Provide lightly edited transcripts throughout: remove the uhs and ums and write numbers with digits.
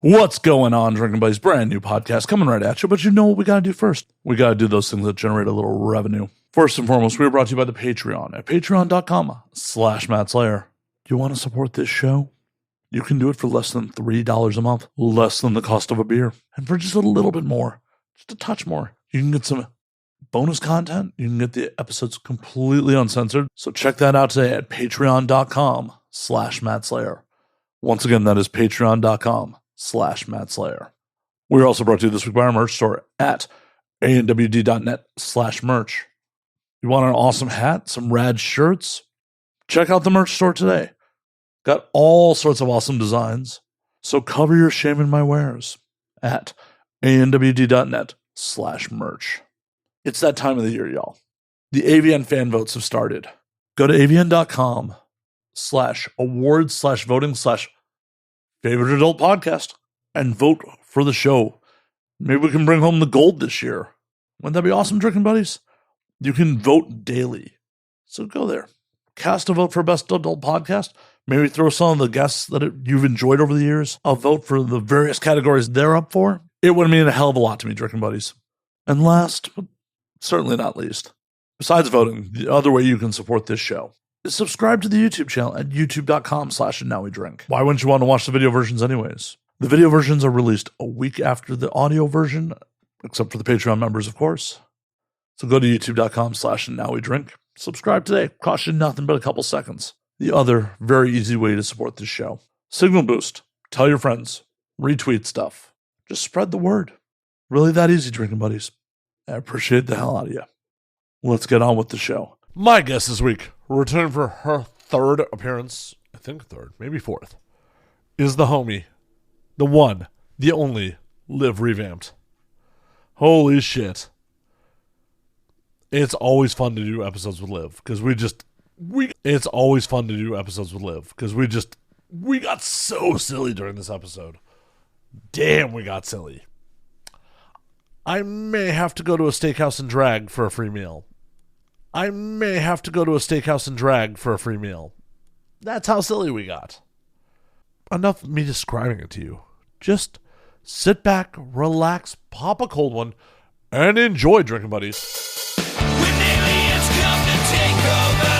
What's going on, Drinking Buddies? Brand new podcast coming right at you, but you know what we got to do first? We got to do those things that generate a little revenue. First and foremost, we are brought to you by the Patreon at patreon.com/MattSlayer. Do you want to support this show? You can do it for less than $3 a month, less than the cost of a beer. And for just a little bit more, just a touch more, you can get some bonus content. You can get the episodes completely uncensored. So check that out today at patreon.com/MattSlayer. Once again, that is patreon.com/MattSlayer. We're also brought to you this week by our merch store at andwd.net/merch. You want an awesome hat, some rad shirts? Check out the merch store today. Got all sorts of awesome designs. So cover your shame in my wares at andwd.net/merch. It's that time of the year, y'all. The AVN fan votes have started. Go to avn.com/awards/voting/favorite adult podcast and vote for the show. Maybe we can bring home the gold this year. Wouldn't that be awesome, Drinking Buddies? You can vote daily. So go there. Cast a vote for Best Adult Podcast. Maybe throw some of the guests that you've enjoyed over the years a vote for the various categories they're up for. It would mean a hell of a lot to me, Drinking Buddies. And last, but certainly not least, besides voting, the other way you can support this show is subscribe to the YouTube channel at youtube.com/andnowwedrink. Why wouldn't you want to watch the video versions anyways? The video versions are released a week after the audio version, except for the Patreon members, of course. So go to youtube.com/andnowwedrink. Subscribe today. Costs you nothing but a couple seconds. The other very easy way to support this show. Signal boost. Tell your friends. Retweet stuff. Just spread the word. Really that easy, Drinking Buddies. I appreciate the hell out of you. Let's get on with the show. My guest this week, returning for her third appearance, I think third, maybe fourth, is the homie, the one, the only, Liv Revamped. Holy shit. It's always fun to do episodes with Liv, because we got so silly during this episode. Damn, we got silly. I may have to go to a steakhouse and drag for a free meal. That's how silly we got. Enough of me describing it to you. Just sit back, relax, pop a cold one, and enjoy, Drinking Buddies. When aliens come to take over,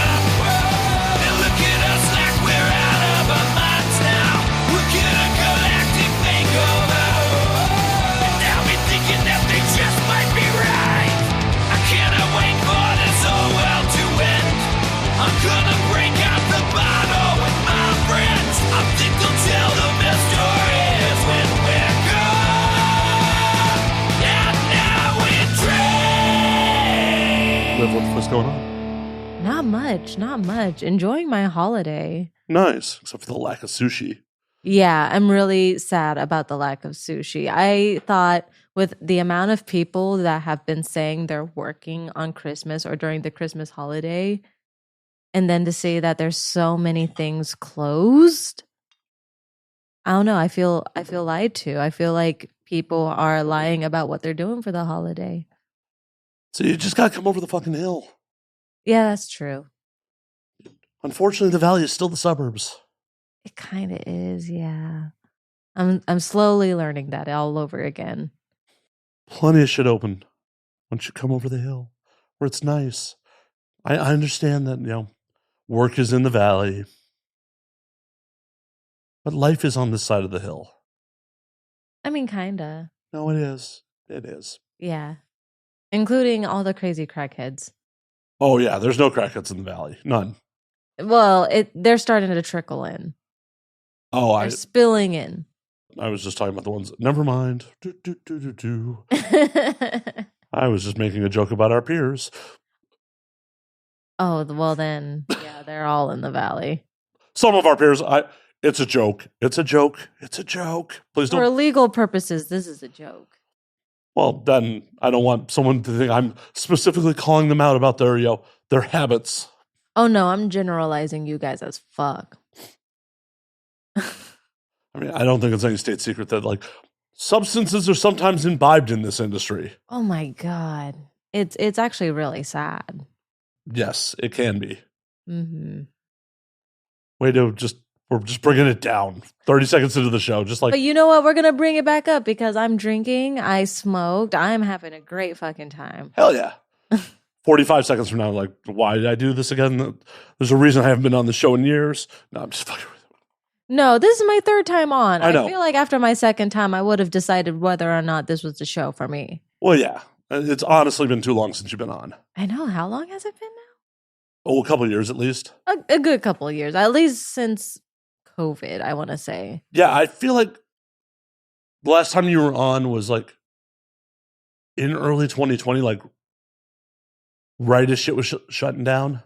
they look at us like we're out of our minds now. We're gonna galactic makeover, and now we're thinking that they just might be right. I cannot wait for this whole world to end. I'm gonna break out the bottle with my friends. I think they'll tell the best stories when we're gone. And now we drink. Liv, what's going on? Not much. Enjoying my holiday. Nice, except for the lack of sushi. Yeah, I'm really sad about the lack of sushi. I thought with the amount of people that have been saying they're working on Christmas or during the Christmas holiday, and then to say that there's so many things closed, I don't know. I feel lied to. I feel like people are lying about what they're doing for the holiday. So you just gotta come over the fucking hill. Yeah, that's true. Unfortunately, the valley is still the suburbs. It kind of is, yeah. I'm slowly learning that all over again. Plenty of shit open once you come over the hill, where it's nice. I understand that, work is in the valley, but life is on this side of the hill. I mean, kinda. No, it is. It is. Yeah. Including all the crazy crackheads. Oh, yeah, there's no crackheads in the valley. None. Well, they're starting to trickle in. Oh, They're spilling in. I was just talking about the ones. Never mind. I was just making a joke about our peers. Oh, well then, yeah, they're all in the valley. Some of our peers, it's a joke. It's a joke. Please don't. For legal purposes, this is a joke. Well, then I don't want someone to think I'm specifically calling them out about their habits. Oh no, I'm generalizing you guys as fuck. I mean, I don't think it's any state secret that substances are sometimes imbibed in this industry. Oh my God. It's actually really sad. Yes, it can be. Mm-hmm. Way to just We're just bringing it down. 30 seconds into the show, just like. But you know what? We're going to bring it back up because I'm drinking, I smoked, I'm having a great fucking time. Hell yeah. 45 seconds from now, like, why did I do this again? There's a reason I haven't been on the show in years. No, I'm just fucking with it. No, this is my third time on. I know. feel like after my second time, I would have decided whether or not this was the show for me. Well, yeah. It's honestly been too long since you've been on. I know. How long has it been Oh, a couple of years at least. now? A good couple of years, at least since COVID, I want to say. Yeah, I feel like the last time you were on was like in early 2020, like right as shit was shutting down.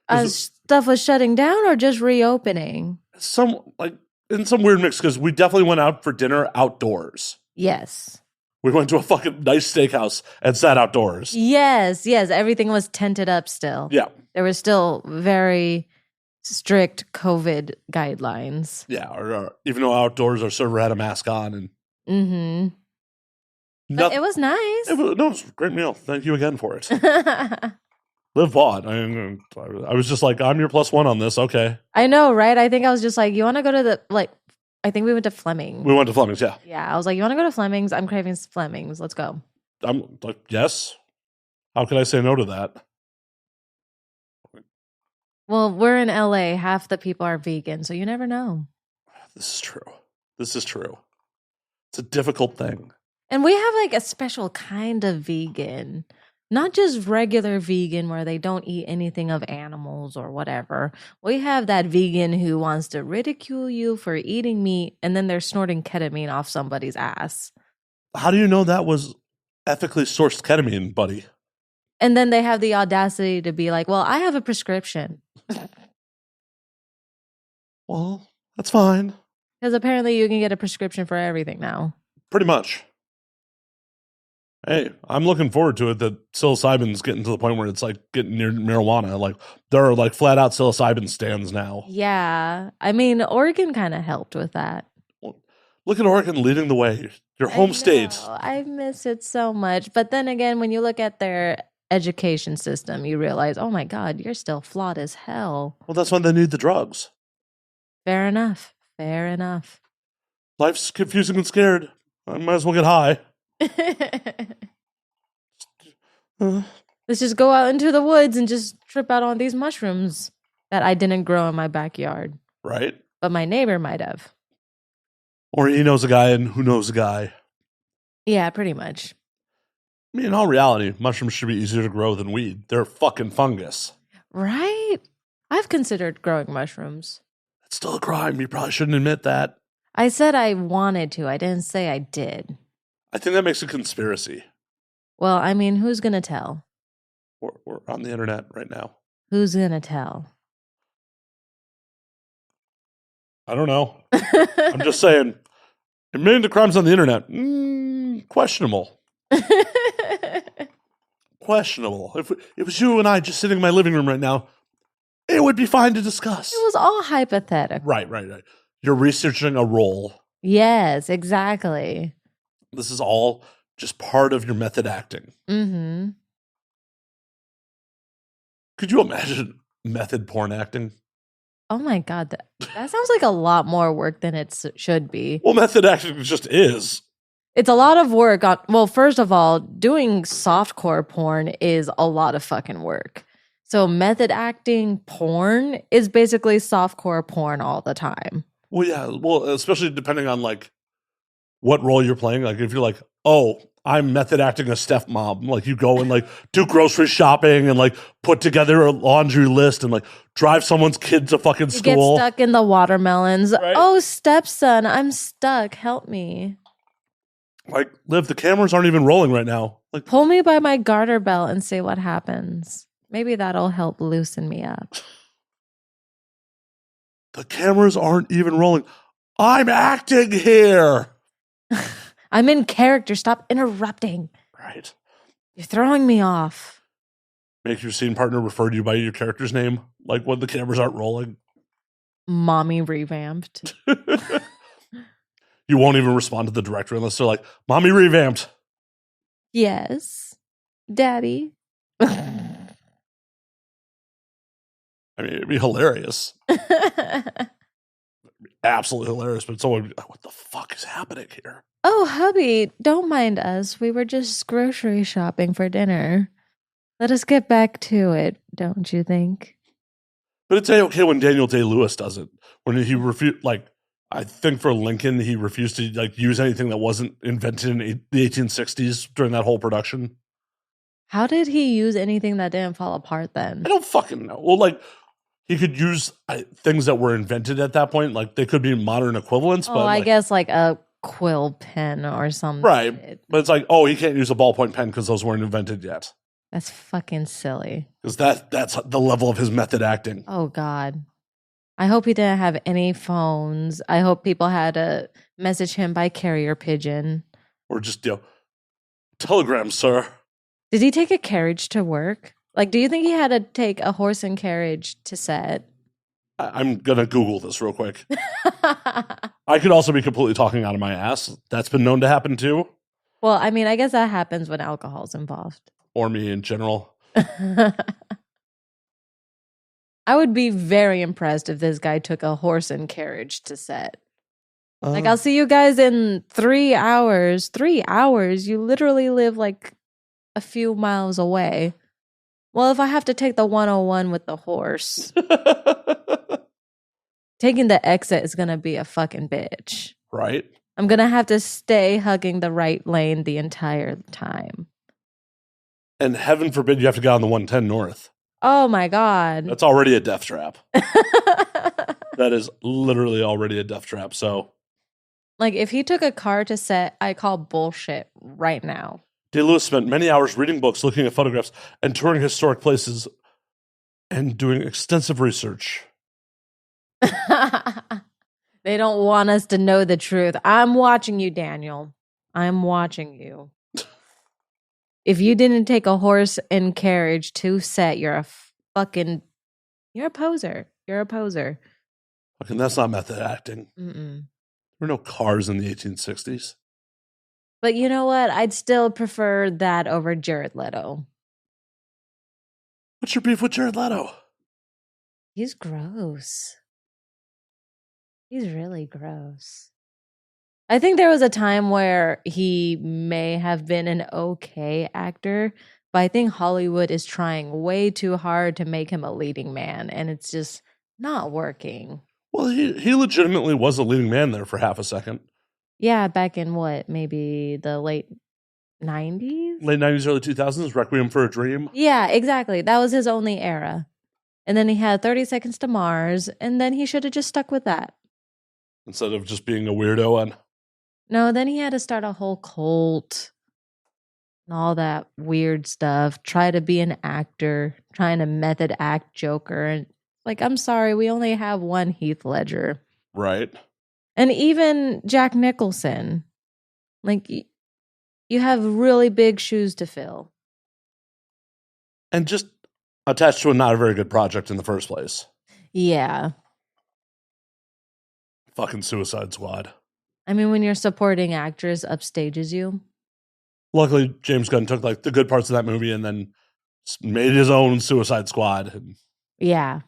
As stuff was shutting down or just reopening? Some like in some weird mix because we definitely went out for dinner outdoors. Yes. We went to a fucking nice steakhouse and sat outdoors. Yes. Everything was tented up still. Yeah. There were still very strict COVID guidelines. Yeah. Or even though outdoors, our server had a mask on and. Mm-hmm. But it was nice. It was a great meal. Thank you again for it. Liv bought. I was just like, I'm your +1 on this. Okay. I know, right? I think I was just like, you want to go to the, like, I think we went to Fleming's. We went to Fleming's, yeah. Yeah, I was like, you want to go to Fleming's? I'm craving Fleming's. Let's go. I'm like, yes. How could I say no to that? Well, we're in LA. Half the people are vegan, so you never know. This is true. This is true. It's a difficult thing. And we have like a special kind of vegan, not just regular vegan where they don't eat anything of animals or whatever. We have that vegan who wants to ridicule you for eating meat and then they're snorting ketamine off somebody's ass. How do you know that was ethically sourced ketamine, buddy? And then they have the audacity to be like, well, I have a prescription. Well, that's fine. Because apparently you can get a prescription for everything now. Pretty much. Hey, I'm looking forward to it that psilocybin's getting to the point where it's like getting near marijuana. Like there are like flat out psilocybin stands now. Yeah. I mean, Oregon kind of helped with that. Look at Oregon leading the way. Your home state. I miss it so much. But then again, when you look at their education system, you realize, oh my God, you're still flawed as hell. Well, that's when they need the drugs. Fair enough. Fair enough. Life's confusing and scared. I might as well get high. Let's just go out into the woods and just trip out on these mushrooms that I didn't grow in my backyard. Right. But my neighbor might have. Or he knows a guy and who knows a guy. Yeah, pretty much. I mean, in all reality, mushrooms should be easier to grow than weed. They're fucking fungus. Right? I've considered growing mushrooms. It's still a crime. You probably shouldn't admit that. I said I wanted to. I didn't say I did. I think that makes a conspiracy. Well, I mean, who's going to tell? We're on the internet right now. Who's going to tell? I don't know. I'm just saying, admitting to crimes on the internet, questionable. Questionable. If it was you and I just sitting in my living room right now, it would be fine to discuss. It was all hypothetical. Right. You're researching a role. Yes, exactly. This is all just part of your method acting. Mm-hmm. Could you imagine method porn acting? Oh my God, that sounds like a lot more work than it should be. Well, method acting just is. It's a lot of work. Well, first of all, doing softcore porn is a lot of fucking work. So method acting porn is basically softcore porn all the time. Well, yeah. Well, especially depending on like what role you're playing. Like if you're like, oh, I'm method acting a stepmom. Like you go and like do grocery shopping and like put together a laundry list and like drive someone's kid to fucking school. Get stuck in the watermelons. Right. Oh, stepson, I'm stuck. Help me. Like, Liv, the cameras aren't even rolling right now. Like, pull me by my garter belt and see what happens. Maybe that'll help loosen me up. The cameras aren't even rolling. I'm acting here. I'm in character. Stop interrupting. Right. You're throwing me off. Make your scene partner refer to you by your character's name, like when the cameras aren't rolling. Mommy Revamped. You won't even respond to the director unless they're like, Mommy Revamped. Yes. Daddy. I mean, it'd be hilarious. absolutely hilarious, but someone would be like, what the fuck is happening here? Oh, hubby, don't mind us. We were just grocery shopping for dinner. Let us get back to it, don't you think? But it's okay when Daniel Day-Lewis does it. When he refused, like, I think for Lincoln, he refused to like use anything that wasn't invented in the 1860s during that whole production. How did he use anything that didn't fall apart then? I don't fucking know. Well, like, he could use things that were invented at that point. Like, they could be modern equivalents. Oh, but I like, guess like a quill pen or something. right. But it's like, oh, he can't use a ballpoint pen because those weren't invented yet. That's fucking silly. Because that's the level of his method acting. Oh, God. I hope he didn't have any phones. I hope people had to message him by carrier pigeon. Or just, telegram, sir. Did he take a carriage to work? Like, do you think he had to take a horse and carriage to set? I'm going to Google this real quick. I could also be completely talking out of my ass. That's been known to happen too. Well, I mean, I guess that happens when alcohol's involved. Or me in general. I would be very impressed if this guy took a horse and carriage to set. Like, I'll see you guys in 3 hours. 3 hours? You literally live like a few miles away. Well, if I have to take the 101 with the horse, taking the exit is going to be a fucking bitch. Right? I'm going to have to stay hugging the right lane the entire time. And heaven forbid you have to get on the 110 north. Oh my God. That's already a death trap. That is literally already a death trap. So, like, if he took a car to set, I call bullshit right now. Day-Lewis spent many hours reading books, looking at photographs, and touring historic places and doing extensive research. They don't want us to know the truth. I'm watching you, Daniel. I'm watching you. If you didn't take a horse and carriage to set, you're a poser. You're a poser. Fucking, that's not method acting. Mm-mm. There were no cars in the 1860s. But you know what? I'd still prefer that over Jared Leto. What's your beef with Jared Leto? He's gross. He's really gross. I think there was a time where he may have been an okay actor, but I think Hollywood is trying way too hard to make him a leading man, and it's just not working. Well, he legitimately was a leading man there for half a second. Yeah, back in what, maybe the late 90s? Late 90s, early 2000s, Requiem for a Dream. Yeah, exactly. That was his only era. And then he had 30 Seconds to Mars, and then he should have just stuck with that. Instead of just being a weirdo and... No, then he had to start a whole cult and all that weird stuff. Try to be an actor, trying to method act Joker. And like, I'm sorry, we only have one Heath Ledger. Right. And even Jack Nicholson. Like, you have really big shoes to fill. And just attached to a not a very good project in the first place. Yeah. Fucking Suicide Squad. I mean, when your supporting actress upstages you. Luckily, James Gunn took like the good parts of that movie and then made his own Suicide Squad. Yeah.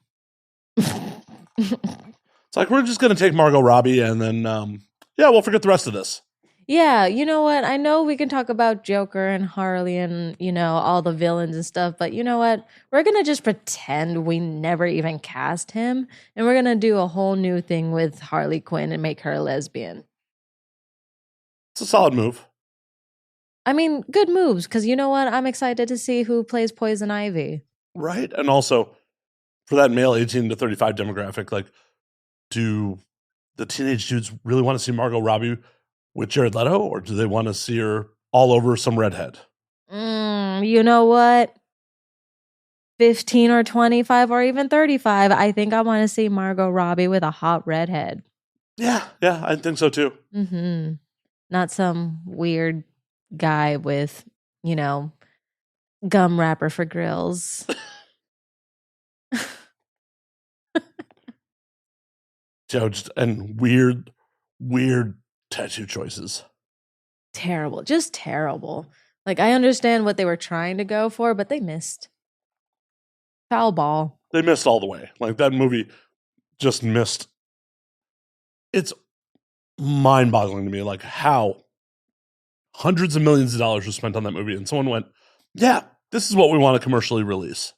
It's like, we're just going to take Margot Robbie and then, we'll forget the rest of this. Yeah, you know what? I know we can talk about Joker and Harley and, all the villains and stuff, but you know what? We're going to just pretend we never even cast him, and we're going to do a whole new thing with Harley Quinn and make her a lesbian. It's a solid move. I mean, good moves, because you know what? I'm excited to see who plays Poison Ivy. Right. And also, for that male 18 to 35 demographic, like, do the teenage dudes really want to see Margot Robbie with Jared Leto, or do they want to see her all over some redhead? You know what? 15 or 25 or even 35. I think I want to see Margot Robbie with a hot redhead. Yeah, I think so too. Mm-hmm. Not some weird guy with, gum wrapper for grills. And weird tattoo choices. Terrible. Just terrible. Like, I understand what they were trying to go for, but they missed. Foul ball. They missed all the way. Like, that movie just missed It's mind-boggling to me, like how hundreds of millions of dollars were spent on that movie, and someone went, "Yeah, this is what we want to commercially release."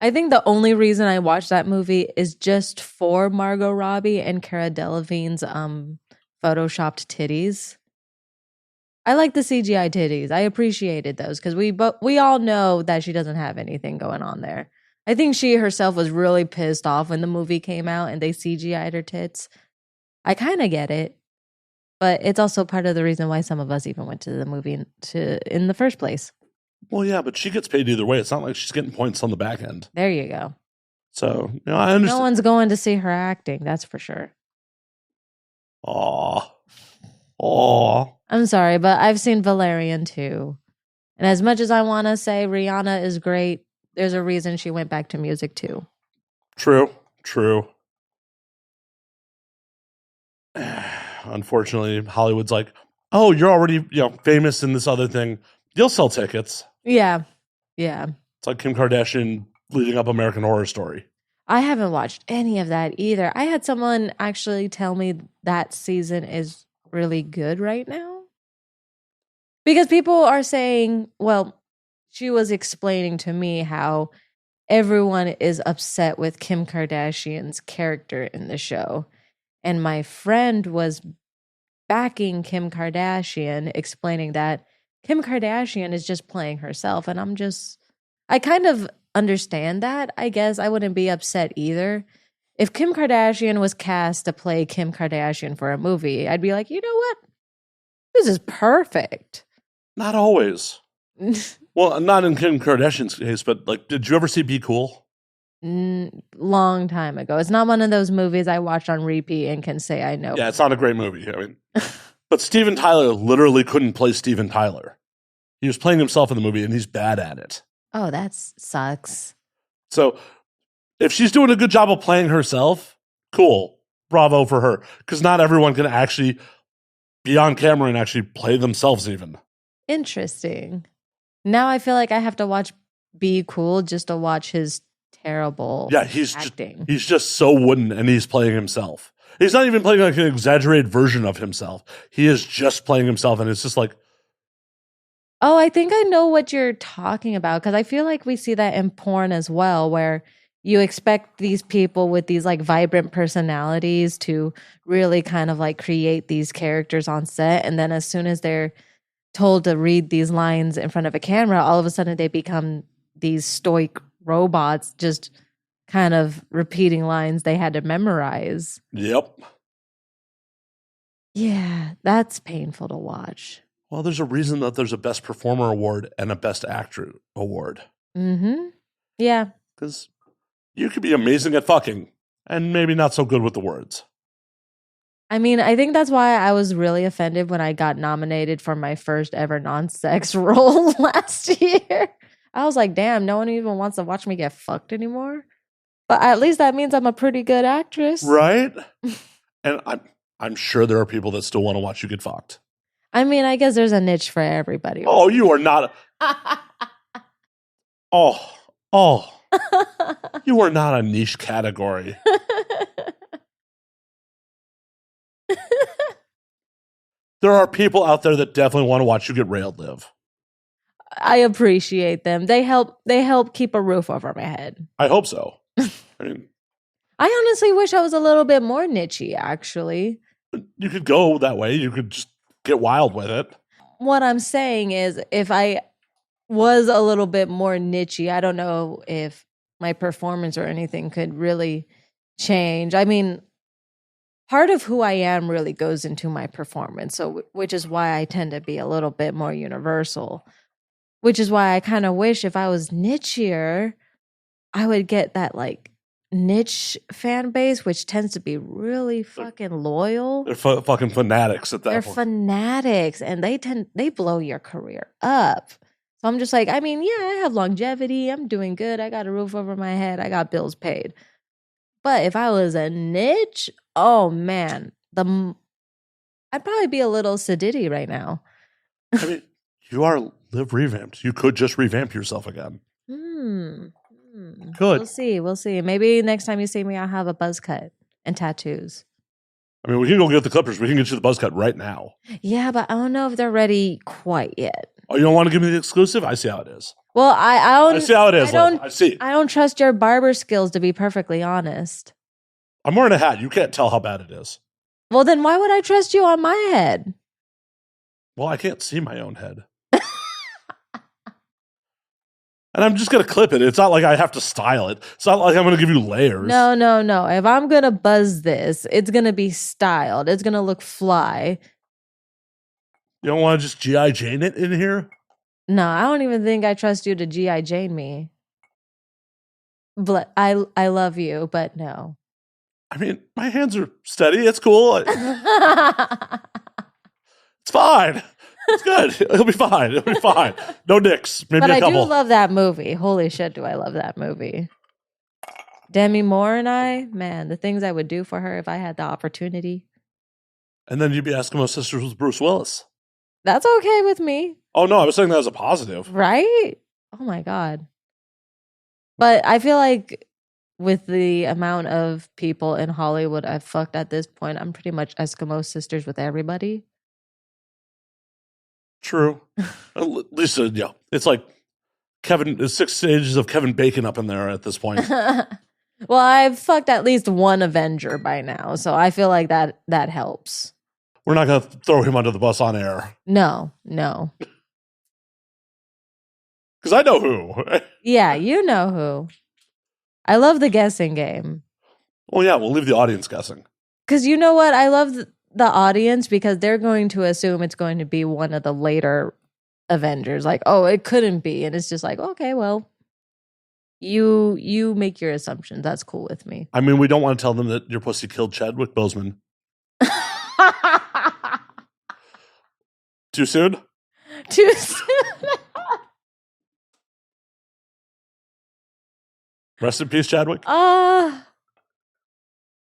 I think the only reason I watched that movie is just for Margot Robbie and Cara Delevingne's photoshopped titties. I like the CGI titties. I appreciated those because we all know that she doesn't have anything going on there. I think she herself was really pissed off when the movie came out and they CGI'd her tits. I kind of get it, but it's also part of the reason why some of us even went to the movie in the first place. Well, yeah, but she gets paid either way. It's not like she's getting points on the back end. There you go. So, I understand. No one's going to see her acting, that's for sure. Aw. I'm sorry, but I've seen Valerian too. And as much as I want to say Rihanna is great, there's a reason she went back to music too. True. Unfortunately, Hollywood's like, oh, you're already famous in this other thing. You'll sell tickets. Yeah. It's like Kim Kardashian leading up American Horror Story. I haven't watched any of that either. I had someone actually tell me that season is really good right now. Because people are saying, well, she was explaining to me how everyone is upset with Kim Kardashian's character in the show. And my friend was backing Kim Kardashian, explaining that Kim Kardashian is just playing herself. And I kind of understand that. I guess I wouldn't be upset either. If Kim Kardashian was cast to play Kim Kardashian for a movie, I'd be like, you know what? This is perfect. Not always. Well, not in Kim Kardashian's case, but like, did you ever see Be Cool? Long time ago. It's not one of those movies I watched on repeat and can say I know. Yeah, it's not a great movie. I mean, but Steven Tyler literally couldn't play Steven Tyler. He was playing himself in the movie, and he's bad at it. Oh, that sucks. So if she's doing a good job of playing herself, cool. Bravo for her. Because not everyone can actually be on camera and actually play themselves even. Interesting. Now I feel like I have to watch Be Cool just to watch his terrible acting. He's just so wooden, and he's playing himself. He's not even playing like an exaggerated version of himself. He is just playing himself, and it's just like... Oh, I think I know what you're talking about, because I feel like we see that in porn as well, where you expect these people with these like vibrant personalities to really kind of like create these characters on set, and then as soon as they're told to read these lines in front of a camera, all of a sudden they become these stoic robots just kind of repeating lines they had to memorize. Yep. Yeah, that's painful to watch. Well, there's a reason that there's a Best Performer Award and a Best Actor Award. Mm-hmm. Yeah. Because you could be amazing at fucking and maybe not so good with the words. I mean, I think that's why I was really offended when I got nominated for my first ever non-sex role last year. I was like, damn, no one even wants to watch me get fucked anymore. But at least that means I'm a pretty good actress. Right? And I'm sure there are people that still want to watch you get fucked. I mean, I guess there's a niche for everybody. Oh, you are not. Oh. You are not a niche category. There are people out there that definitely want to watch you get railed, Liv. I appreciate them. They help keep a roof over my head. I hope so. I mean, I honestly wish I was a little bit more nichey, actually. You could go that way. You could just get wild with it. What I'm saying is, if I was a little bit more nichey, I don't know if my performance or anything could really change. I mean, part of who I am really goes into my performance, so which is why I tend to be a little bit more universal. Which is why I kind of wish if I was nichier, I would get that like niche fan base, which tends to be really fucking loyal. They're fucking fanatics at that point. They're fanatics, and they blow your career up. So I'm just like, I mean, yeah, I have longevity. I'm doing good. I got a roof over my head. I got bills paid. But if I was a niche, oh man, I'd probably be a little sedity right now. I mean, you are Liv Revamped. You could just revamp yourself again. Good. We'll see. Maybe next time you see me, I'll have a buzz cut and tattoos. I mean, we can go get the clippers. We can get you the buzz cut right now. Yeah, but I don't know if they're ready quite yet. Oh, you don't want to give me the exclusive? I see how it is. Well, I don't. I see how it is. I see. I don't trust your barber skills, to be perfectly honest. I'm wearing a hat. You can't tell how bad it is. Well, then why would I trust you on my head? Well, I can't see my own head. And I'm just going to clip it. It's not like I have to style it. It's not like I'm going to give you layers. No. If I'm going to buzz this, it's going to be styled. It's going to look fly. You don't want to just G.I. Jane it in here? No, I don't even think I trust you to G.I. Jane me. But I love you, but no. I mean, my hands are steady. It's cool. It's fine. It's good. It'll be fine. It'll be fine. No dicks. Maybe but a couple. I do love that movie. Holy shit, do I love that movie. Demi Moore and I, man, the things I would do for her if I had the opportunity. And then you'd be Eskimo Sisters with Bruce Willis. That's okay with me. Oh, no, I was saying that as a positive. Right? Oh, my God. But I feel like with the amount of people in Hollywood I've fucked at this point, I'm pretty much Eskimo Sisters with everybody. True. At least, yeah. It's like there's 6 stages of Kevin Bacon up in there at this point. Well, I've fucked at least one Avenger by now, so I feel like that helps. We're not going to throw him under the bus on air. No. Because I know who. Yeah, you know who. I love the guessing game. Well, yeah, we'll leave the audience guessing. Because you know what? I love the audience because they're going to assume it's going to be one of the later Avengers. Like, oh, it couldn't be. And it's just like, okay, well, you make your assumptions. That's cool with me. I mean, we don't want to tell them that your pussy killed Chadwick Boseman. Too soon? Too soon. Rest in peace, Chadwick.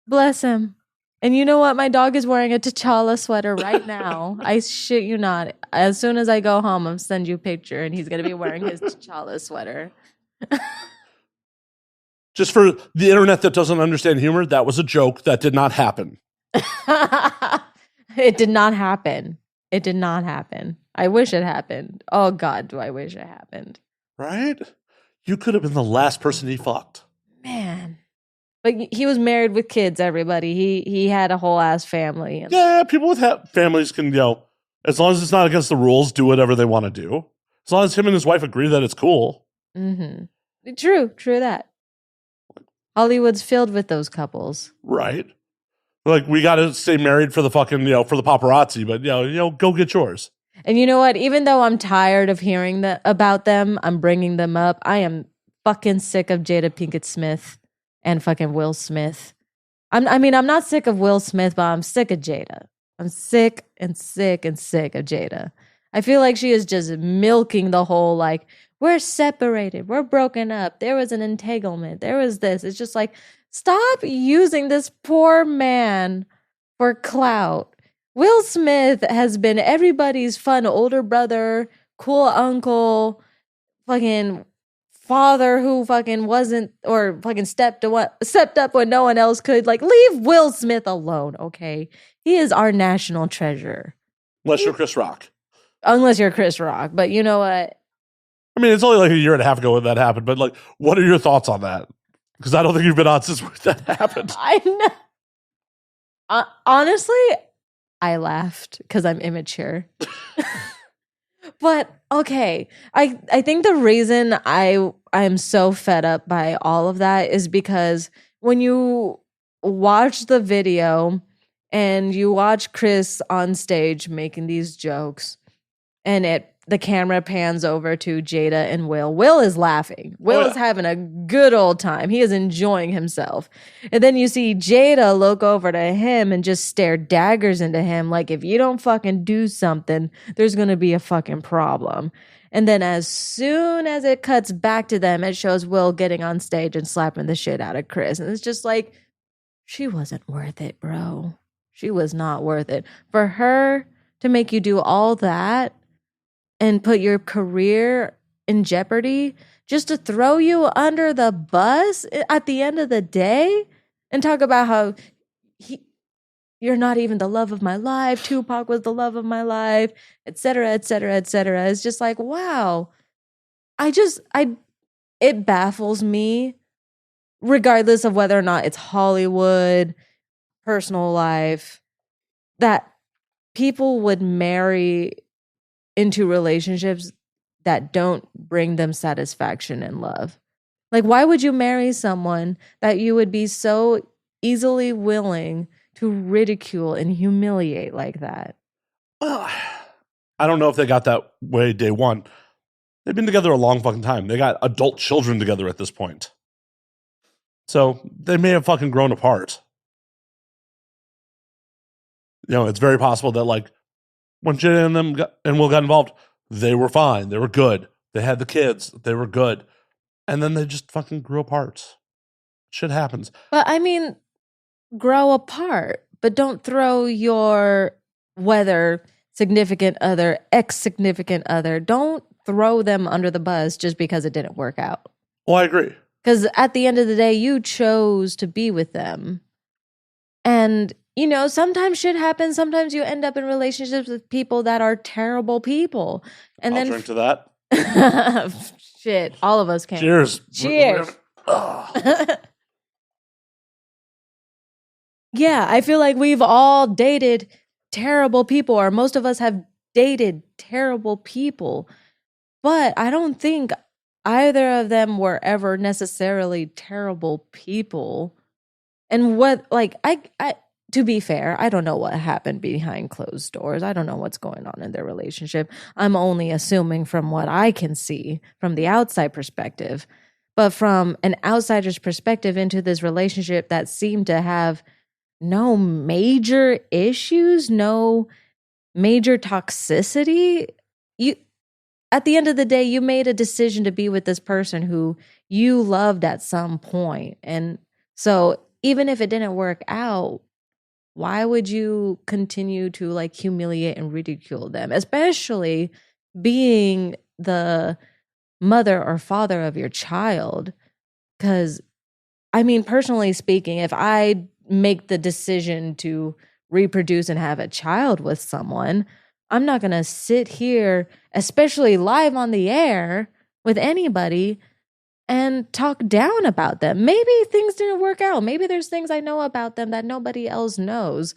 Bless him. And you know what? My dog is wearing a T'Challa sweater right now. I shit you not. As soon as I go home, I'll send you a picture and he's going to be wearing his T'Challa sweater. Just for the internet that doesn't understand humor, that was a joke. That did not happen. It did not happen. It did not happen. I wish it happened. Oh, God, do I wish it happened. Right? You could have been the last person he fucked. Man. But he was married with kids, everybody. He had a whole ass family. Yeah, people with families can, as long as it's not against the rules, do whatever they want to do. As long as him and his wife agree that it's cool. Mm-hmm. True that. Hollywood's filled with those couples. Right. Like, we got to stay married for the fucking, for the paparazzi, but, go get yours. And you know what? Even though I'm tired of hearing about them, I'm bringing them up. I am fucking sick of Jada Pinkett Smith and fucking Will Smith. I'm not sick of Will Smith, but I'm sick of Jada. I'm sick and sick and sick of Jada. I feel like she is just milking the whole, like, we're separated, we're broken up, there was an entanglement, there was this. It's just like, stop using this poor man for clout. Will Smith has been everybody's fun older brother, cool uncle, fucking father who fucking wasn't, or fucking stepped up when no one else could. Like, leave Will Smith alone, okay? He is our national treasure. Unless you're Chris Rock. Unless you're Chris Rock. But you know what? I mean, it's only like a year and a half ago when that happened, but like, what are your thoughts on that? Because I don't think you've been on since that happened. I know. Honestly, I laughed because I'm immature. But okay, I think the reason I'm so fed up by all of that is because when you watch the video and you watch Chris on stage making these jokes, and the camera pans over to Jada and Will. Will is laughing. Will is having a good old time. He is enjoying himself. And then you see Jada look over to him and just stare daggers into him like, if you don't fucking do something, there's going to be a fucking problem. And then as soon as it cuts back to them, it shows Will getting on stage and slapping the shit out of Chris. And it's just like, she wasn't worth it, bro. She was not worth it. For her to make you do all that and put your career in jeopardy just to throw you under the bus at the end of the day and talk about how you're not even the love of my life. Tupac was the love of my life, etc., etc., etc. It's just like, wow. It baffles me, regardless of whether or not it's Hollywood, personal life, that people would marry into relationships that don't bring them satisfaction and love. Like, why would you marry someone that you would be so easily willing to ridicule and humiliate like that? Well, I don't know if they got that way day one. They've been together a long fucking time. They got adult children together at this point. So they may have fucking grown apart. You know, it's very possible that, like, when Jen and Will got involved, they were fine. They were good. They had the kids. They were good. And then they just fucking grew apart. Shit happens. But I mean, grow apart, but don't throw your whether significant other, ex-significant other, don't throw them under the bus just because it didn't work out. Well, I agree. Because at the end of the day, you chose to be with them. And, you know, sometimes shit happens. Sometimes you end up in relationships with people that are terrible people. And I'll then drink to that. shit, all of us can. Cheers. Cheers. Yeah, I feel like we've all dated terrible people, or most of us have dated terrible people. But I don't think either of them were ever necessarily terrible people. And what, like, I to be fair, I don't know what happened behind closed doors. I don't know what's going on in their relationship. I'm only assuming from what I can see from the outside perspective. But from an outsider's perspective into this relationship that seemed to have no major issues, no major toxicity, at the end of the day, you made a decision to be with this person who you loved at some point. And so even if it didn't work out, why would you continue to like humiliate and ridicule them, especially being the mother or father of your child? Because, I mean, personally speaking, if I make the decision to reproduce and have a child with someone, I'm not going to sit here, especially live on the air with anybody, and talk down about them. Maybe things didn't work out. Maybe there's things I know about them that nobody else knows.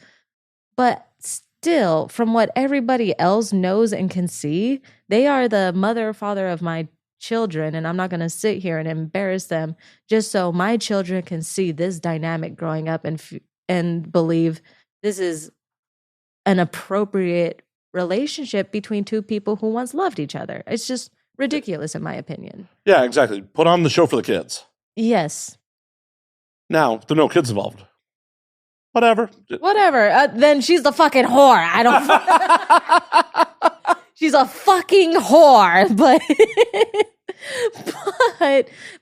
But still, from what everybody else knows and can see, they are the mother or father of my children, and I'm not going to sit here and embarrass them just so my children can see this dynamic growing up and believe this is an appropriate relationship between two people who once loved each other. It's just ridiculous, in my opinion. Yeah, exactly. Put on the show for the kids. Yes. Now, there are no kids involved. Whatever. Then she's the fucking whore. I don't. She's a fucking whore, but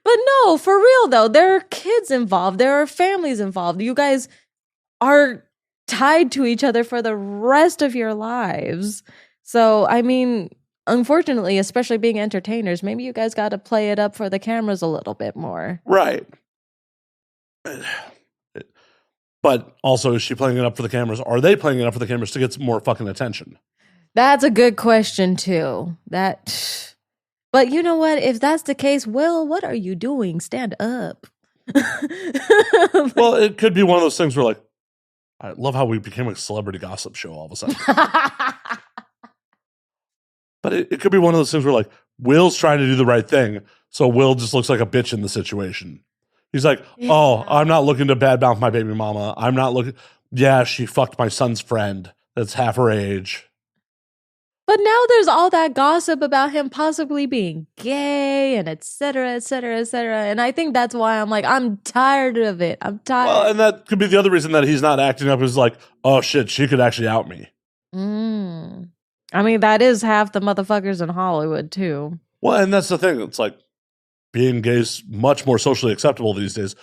no, for real though, there are kids involved. There are families involved. You guys are tied to each other for the rest of your lives. So, I mean, unfortunately, especially being entertainers, maybe you guys got to play it up for the cameras a little bit more. Right. But also, is she playing it up for the cameras? Are they playing it up for the cameras to get some more fucking attention? That's a good question, too. But you know what? If that's the case, Will, what are you doing? Stand up. Well, it could be one of those things where, like, I love how we became a celebrity gossip show all of a sudden. But it could be one of those things where, like, Will's trying to do the right thing, so Will just looks like a bitch in the situation. He's like, oh, I'm not looking to badmouth my baby mama. I'm not looking. Yeah, she fucked my son's friend that's half her age. But now there's all that gossip about him possibly being gay and et cetera, et cetera, et cetera. And I think that's why I'm like, I'm tired of it. I'm tired. Well, and that could be the other reason that he's not acting up is like, oh shit, she could actually out me. I mean, that is half the motherfuckers in Hollywood too. Well, and that's the thing. It's like being gay is much more socially acceptable these days.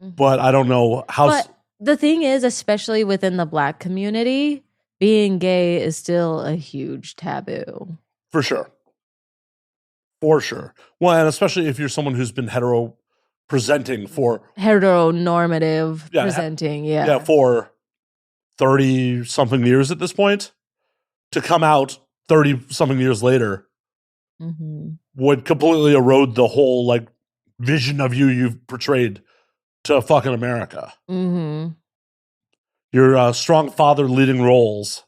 But I don't know how. But the thing is, especially within the Black community, being gay is still a huge taboo. For sure. For sure. Well, and especially if you're someone who's been presenting for... Heteronormative presenting, yeah. Yeah, for 30-something years at this point, to come out 30-something years later would completely erode the whole like vision of you've portrayed to fucking America. Your strong father leading roles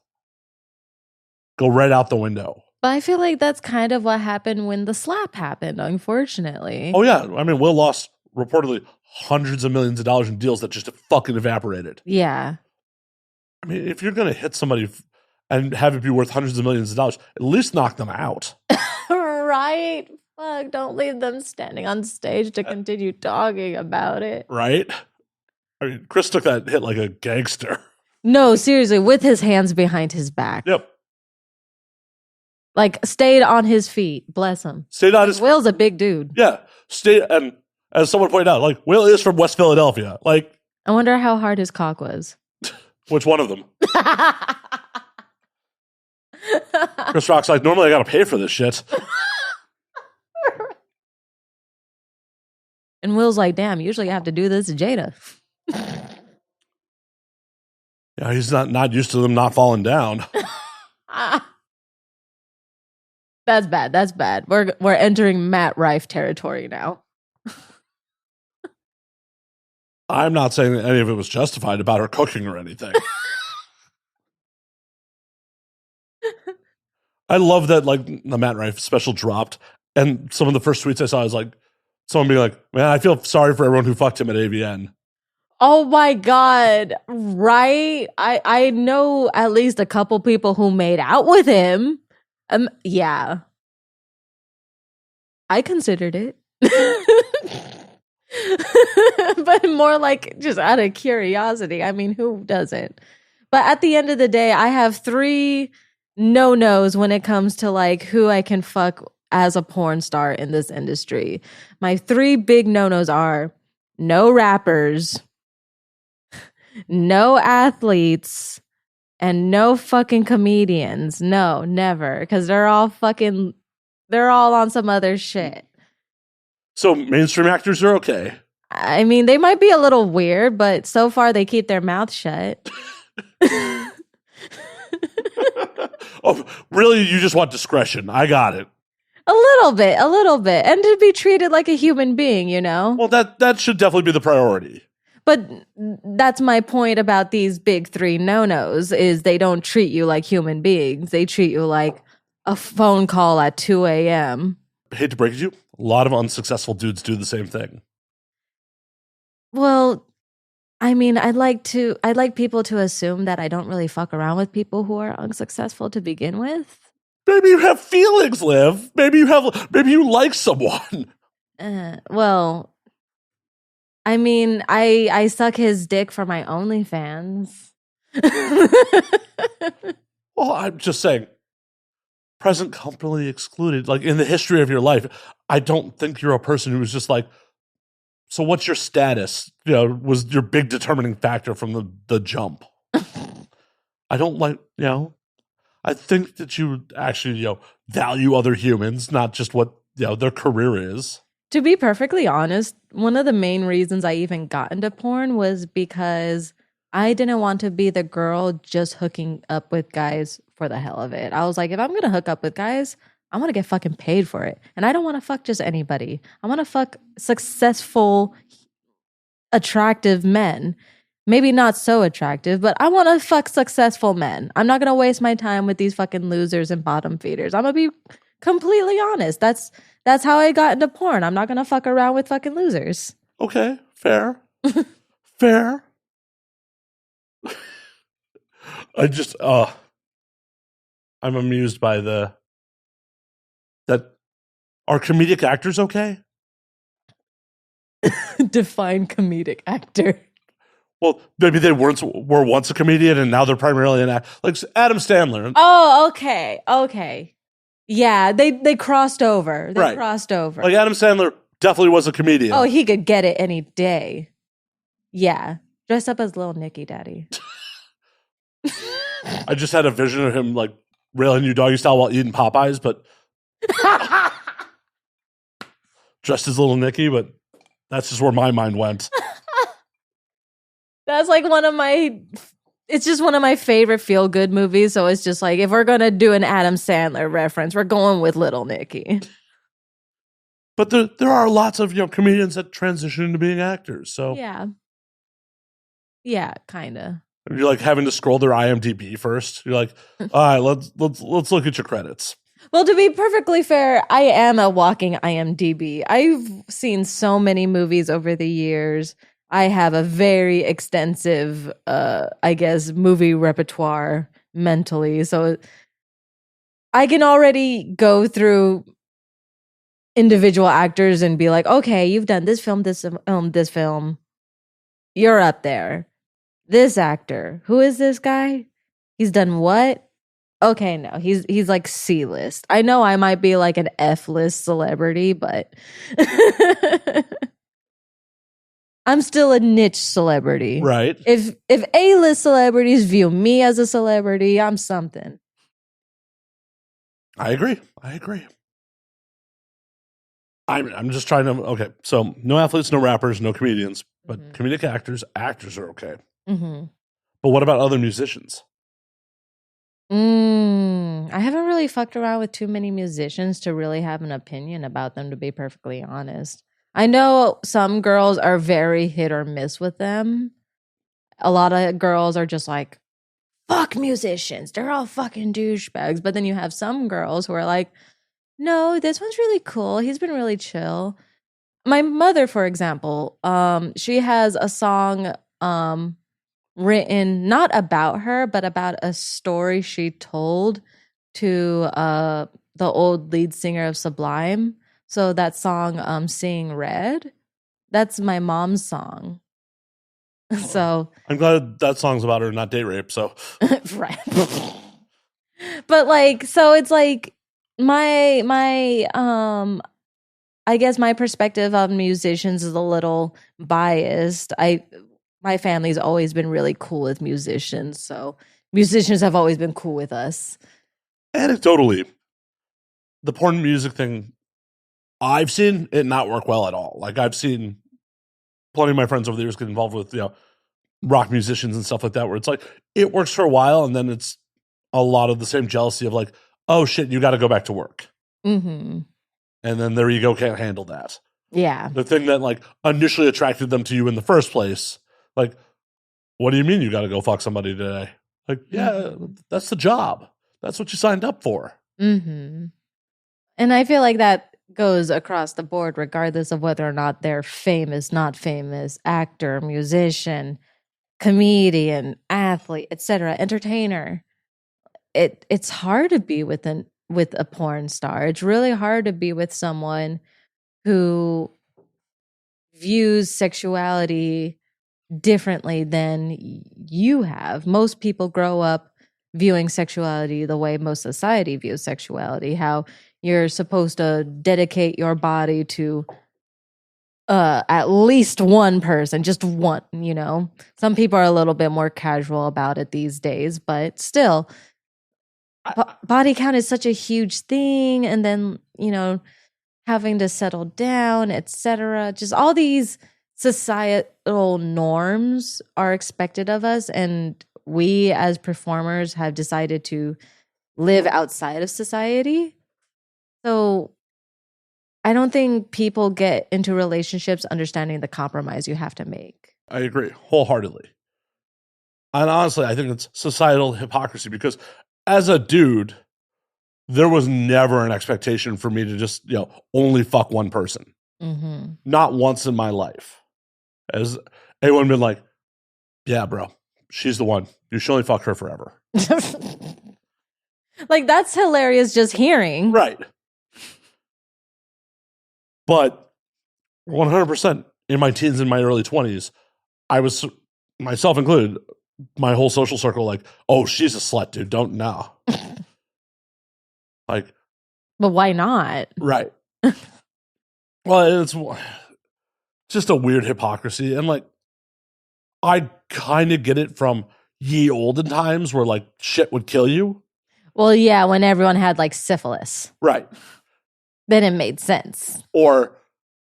go right out the window. But I feel like that's kind of what happened when the slap happened, unfortunately. Oh, yeah. I mean, Will lost reportedly hundreds of millions of dollars in deals that just fucking evaporated. Yeah. I mean, if you're going to hit somebody and have it be worth hundreds of millions of dollars, at least knock them out. Right? Fuck, don't leave them standing on stage to continue talking about it. Right? I mean, Chris took that hit like a gangster. No, seriously, with his hands behind his back. Yep. Like, stayed on his feet. Bless him. Stayed on his... Will's a big dude. Yeah. And as someone pointed out, like, Will is from West Philadelphia. Like... I wonder how hard his cock was. Which one of them? Chris Rock's like, normally I gotta pay for this shit. And Will's like, damn, usually I have to do this to Jada. Yeah, he's not used to them not falling down. That's bad. That's bad. We're entering Matt Rife territory now. I'm not saying that any of it was justified about her cooking or anything. I love that, like, the Matt Rife special dropped, and some of the first tweets I saw was like, someone being like, man, I feel sorry for everyone who fucked him at AVN. Oh my God. Right? I know at least a couple people who made out with him. Yeah. I considered it. But more like just out of curiosity. I mean, who doesn't? But at the end of the day, I have 3 no-nos when it comes to like who I can fuck as a porn star in this industry. My 3 big no-nos are no rappers, no athletes, and no fucking comedians. No, never. Because they're all on some other shit. So mainstream actors are okay. I mean, they might be a little weird, but so far they keep their mouth shut. Oh, really? You just want discretion. I got it. A little bit. And to be treated like a human being, you know? Well, that should definitely be the priority. But that's my point about these big 3 no-nos is they don't treat you like human beings. They treat you like a phone call at 2 a.m. I hate to break it to you, a lot of unsuccessful dudes do the same thing. Well, I mean, I'd like people to assume that I don't really fuck around with people who are unsuccessful to begin with. Maybe you have feelings, Liv. Maybe you like someone. Well, I mean, I suck his dick for my OnlyFans. Well, I'm just saying, present company excluded. Like in the history of your life, I don't think you're a person who was just like, so what's your status? You know, was your big determining factor from the jump. I don't like, you know, I think that you actually, you know, value other humans, not just what, you know, their career is. To be perfectly honest, one of the main reasons I even got into porn was because I didn't want to be the girl just hooking up with guys for the hell of it. I was like, if I'm going to hook up with guys, I want to get fucking paid for it. And I don't want to fuck just anybody. I want to fuck successful, attractive men. Maybe not so attractive, but I want to fuck successful men. I'm not going to waste my time with these fucking losers and bottom feeders. I'm going to be completely honest. That's how I got into porn. I'm not going to fuck around with fucking losers. Okay, fair. Fair. I just, I'm amused by that are comedic actors okay? Define comedic actor. Well, maybe they were once a comedian and now they're primarily an actor. Like Adam Sandler. Oh, okay. Yeah, they crossed over. They crossed over. Like Adam Sandler definitely was a comedian. Oh, he could get it any day. Yeah. Dress up as Little Nicky Daddy. I just had a vision of him like railing you doggy style while eating Popeyes, but dressed as Little Nicky, but that's just where my mind went. That's like one of my It's just one of my favorite feel-good movies. So it's just like, if we're going to do an Adam Sandler reference, we're going with Little Nicky. But there are lots of comedians that transition into being actors. So Yeah, kind of. you're like having to scroll their IMDb first. You're like, all right, let's look at your credits. Well, to be perfectly fair, I am a walking IMDb. I've seen so many movies over the years. I have a very extensive, I guess, movie repertoire mentally. So I can already go through individual actors and be like, okay, you've done this film, this film, this film. You're up there. This actor, who is this guy? He's done what? Okay, no, he's like C-list. I know I might be like an F-list celebrity, but I'm still a niche celebrity. Right. If A-list celebrities view me as a celebrity, I'm something. I agree. I'm just trying to. Okay, so no athletes, no rappers, no comedians, but comedic actors are okay. Mm-hmm. But what about other musicians? I haven't really fucked around with too many musicians to really have an opinion about them, to be perfectly honest. I know some girls are very hit or miss with them. A lot of girls are just like, fuck musicians. They're all fucking douchebags. But then you have some girls who are like, no, this one's really cool. He's been really chill. My mother, for example, she has a song written not about her, but about a story she told to the old lead singer of Sublime. So that song, Seeing Red, that's my mom's song. So I'm glad that song's about her, not date rape. So right. But like, so it's like my I guess my perspective on musicians is a little biased. My family's always been really cool with musicians, so musicians have always been cool with us. Anecdotally, the porn music thing, I've seen it not work well at all. Like I've seen plenty of my friends over the years get involved with rock musicians and stuff like that, where it's like it works for a while, and then it's a lot of the same jealousy of like, oh shit, you got to go back to work, and then their ego can't handle that. Yeah, the thing that like initially attracted them to you in the first place. Like, what do you mean you got to go fuck somebody today? Like, yeah, that's the job. That's what you signed up for. And I feel like that goes across the board, regardless of whether or not they're famous, not famous, actor, musician, comedian, athlete, etc., entertainer. It's hard to be with a porn star. It's really hard to be with someone who views sexuality differently than you have. Most people grow up viewing sexuality the way most society views sexuality, how you're supposed to dedicate your body to at least one person, just one, Some people are a little bit more casual about it these days, but still, body count is such a huge thing. And then, having to settle down, etc. Just all these societal norms are expected of us, and we as performers have decided to live outside of society. So I don't think people get into relationships understanding the compromise you have to make. I agree wholeheartedly. And honestly, I think it's societal hypocrisy because as a dude, there was never an expectation for me to just, only fuck one person. Not once in my life. As anyone been like, yeah, bro, she's the one. You should only fuck her forever. Like, that's hilarious just hearing. Right. But 100% in my teens and my early 20s, I was, myself included, my whole social circle like, oh, she's a slut, dude. Don't know. Like, but why not? Right. Well, it's just a weird hypocrisy. And like, I kind of get it from ye olden times where like shit would kill you. Well, yeah, when everyone had like syphilis. Right. Then it made sense. Or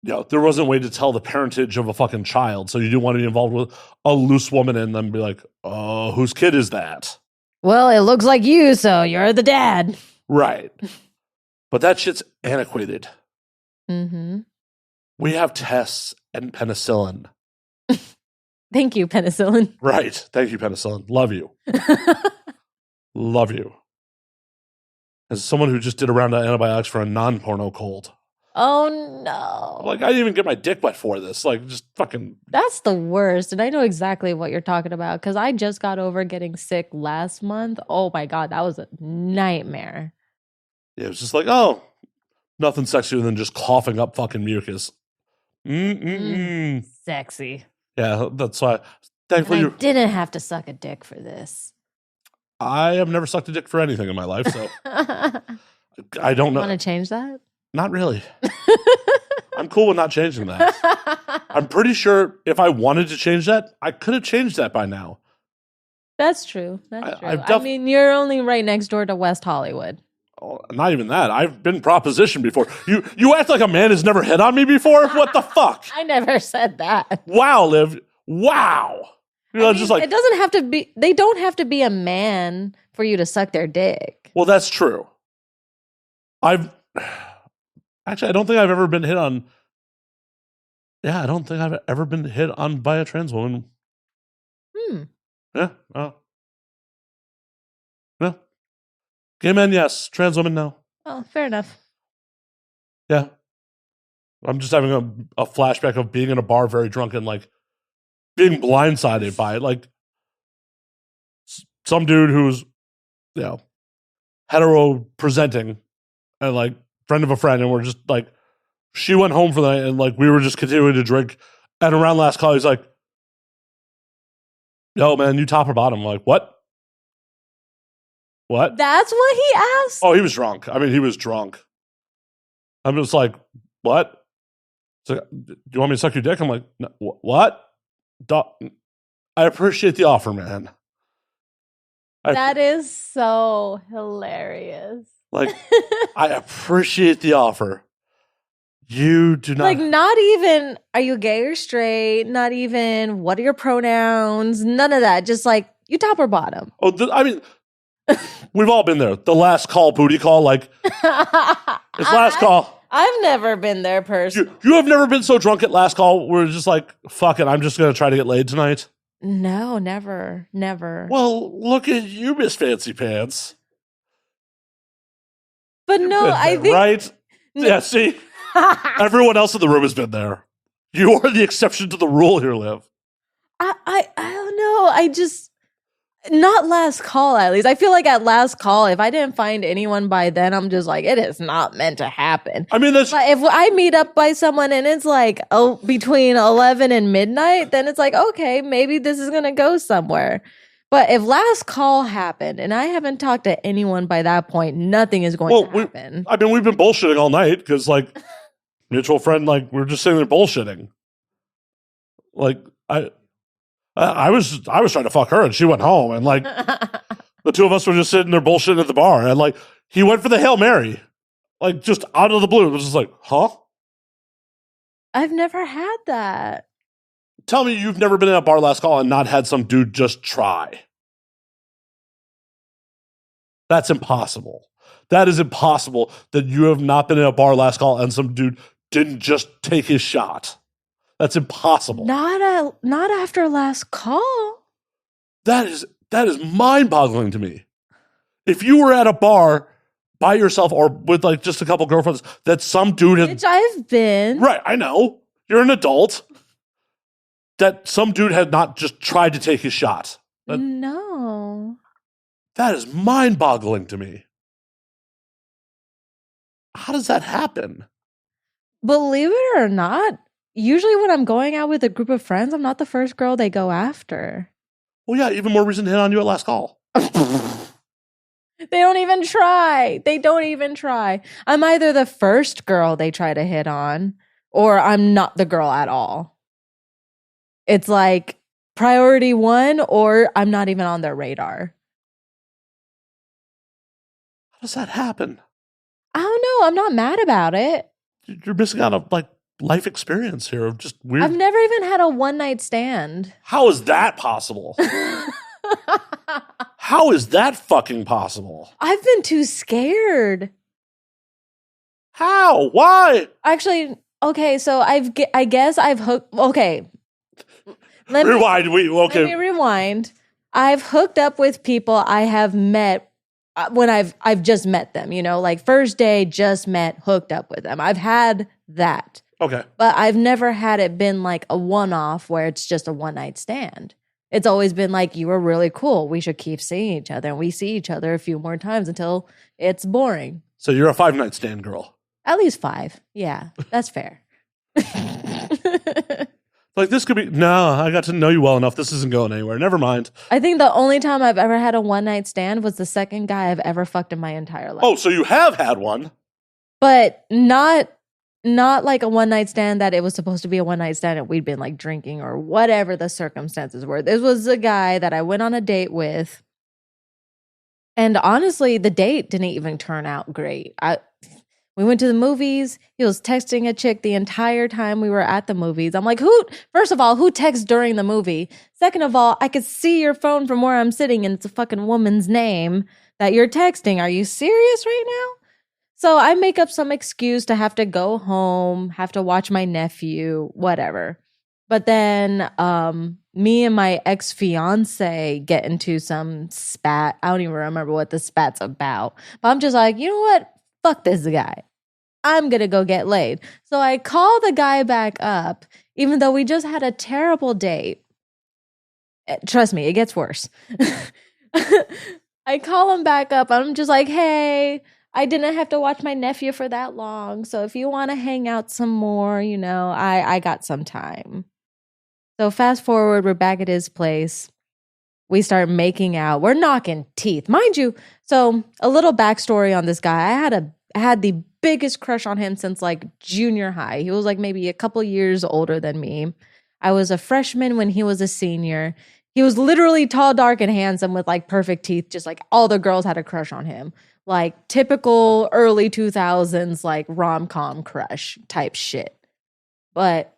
there wasn't a way to tell the parentage of a fucking child. So you didn't want to be involved with a loose woman and then be like, oh, whose kid is that? Well, it looks like you, so you're the dad. Right. But that shit's antiquated. Mm-hmm. We have tests and penicillin. Thank you, penicillin. Right. Thank you, penicillin. Love you. Love you. As someone who just did a round of antibiotics for a non-porno cold. Oh, no. Like, I didn't even get my dick wet for this. Like, just fucking... That's the worst. And I know exactly what you're talking about because I just got over getting sick last month. Oh, my God. That was a nightmare. Yeah, it was just like, oh, nothing sexier than just coughing up fucking mucus. Sexy. Yeah, that's why. Thankfully, I didn't have to suck a dick for this. I have never sucked a dick for anything in my life, so I don't know. Want to change that? Not really. I'm cool with not changing that. I'm pretty sure if I wanted to change that, I could have changed that by now. That's true. That's true. I've I mean, you're only right next door to West Hollywood. Oh, not even that. I've been propositioned before. You act like a man has never hit on me before? What the fuck? I never said that. Wow, Liv. Wow. Just like, it doesn't have to be, they don't have to be a man for you to suck their dick. Well, that's true. Actually, I don't think I've ever been hit on. Yeah, I don't think I've ever been hit on by a trans woman. Yeah. Yeah. Gay men, yes. Trans women, no. Oh, fair enough. Yeah. I'm just having a flashback of being in a bar very drunk and like being blindsided by it. Like some dude who's, hetero presenting and like friend of a friend. And we're just like, she went home for the night and like we were just continuing to drink. And around last call, he's like, yo, man, you top or bottom? I'm like, what? What? That's what he asked? Oh, he was drunk. I mean, he was drunk. I'm just like, what? It's like, do you want me to suck your dick? I'm like, no, what? I appreciate the offer, man. That is so hilarious. Like, I appreciate the offer. You do not. Like, not even, are you gay or straight? Not even, what are your pronouns? None of that. Just like, you top or bottom? Oh, I mean, we've all been there. The last call, booty call. Like, it's last call. I've never been there personally. You have never been so drunk at last call where it's just like, fuck it, I'm just going to try to get laid tonight? No, never. Well, look at you, Miss Fancy Pants. But no, I think... Right? Yeah, see? Everyone else in the room has been there. You are the exception to the rule here, Liv. I don't know. I just... Not last call, at least. I feel like at last call, if I didn't find anyone by then, I'm just like, it is not meant to happen. I mean, that's... But if I meet up by someone and it's like between 11 and midnight, then it's like, okay, maybe this is going to go somewhere. But if last call happened and I haven't talked to anyone by that point, nothing is going to happen. We've been bullshitting all night because, like, mutual friend, like, we're just sitting there bullshitting. Like, I was trying to fuck her and she went home and like the two of us were just sitting there bullshitting at the bar and like he went for the Hail Mary, like just out of the blue. It was just like, huh? I've never had that. Tell me you've never been in a bar last call and not had some dude just try. That's impossible. That is impossible that you have not been in a bar last call and some dude didn't just take his shot. That's impossible. Not after last call. That is mind-boggling to me. If you were at a bar by yourself or with like just a couple girlfriends, that some dude had... Which I've been. Right, I know. You're an adult. That some dude had not just tried to take his shot. No. That is mind-boggling to me. How does that happen? Believe it or not, usually when I'm going out with a group of friends, I'm not the first girl they go after. Well, yeah, even more reason to hit on you at last call. They don't even try. I'm either the first girl they try to hit on, or I'm not the girl at all. It's like priority one, or I'm not even on their radar. How does that happen? I don't know. I'm not mad about it. You're missing out on like life experience here of just weird. I've never even had a one-night stand. How is that possible? How is that fucking possible? I've been too scared. How? Why? Actually, okay, so I guess I've hooked. Okay, Rewind. Let me rewind. I've hooked up with people I have met when I've just met them. You know, like first day, just met, hooked up with them. I've had that. Okay. But I've never had it been like a one-off where it's just a one-night stand. It's always been like, you were really cool. We should keep seeing each other. And we see each other a few more times until it's boring. So you're a 5-night stand girl. At least 5. Yeah, that's fair. Like, this could be, no, I got to know you well enough. This isn't going anywhere. Never mind. I think the only time I've ever had a one-night stand was the second guy I've ever fucked in my entire life. Oh, so you have had one. But not like a one-night stand that it was supposed to be a one-night stand and we'd been like drinking or whatever the circumstances were. This was a guy that I went on a date with. And honestly, the date didn't even turn out great. We went to the movies. He was texting a chick the entire time we were at the movies. I'm like, first of all, who texts during the movie? Second of all, I could see your phone from where I'm sitting and it's a fucking woman's name that you're texting. Are you serious right now? So I make up some excuse to have to go home, have to watch my nephew, whatever. But then me and my ex-fiance get into some spat. I don't even remember what the spat's about. But I'm just like, you know what? Fuck this guy. I'm going to go get laid. So I call the guy back up, even though we just had a terrible date. Trust me, it gets worse. I call him back up. I'm just like, hey, I didn't have to watch my nephew for that long. So if you want to hang out some more, you know, I got some time. So fast forward, we're back at his place. We start making out. We're knocking teeth. Mind you, so a little backstory on this guy. I had the biggest crush on him since like junior high. He was like maybe a couple years older than me. I was a freshman when he was a senior. He was literally tall, dark, and handsome with like perfect teeth. Just like all the girls had a crush on him. Like typical early 2000s like rom-com crush type shit. But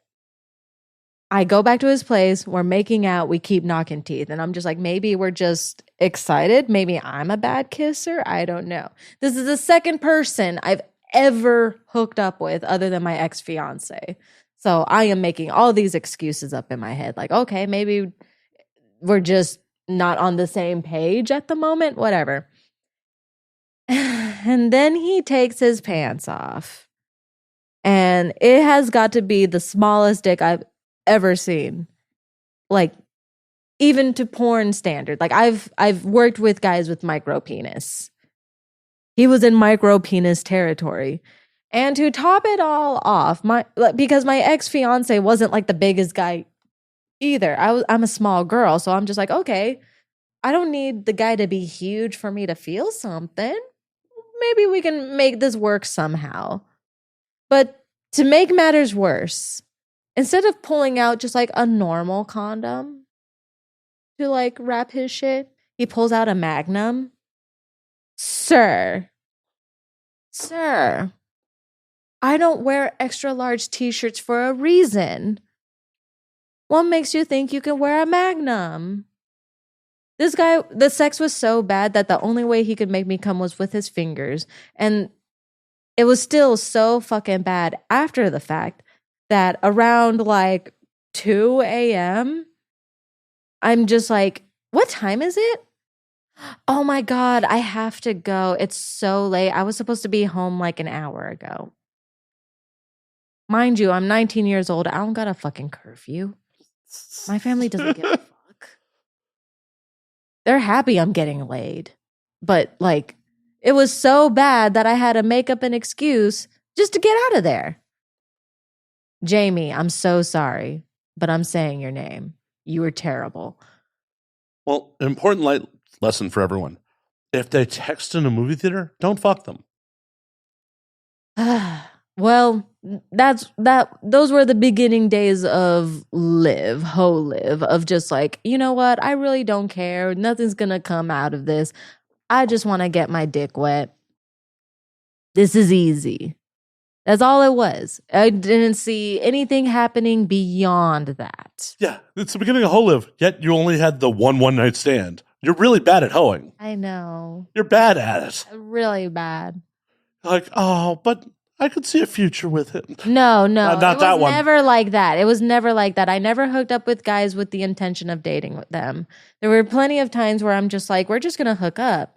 I go back to his place. We're making out. We keep knocking teeth. And I'm just like, maybe we're just excited. Maybe I'm a bad kisser. I don't know. This is the second person I've ever hooked up with other than my ex-fiance. So I am making all these excuses up in my head. Like, okay, maybe we're just not on the same page at the moment. Whatever. And then he takes his pants off. And it has got to be the smallest dick I've ever seen, like even to porn standard. Like I've worked with guys with micro penis. He was in micro penis territory. And to top it all off, because my ex-fiance wasn't like the biggest guy either. I'm a small girl, so I'm just like, okay, I don't need the guy to be huge for me to feel something. Maybe we can make this work somehow. But to make matters worse, instead of pulling out just like a normal condom to like wrap his shit, he pulls out a Magnum. Sir, I don't wear extra large t-shirts for a reason. What makes you think you can wear a Magnum? This guy, the sex was so bad that the only way he could make me come was with his fingers. And it was still so fucking bad after the fact that around like 2 a.m., I'm just like, what time is it? Oh my God, I have to go. It's so late. I was supposed to be home like an hour ago. Mind you, I'm 19 years old. I don't got a fucking curfew. My family doesn't give a fuck. They're happy I'm getting laid. But like, it was so bad that I had to make up an excuse just to get out of there. Jamie, I'm so sorry, but I'm saying your name. You were terrible. Well, an important light lesson for everyone. If they text in a movie theater, don't fuck them. Well, those were the beginning days of Liv, of just like, you know what? I really don't care. Nothing's going to come out of this. I just want to get my dick wet. This is easy. That's all it was. I didn't see anything happening beyond that. Yeah, it's the beginning of Hoe Live, yet you only had the one night stand. You're really bad at hoeing. I know. You're bad at it. Really bad. Like, oh, but I could see a future with him. No, Not it was that one. never like that. It was never like that. I never hooked up with guys with the intention of dating with them. There were plenty of times where I'm just like, we're just going to hook up.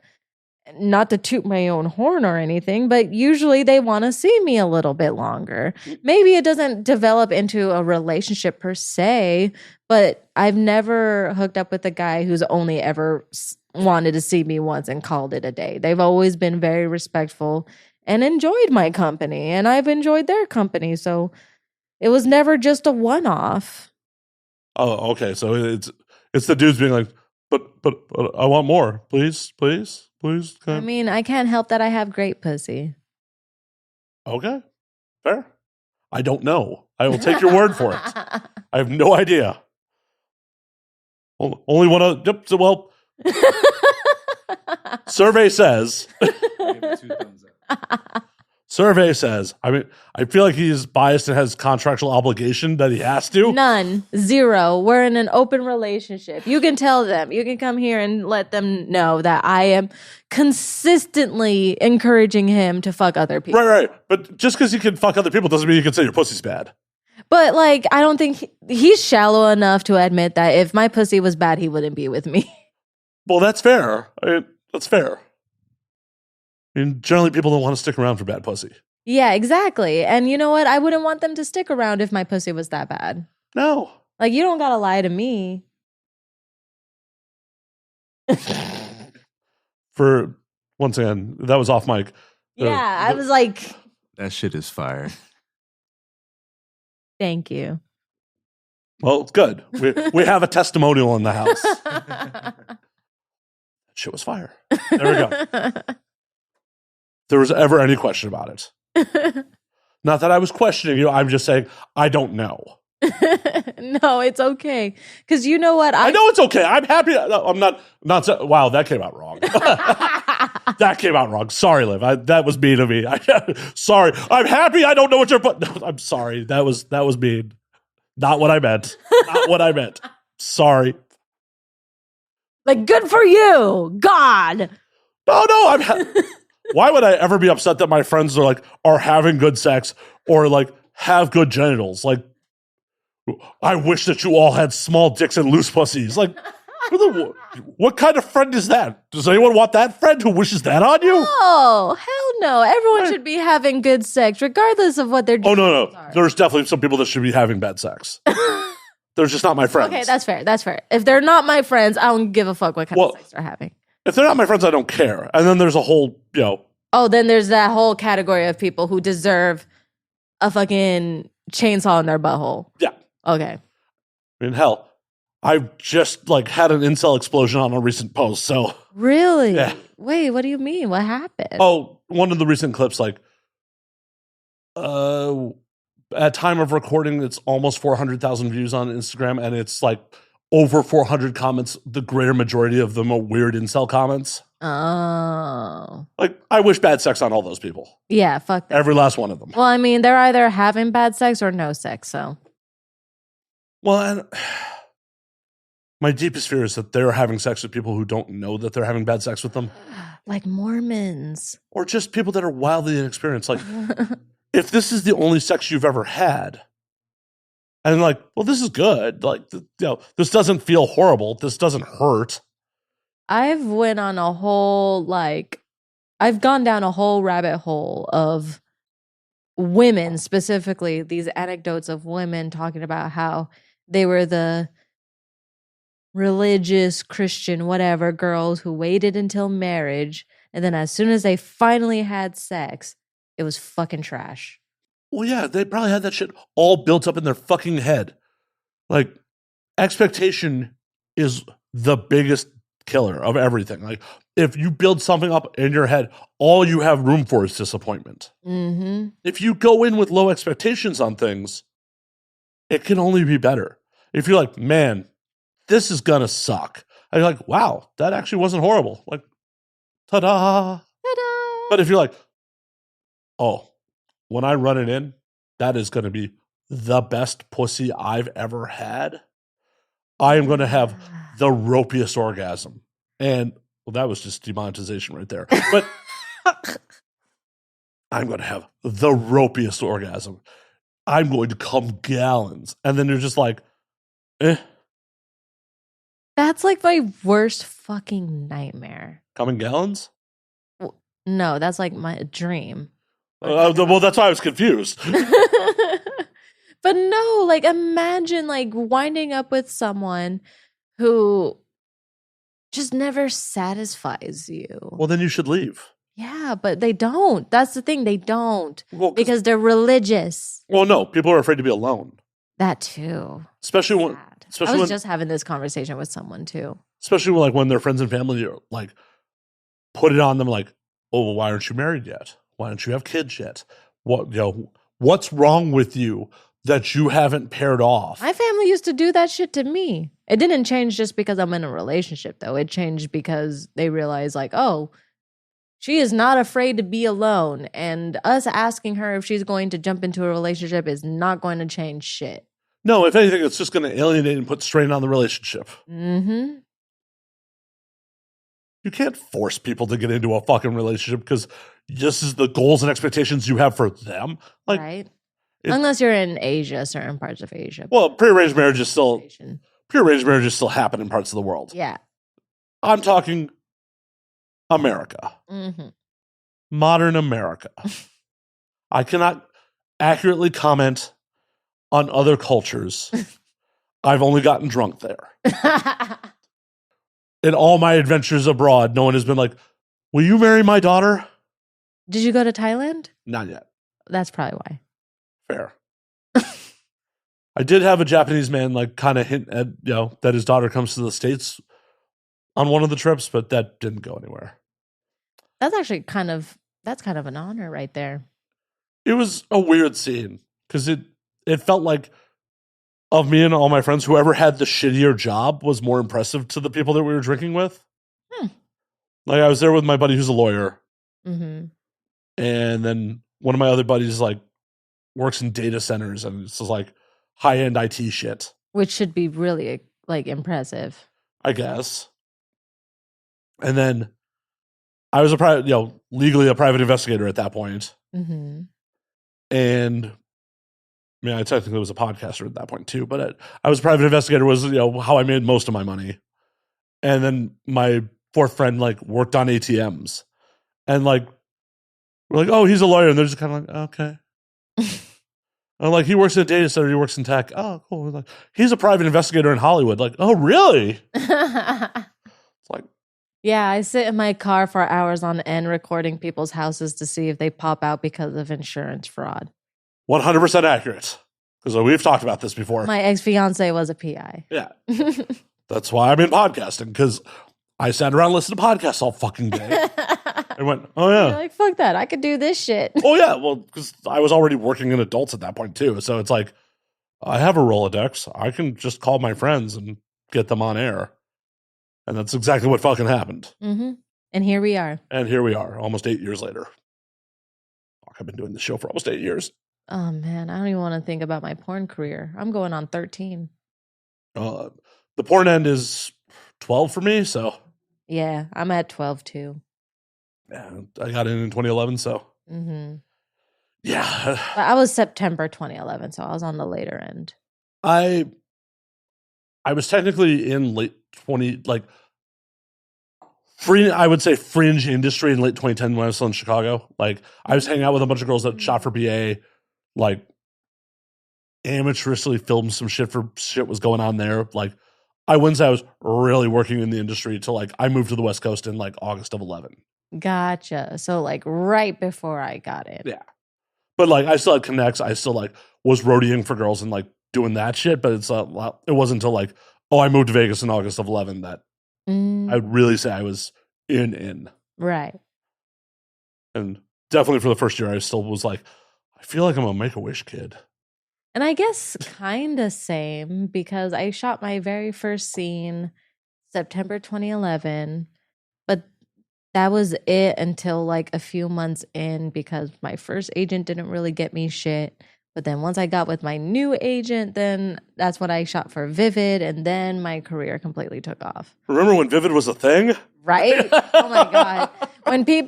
Not to toot my own horn or anything, but usually they want to see me a little bit longer. Maybe it doesn't develop into a relationship per se, but I've never hooked up with a guy who's only ever wanted to see me once and called it a day. They've always been very respectful and enjoyed my company, and I've enjoyed their company. So it was never just a one-off. Oh, okay. So it's the dudes being like, but I want more. Please. I mean, I can't help that I have great pussy. Okay. Fair. I don't know. I will take your word for it. I have no idea. Only one of, yep, so, well, survey says, survey says, I mean, I feel like he's biased and has contractual obligation that he has to. None. Zero. We're in an open relationship. You can tell them. You can come here and let them know that I am consistently encouraging him to fuck other people. Right. But just because you can fuck other people doesn't mean you can say your pussy's bad. But, like, I don't think he's shallow enough to admit that if my pussy was bad, he wouldn't be with me. Well, that's fair. That's fair. I mean, generally people don't want to stick around for bad pussy. Yeah, exactly. And you know what? I wouldn't want them to stick around if my pussy was that bad. No. Like, you don't gotta lie to me. For, once again, that was off mic. Yeah, I was like, That shit is fire. thank you. Well, it's good. We have a testimonial in the house. That shit was fire. There we go. If there was ever any question about it. Not that I was questioning you. I'm just saying I don't know. No, it's okay. Because you know what? I know it's okay. I'm happy. I'm not. Wow, that came out wrong. That came out wrong. Sorry, Liv. That was mean of me. Sorry. I'm happy. I don't know what you're. No, I'm sorry. That was mean. Not what I meant. Not what I meant. Sorry. Like, good for you. God. No. Why would I ever be upset that my friends are having good sex or have good genitals? Like, I wish that you all had small dicks and loose pussies. Like, what kind of friend is that? Does anyone want that friend who wishes that on you? Oh, hell no. Everyone should be having good sex, regardless of what they're doing. Oh, no. There's definitely some people that should be having bad sex. They're just not my friends. Okay, that's fair. If they're not my friends, I don't give a fuck what kind of sex they're having. If they're not my friends, I don't care. And then there's a whole, Oh, then there's that whole category of people who deserve a fucking chainsaw in their butthole. Yeah. Okay. I mean, hell, I've just had an incel explosion on a recent post. So Really? Yeah. Wait, what do you mean? What happened? Oh, one of the recent clips, at time of recording, it's almost 400,000 views on Instagram, and it's over 400 comments. The greater majority of them are weird incel comments. Oh. I wish bad sex on all those people. Yeah, fuck that. Every last one of them. Well, I mean, they're either having bad sex or no sex, so. Well, and my deepest fear is that they're having sex with people who don't know that they're having bad sex with them. Like Mormons. Or just people that are wildly inexperienced. If this is the only sex you've ever had, and well, this is good. This doesn't feel horrible. This doesn't hurt. I've went on a whole, I've gone down a whole rabbit hole of women, specifically these anecdotes of women talking about how they were the religious, Christian, whatever girls who waited until marriage. And then as soon as they finally had sex, it was fucking trash. Well, yeah, they probably had that shit all built up in their fucking head. Expectation is the biggest killer of everything. If you build something up in your head, all you have room for is disappointment. Mm-hmm. If you go in with low expectations on things, it can only be better. If you're man, this is gonna suck, and you're wow, that actually wasn't horrible. Ta-da. Ta-da! But if you're oh, when I run it in, that is going to be the best pussy I've ever had. I am going to have the ropiest orgasm. And, well, that was just demonetization right there. But I'm going to have the ropiest orgasm. I'm going to come gallons. And then you're just like, eh. That's like my worst fucking nightmare. Coming gallons? No, that's like my dream. Well, that's why I was confused. But no, like imagine like winding up with someone who just never satisfies you. Well, then you should leave. Yeah, but they don't. That's the thing. They don't. Well, Because they're religious. well, no, people are afraid to be alone. That too. Especially when, Sad. especially I was when, just having this conversation with someone too. especially when, like when their friends and family are like, put it on them like, oh, well, why aren't you married yet? Why don't you have kids yet? What, what's wrong with you that you haven't paired off? My family used to do that shit to me. It didn't change just because I'm in a relationship, though. It changed because they realized, like, oh, she is not afraid to be alone. And us asking her if she's going to jump into a relationship is not going to change shit. No, if anything, it's just going to alienate and put strain on the relationship. Mm-hmm. You can't force people to get into a fucking relationship because this is the goals and expectations you have for them. Like, Right? Unless you're in Asia, certain parts of Asia. well, prearranged marriages still happen in parts of the world. Yeah. I'm talking America, Mm-hmm. modern America. I cannot accurately comment on other cultures. I've only gotten drunk there. In all my adventures abroad, no one has been like, will you marry my daughter? Did you go to Thailand? Not yet. That's probably why. Fair. I did have a Japanese man like kind of hint at, that his daughter comes to the States on one of the trips, but that didn't go anywhere. That's actually kind of an honor right there. It was a weird scene because it felt like of me and all my friends, whoever had the shittier job was more impressive to the people that we were drinking with. Like I was there with my buddy who's a lawyer. Mm-hmm. And then one of my other buddies like works in data centers and it's just like high-end IT shit. Which should be really like impressive. I guess. And then I was legally a private investigator at that point. Mm-hmm. And I mean, I technically was a podcaster at that point too, but I was a private investigator was, how I made most of my money. And then my fourth friend like worked on ATMs and like, we're like, oh, he's a lawyer. And they're just kind of like, okay. I'm like, he works in a data center. He works in tech. Oh, cool. Like, he's a private investigator in Hollywood. Like, oh, really? It's like, yeah, I sit in my car for hours on end recording people's houses to see if they pop out because of insurance fraud. 100% accurate. Because we've talked about this before. My ex-fiance was a PI. Yeah. That's why I'm in podcasting. Because I sat around and listened to podcasts all fucking day. I went, oh, yeah. You're like, fuck that. I could do this shit. Oh, yeah. Well, because I was already working in adults at that point, too. So it's like, I have a Rolodex. I can just call my friends and get them on air. And that's exactly what fucking happened. Mm-hmm. And here we are. And here we are, almost 8 years later. Fuck, I've been doing this show for almost 8 years. Oh, man. I don't even want to think about my porn career. I'm going on 13. The porn end is 12 for me, so. Yeah, I'm at 12, too. Yeah, I got in 2011, so. Mm-hmm. Yeah. But I was September 2011, so I was on the later end. I was technically in late 20, like, I would say fringe industry in late 2010 when I was still in Chicago. Like, I was hanging out with a bunch of girls that shot for BA, like, amateurishly filmed some shit for shit was going on there. Like, I wouldn't say I was really working in the industry till, like, I moved to the West Coast in, like, August of 11. Gotcha. So, like, right before I got it. Yeah. But, like, I still had connects. I still, like, was roadieing for girls and, like, doing that shit. But it wasn't until, like, I moved to Vegas in August of 11 that I would really say I was in. Right. And definitely for the first year, I still was like, I feel like I'm a Make-A-Wish kid. And I guess kind of same because I shot my very first scene September 2011. But that was it until like a few months in, because my first agent didn't really get me shit. But then once I got with my new agent, then that's when I shot for Vivid, and then my career completely took off. Remember when Vivid was a thing? Right? Oh my God.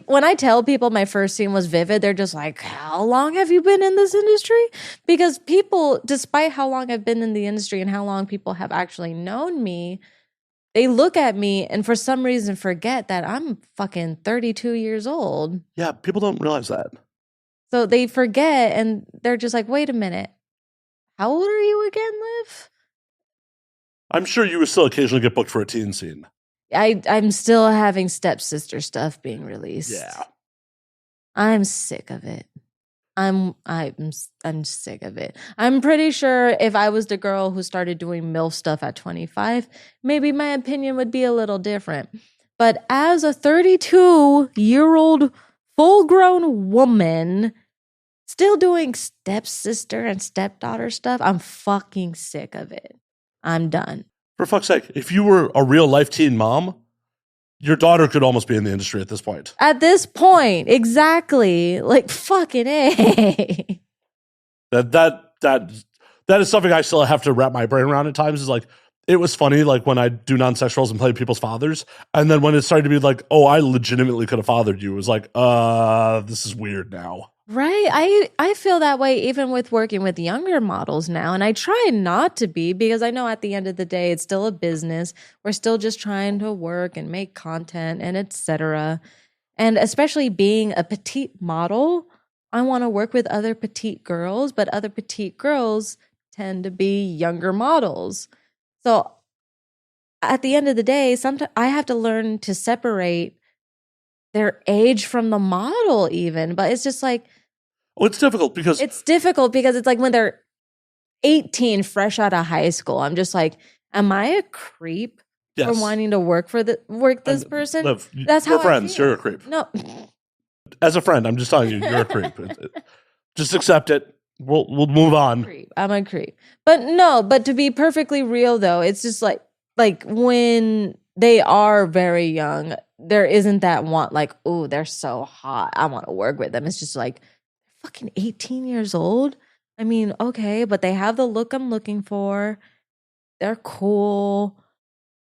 When I tell people my first scene was Vivid, they're just like, how long have you been in this industry? Because people, despite how long I've been in the industry and how long people have actually known me, they look at me and for some reason forget that I'm fucking 32 years old. Yeah, people don't realize that. So they forget and they're just like, wait a minute. How old are you again, Liv? I'm sure you would still occasionally get booked for a teen scene. I'm still having stepsister stuff being released. Yeah. I'm sick of it. I'm sick of it. I'm pretty sure if I was the girl who started doing MILF stuff at 25, maybe my opinion would be a little different. But as a 32-year-old full-grown woman still doing stepsister and stepdaughter stuff, I'm fucking sick of it. I'm done. For fuck's sake, if you were a real life teen mom, your daughter could almost be in the industry at this point. At this point, exactly. Like, fucking A. That is something I still have to wrap my brain around at times. Is like, it was funny, like when I do non-sex roles and play people's fathers, and then when it started to be like, oh, I legitimately could have fathered you, it was like, this is weird now. Right. I feel that way even with working with younger models now. And I try not to be, because I know at the end of the day, it's still a business. We're still just trying to work and make content and etc. And especially being a petite model, I want to work with other petite girls, but other petite girls tend to be younger models. So at the end of the day, sometimes I have to learn to separate their age from the model even. But it's just like, oh, it's difficult because it's like when they're 18 fresh out of high school, I'm just like, am I a creep for wanting to work this person? Liv, that's how we're friends. You're a creep. No. As a friend, I'm just telling you, you're a creep. Just accept it. We'll move on. I'm a creep. But to be perfectly real though, it's just like when they are very young, there isn't that want like, oh, they're so hot, I want to work with them. It's just like, fucking 18 years old. I mean, okay, but they have the look I'm looking for. They're cool.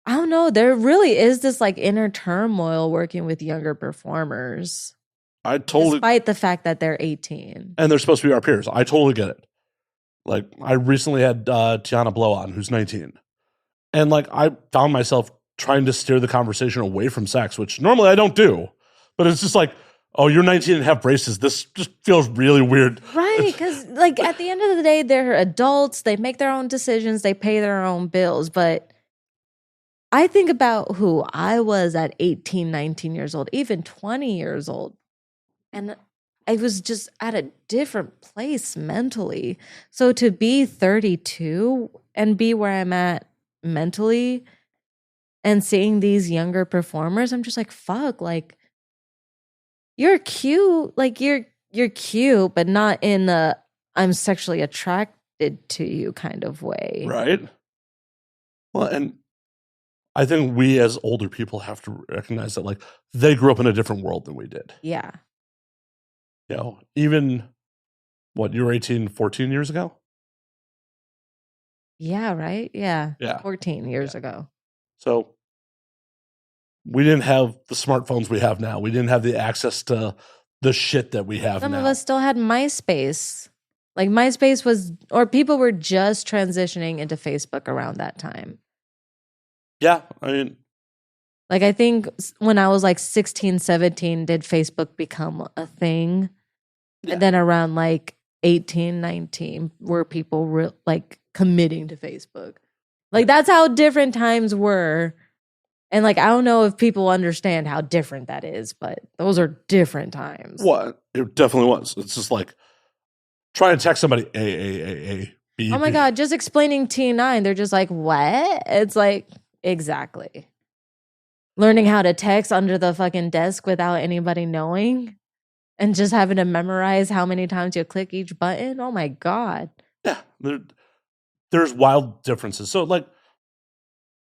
I don't know. There really is this like inner turmoil working with younger performers. Despite the fact that they're 18. And they're supposed to be our peers. I totally get it. Like, I recently had Tiana Blow on, who's 19. And like, I found myself trying to steer the conversation away from sex, which normally I don't do. But it's just like, oh, you're 19 and have braces. This just feels really weird. Right, because like at the end of the day, they're adults. They make their own decisions. They pay their own bills. But I think about who I was at 18, 19 years old, even 20 years old. And I was just at a different place mentally. So to be 32 and be where I'm at mentally and seeing these younger performers, I'm just like, fuck, like, you're cute, like you're cute, but not in a I'm sexually attracted to you kind of way. Right. Well, and I think we as older people have to recognize that like they grew up in a different world than we did. Yeah. You know, even what, you were 18, 14 years ago? Yeah, right? Yeah. Yeah. 14 years ago. So we didn't have the smartphones we have now. We didn't have the access to the shit that we have now. Some of us still had MySpace. Like MySpace was, or people were just transitioning into Facebook around that time. Yeah, I mean. Like I think when I was like 16, 17, did Facebook become a thing? Yeah. And then around like 18, 19, were people like committing to Facebook. Like that's how different times were. And like, I don't know if people understand how different that is, but those are different times. What? It definitely was. It's just like, try and text somebody, A, B. Oh my God, just explaining T9. They're just like, what? It's like, exactly. Learning how to text under the fucking desk without anybody knowing and just having to memorize how many times you click each button. Oh my God. Yeah, there's wild differences. So like,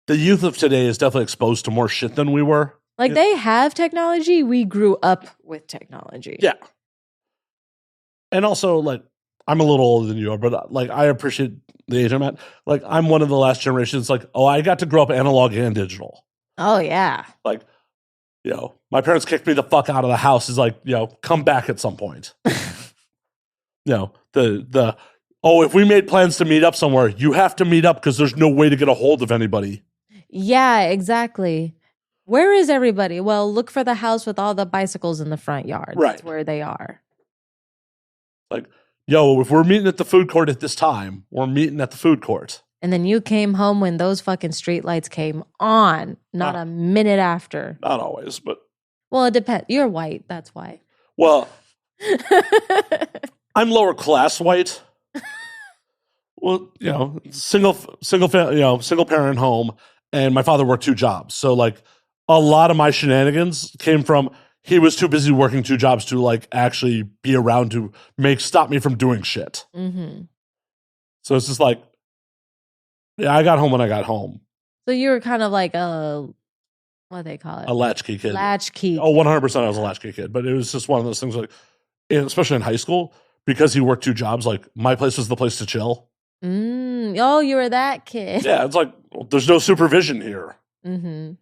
the youth of today is definitely exposed to more shit than we were. Like they have technology. We grew up with technology. Yeah. And also, like, I'm a little older than you are, but like, I appreciate the age I'm at. Like, I'm one of the last generations. Like, oh, I got to grow up analog and digital. Oh yeah. Like, you know, my parents kicked me the fuck out of the house. Is like, you know, come back at some point. You know, if we made plans to meet up somewhere, you have to meet up because there's no way to get a hold of anybody. Yeah, exactly. Where is everybody? Well, look for the house with all the bicycles in the front yard. Right. That's where they are. Like, yo, if we're meeting at the food court at this time, we're meeting at the food court. And then you came home when those fucking streetlights came on, not a minute after. Not always, but. Well, it depends. You're white. That's why. Well, I'm lower class white. Well, you know, single parent home, and my father worked 2 jobs. So like a lot of my shenanigans came from he was too busy working 2 jobs to like actually be around to stop me from doing shit. Mm-hmm. So it's just like, yeah, I got home when I got home. So you were kind of like what do they call it? A latchkey kid. Latchkey. Oh, 100% I was a latchkey kid. But it was just one of those things like, especially in high school, because he worked 2 jobs, like my place was the place to chill. Oh, you were that kid. Yeah, it's like, there's no supervision here. Mm-hmm.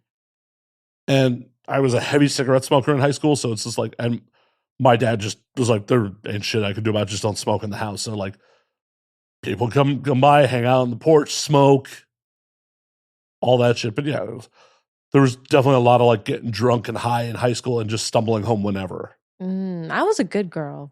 And I was a heavy cigarette smoker in high school. So it's just like, and my dad just was like, there ain't shit I could do about it. Just don't smoke in the house. So like, people come by, hang out on the porch, smoke, all that shit. But yeah, there was definitely a lot of like getting drunk and high in high school and just stumbling home whenever. I was a good girl.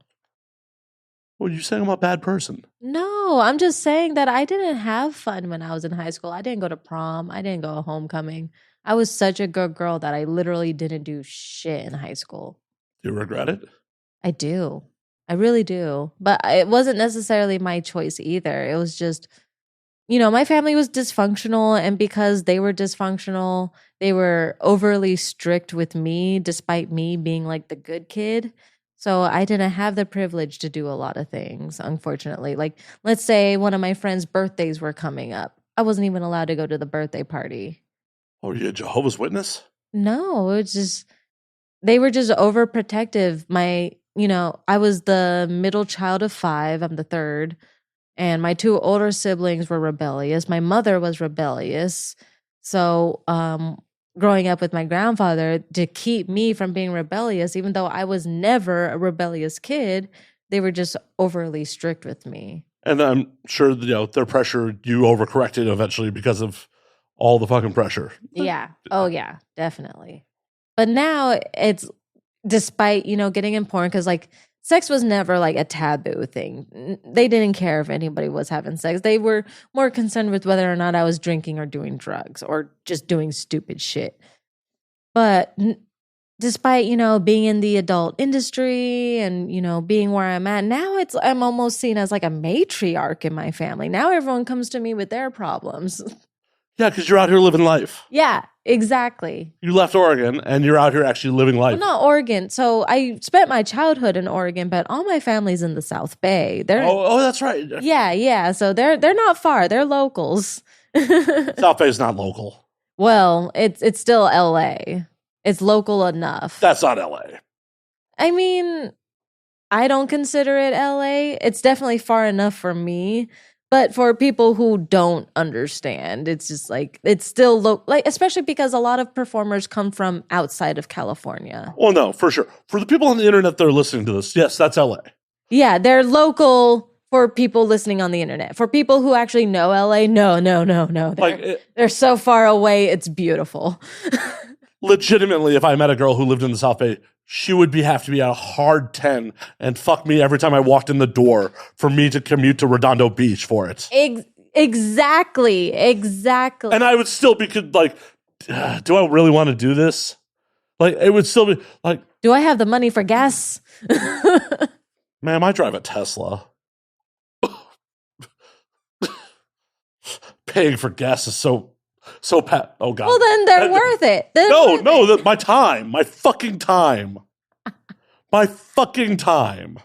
Well, you're saying I'm a bad person. No, I'm just saying that I didn't have fun when I was in high school. I didn't go to prom. I didn't go to homecoming. I was such a good girl that I literally didn't do shit in high school. Do you regret it? I do. I really do. But it wasn't necessarily my choice either. It was just, you know, my family was dysfunctional. And because they were dysfunctional, they were overly strict with me, despite me being like the good kid. So I didn't have the privilege to do a lot of things, unfortunately. Like, let's say one of my friends' birthdays were coming up. I wasn't even allowed to go to the birthday party. Oh, you're a Jehovah's Witness? No, it's just, they were just overprotective. I was the middle child of 5. I'm the third. And my 2 older siblings were rebellious. My mother was rebellious. So, growing up with my grandfather, to keep me from being rebellious, even though I was never a rebellious kid, they were just overly strict with me. And I'm sure, you know, their pressure, you overcorrected eventually because of all the fucking pressure. Yeah. Oh, yeah, definitely. But now it's, despite, you know, getting in porn, because like sex was never like a taboo thing. They didn't care if anybody was having sex. They were more concerned with whether or not I was drinking or doing drugs or just doing stupid shit. But despite, you know, being in the adult industry and, you know, being where I'm at now, I'm almost seen as like a matriarch in my family. Now everyone comes to me with their problems. Yeah, because you're out here living life. Yeah, exactly. You left Oregon and you're out here actually living life. Well, not Oregon. So I spent my childhood in Oregon, but all my family's in the South Bay. Oh, that's right. Yeah. So they're not far. They're locals. South Bay is not local. Well, it's still LA. It's local enough. That's not LA. I mean, I don't consider it LA. It's definitely far enough for me. But for people who don't understand, it's just like, it's still like, especially because a lot of performers come from outside of California. Well, no, for sure. For the people on the internet that are listening to this, yes, that's LA. Yeah, they're local for people listening on the internet. For people who actually know LA, no. They're so far away, it's beautiful. Legitimately, if I met a girl who lived in the South Bay, she would have to be at a hard 10 and fuck me every time I walked in the door for me to commute to Redondo Beach for it. Exactly. And I would still be like, do I really want to do this? Like, it would still be like, do I have the money for gas? Ma'am, I drive a Tesla. Paying for gas is so oh God. Well, then they're worth it. My time, my fucking time. My fucking time.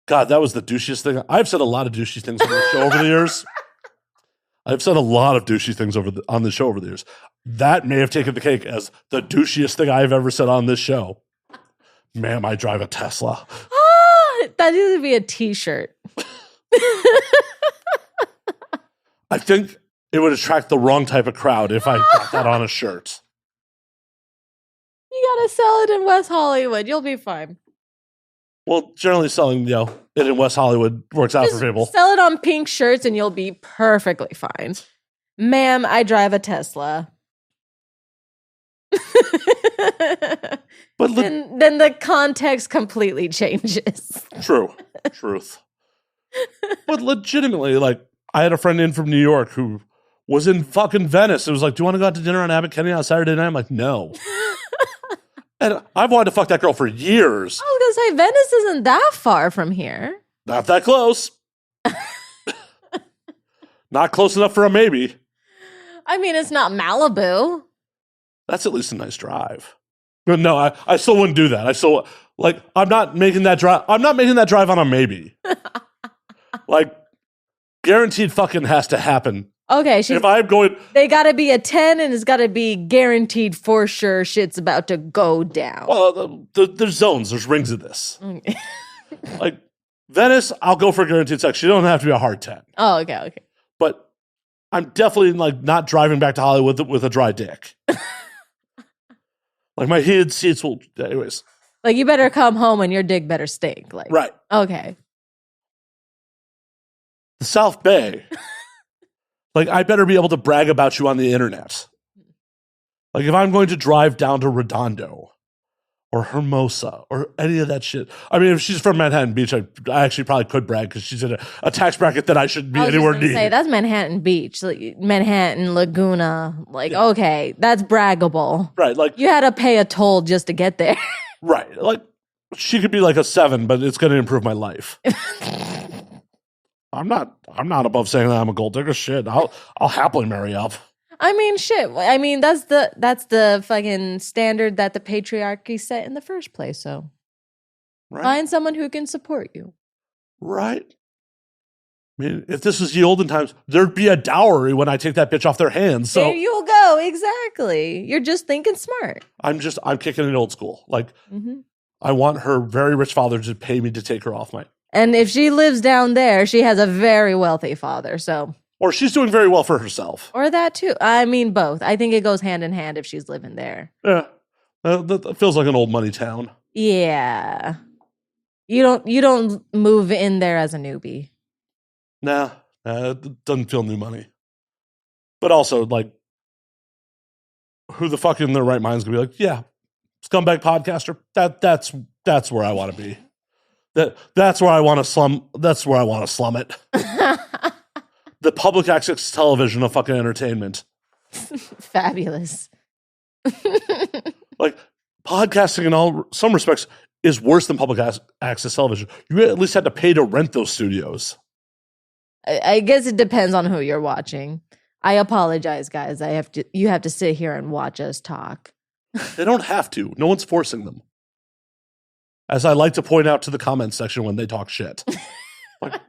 God, that was the douchiest thing. I've said a lot of douchey things on the show over the years. I've said a lot of douchey things on the show over the years. that may have taken the cake as the douchiest thing I've ever said on this show. Ma'am, I drive a Tesla. That needs to be a t-shirt. I think it would attract the wrong type of crowd if I got that on a shirt. You gotta sell it in West Hollywood. You'll be fine. Well, generally selling, it in West Hollywood works out Just for people. sell it on pink shirts and you'll be perfectly fine. Ma'am, I drive a Tesla. But then the context completely changes. Truth. But legitimately, like, I had a friend in from New York who was in fucking Venice. It was like, do you want to go out to dinner on Abbot Kinney on Saturday night? I'm like, no. And I've wanted to fuck that girl for years. I was gonna say, Venice isn't that far from here. Not that close. Not close enough for a maybe. I mean, it's not Malibu. That's at least a nice drive. But no, I still wouldn't do that. I still, like, I'm not making that drive. I'm not making that drive on a maybe. Like, guaranteed fucking has to happen. Okay, If I'm going, they gotta be a 10 and it's gotta be guaranteed for sure shit's about to go down. well, there's zones, there's rings of this. Like, Venice, I'll go for guaranteed sex. You don't have to be a hard 10. Oh, okay. But I'm definitely, like, not driving back to Hollywood with a dry dick. Like, my heated seats will, anyways. Like, you better come home and your dick better stink. Like, Right. Okay. The South Bay. Like, I better be able to brag about you on the internet. Like, if I'm going to drive down to Redondo or Hermosa or any of that shit. I mean, if she's from Manhattan Beach, I actually probably could brag because she's in a tax bracket that I shouldn't be anywhere near. Say, that's Manhattan Beach, like Manhattan, Laguna. Like, okay, that's braggable. Right. Like, you had to pay a toll just to get there. Right. Like, she could be like a 7, but it's going to improve my life. I'm not above saying that I'm a gold digger. Shit, I'll happily marry up. I mean, shit. I mean, that's the fucking standard that the patriarchy set in the first place. So, Right. find someone who can support you. Right. I mean, if this was the olden times, there'd be a dowry when I take that bitch off their hands. So There you go. Exactly. You're just thinking smart. I'm kicking it old school. Like, Mm-hmm. I want her very rich father to pay me to take her off my. And if she lives down there, she has a very wealthy father. So, Or she's doing very well for herself. or that too. I mean, both. I think it goes hand in hand if she's living there. Yeah. That feels like an old money town. Yeah. You don't move in there as a newbie. Nah, it doesn't feel new money. But also, like, who the fuck in their right mind is gonna be like, yeah, scumbag podcaster. That's where I want to be. That's where I want to slum. That's where I want to slum it. The public access television of fucking entertainment. Fabulous. Like, podcasting in some respects is worse than public access television. You at least had to pay to rent those studios. I guess it depends on who you're watching. I apologize, guys. You have to sit here and watch us talk. They don't have to. No one's forcing them. As I like to point out to the comments section when they talk shit. Like,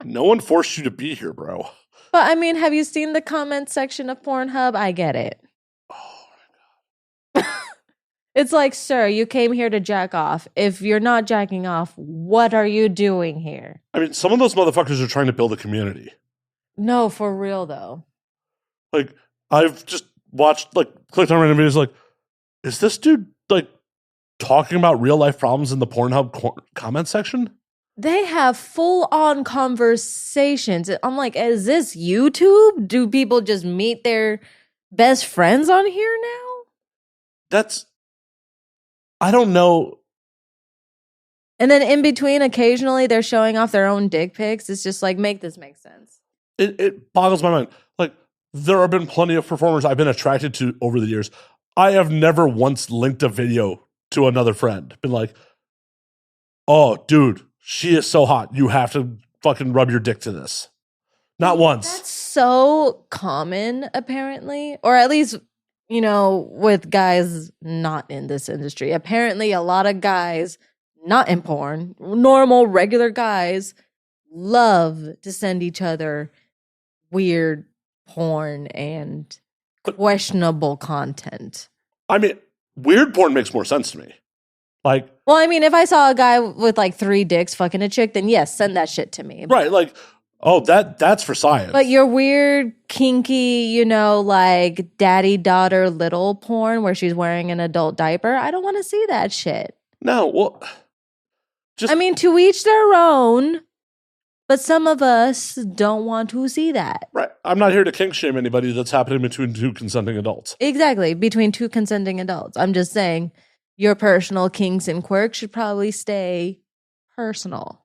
no one forced you to be here, bro. But I mean, have you seen the comment section of Pornhub? I get it. Oh my God. It's like, sir, you came here to jack off. If you're not jacking off, what are you doing here? I mean, some of those motherfuckers are trying to build a community. No, for real though. Like, I've just watched, like, clicked on random videos, like, is this dude, like, talking about real life problems in the Pornhub comment section? They have full on conversations. I'm like, is this YouTube? Do people just meet their best friends on here now? I don't know. And then in between, occasionally they're showing off their own dick pics. It's just like, make this make sense. It boggles my mind. Like, there have been plenty of performers I've been attracted to over the years. I have never once linked a video to another friend. Been like, oh, dude, she is so hot. You have to fucking rub your dick to this. Not once. That's so common, apparently. Or at least, you know, with guys not in this industry. Apparently, a lot of guys not in porn, normal, regular guys, love to send each other weird porn and questionable content. I mean, weird porn makes more sense to me. Like, Well, I mean, if I saw a guy with like 3 dicks fucking a chick, then yes, send that shit to me. right, like, oh, that's for science. But your weird, kinky, like daddy-daughter little porn where she's wearing an adult diaper, I don't want to see that shit. No, well, I mean, to each their own, but some of us don't want to see that. right. I'm not here to kink shame anybody. That's happening between 2 consenting adults. Exactly, between 2 consenting adults. I'm just saying your personal kinks and quirks should probably stay personal.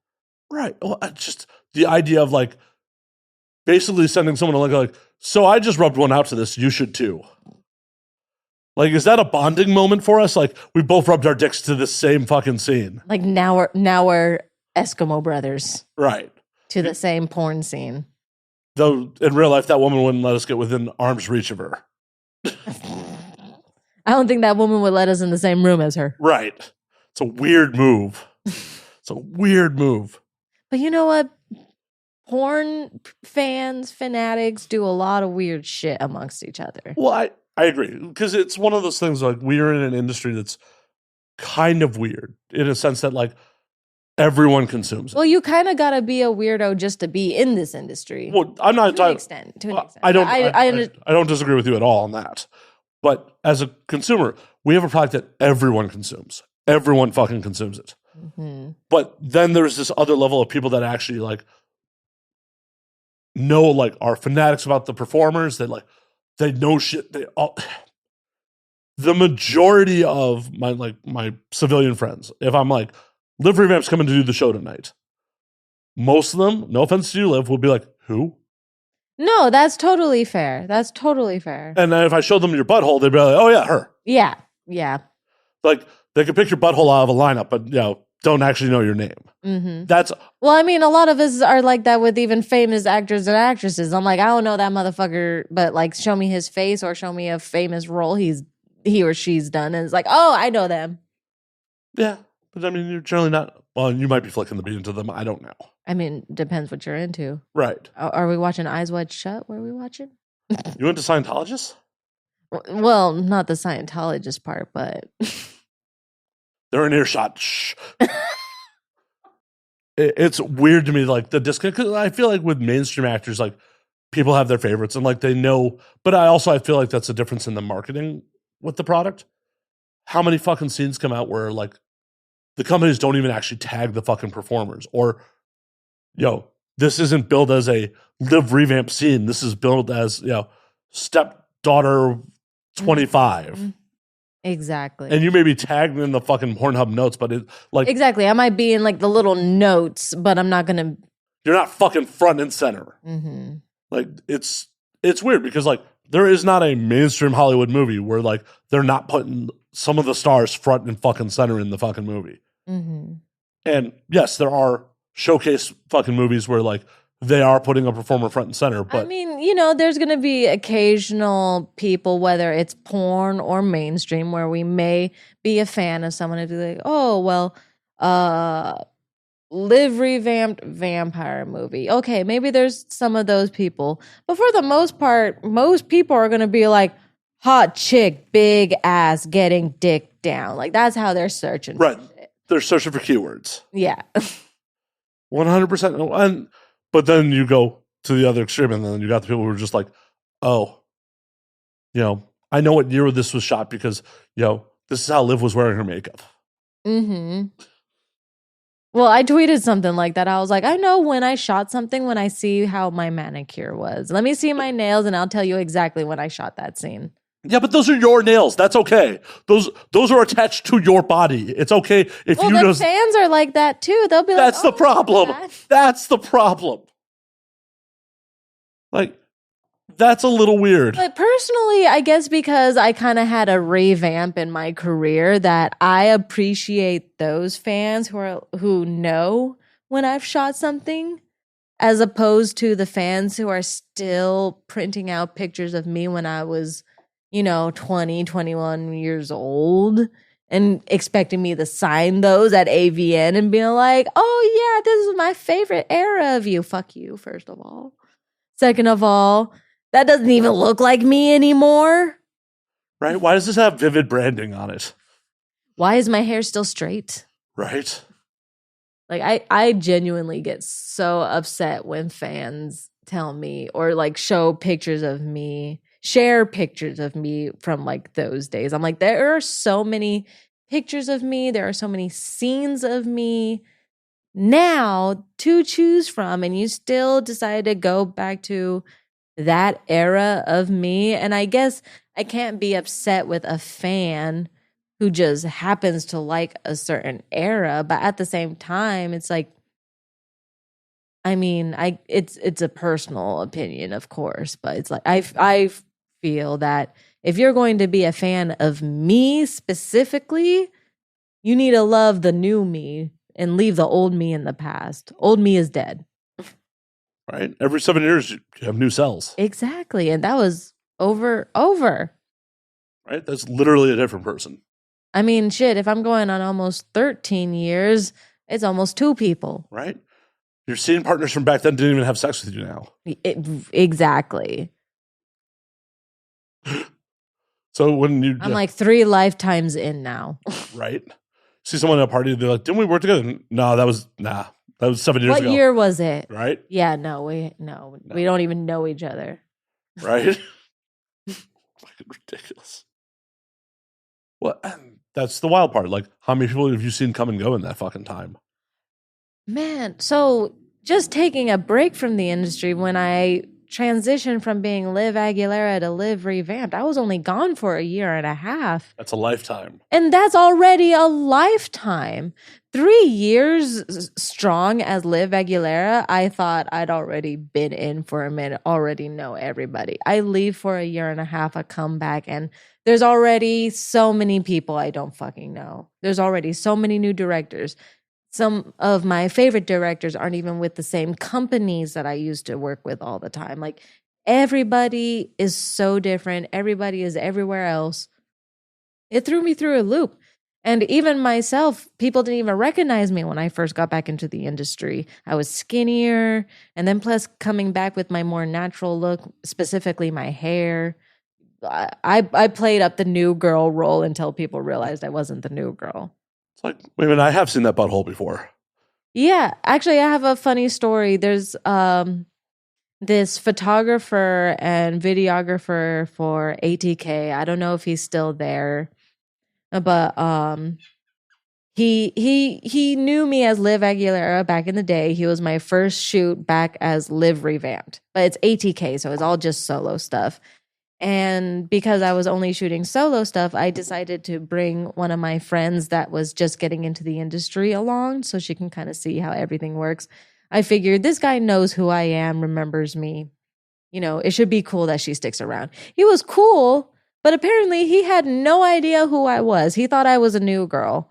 Right. Well, just the idea of like basically sending someone a link like, so I just rubbed one out to this. You should too. Like, is that a bonding moment for us? Like, we both rubbed our dicks to this same fucking scene. Like now we're Eskimo brothers Right. to the same porn scene. Though in real life, that woman wouldn't let us get within arm's reach of her. I don't think that woman would let us in the same room as her. Right. It's a weird move. It's a weird move. But you know what? Porn fans, fanatics do a lot of weird shit amongst each other. Well, I agree. Because it's one of those things like we're in an industry that's kind of weird in a sense that like everyone consumes it. Well, you kind of got to be a weirdo just to be in this industry. Well, I'm not to an talking. extent. I don't disagree with you at all on that. But as a consumer, we have a product that everyone consumes. Everyone fucking consumes it. Mm-hmm. But then there's this other level of people that actually like know, like, are fanatics about the performers. That like they know shit. The majority of my civilian friends, if I'm like, Liv Revamped's coming to do the show tonight, most of them, no offense to you, Liv, will be like, who? No, that's totally fair. That's totally fair. And then if I show them your butthole, they'd be like, oh yeah, her. Yeah. Yeah. Like, they could pick your butthole out of a lineup, but don't actually know your name. Mm-hmm. That's Well, I mean, a lot of us are like that with even famous actors and actresses. I'm like, I don't know that motherfucker, but like, show me his face or show me a famous role he or she's done, and it's like, oh, I know them. yeah. But I mean, you're generally not. Well, you might be flicking the beat into them. I don't know. I mean, depends what you're into. Right. Are we watching Eyes Wide Shut? What are we watching? You went to Scientologists? Well, not the Scientologist part, but They're in earshot. Shh. It's weird to me, like the disconnect. Because I feel like with mainstream actors, like people have their favorites and like they know. But I feel like that's a difference in the marketing with the product. How many fucking scenes come out where like the companies don't even actually tag the fucking performers, or this isn't billed as a Liv Revamped scene. This is billed as stepdaughter 25. exactly. And you may be tagged in the fucking Pornhub notes, but it like Exactly. I might be in like the little notes, but I'm not gonna. you're not fucking front and center. Mm-hmm. Like it's weird because like there is not a mainstream Hollywood movie where like they're not putting some of the stars front and fucking center in the fucking movie. Mm-hmm. And yes, there are showcase fucking movies where like they are putting a performer front and center. But I mean, there's going to be occasional people, whether it's porn or mainstream, where we may be a fan of someone and be like, oh, well, Liv Revamped vampire movie. Okay, maybe there's some of those people. But for the most part, most people are going to be like, hot chick, big ass, getting dick down. Like, that's how they're searching right. for shit. They're searching for keywords. Yeah. 100%. But then you go to the other extreme, and then you got the people who are just like, oh, I know what year this was shot because, this is how Liv was wearing her makeup. Mm-hmm. Well, I tweeted something like that. I was like, I know when I shot something when I see how my manicure was. Let me see my nails, and I'll tell you exactly when I shot that scene. Yeah, but those are your nails. That's okay. Those are attached to your body. It's okay if well, you the just. fans are like that too. They'll be like, That's the problem. That's the problem. Like, that's a little weird. But personally, I guess because I kind of had a revamp in my career, that I appreciate those fans who know when I've shot something, as opposed to the fans who are still printing out pictures of me when I was 20, 21 years old and expecting me to sign those at AVN and being like, oh yeah, this is my favorite era of you. Fuck you, first of all. Second of all, That doesn't even look like me anymore. Right? Why does this have vivid branding on it? Why is my hair still straight? Right? Like I genuinely get so upset when fans tell me or like show pictures of me, share pictures of me from like those days. I'm like, there are so many pictures of me, there are so many scenes of me now to choose from, and you still decide to go back to that era of me. And I guess I can't be upset with a fan who just happens to like a certain era, but at the same time it's like, I mean, it's a personal opinion, of course, but it's like I feel that if you're going to be a fan of me specifically, you need to love the new me and leave the old me in the past. Old me is dead. Right? Every 7 years, you have new cells. Exactly. And that was over. Right? That's literally a different person. I mean, shit, if I'm going on almost 13 years, it's almost 2 people. Right? Your scene partners from back then didn't even have sex with you now. Exactly. So when you... I'm like 3 lifetimes in now. Right? See someone at a party, they're like, didn't we work together? No, that was 7 years ago. What year was it? Right? Yeah, we don't even know each other. Right? Fucking ridiculous. Well, that's the wild part. Like, how many people have you seen come and go in that fucking time? Man, so just taking a break from the industry, when I transitioned from being Liv Aguilera to Liv Revamped, I was only gone for a year and a half. That's a lifetime. And that's already a lifetime. 3 years strong as Liv Aguilera, I thought I'd already been in for a minute, already know everybody. I leave for a year and a half, I come back, and there's already so many people I don't fucking know. There's already so many new directors. Some of my favorite directors aren't even with the same companies that I used to work with all the time. Like, everybody is so different. Everybody is everywhere else. It threw me through a loop. And even myself, people didn't even recognize me when I first got back into the industry. I was skinnier. And then plus coming back with my more natural look, specifically my hair. I played up the new girl role until people realized I wasn't the new girl. It's like, wait a minute, I have seen that butthole before. Yeah, actually, I have a funny story. There's this photographer and videographer for ATK. I don't know if he's still there, but he knew me as Liv Aguilera back in the day. He was my first shoot back as Liv Revamped, but it's ATK, so it's all just solo stuff. And because I was only shooting solo stuff, I decided to bring one of my friends that was just getting into the industry along so she can kind of see how everything works. I figured this guy knows who I am, remembers me. You know, it should be cool that she sticks around. He was cool, but apparently he had no idea who I was. He thought I was a new girl.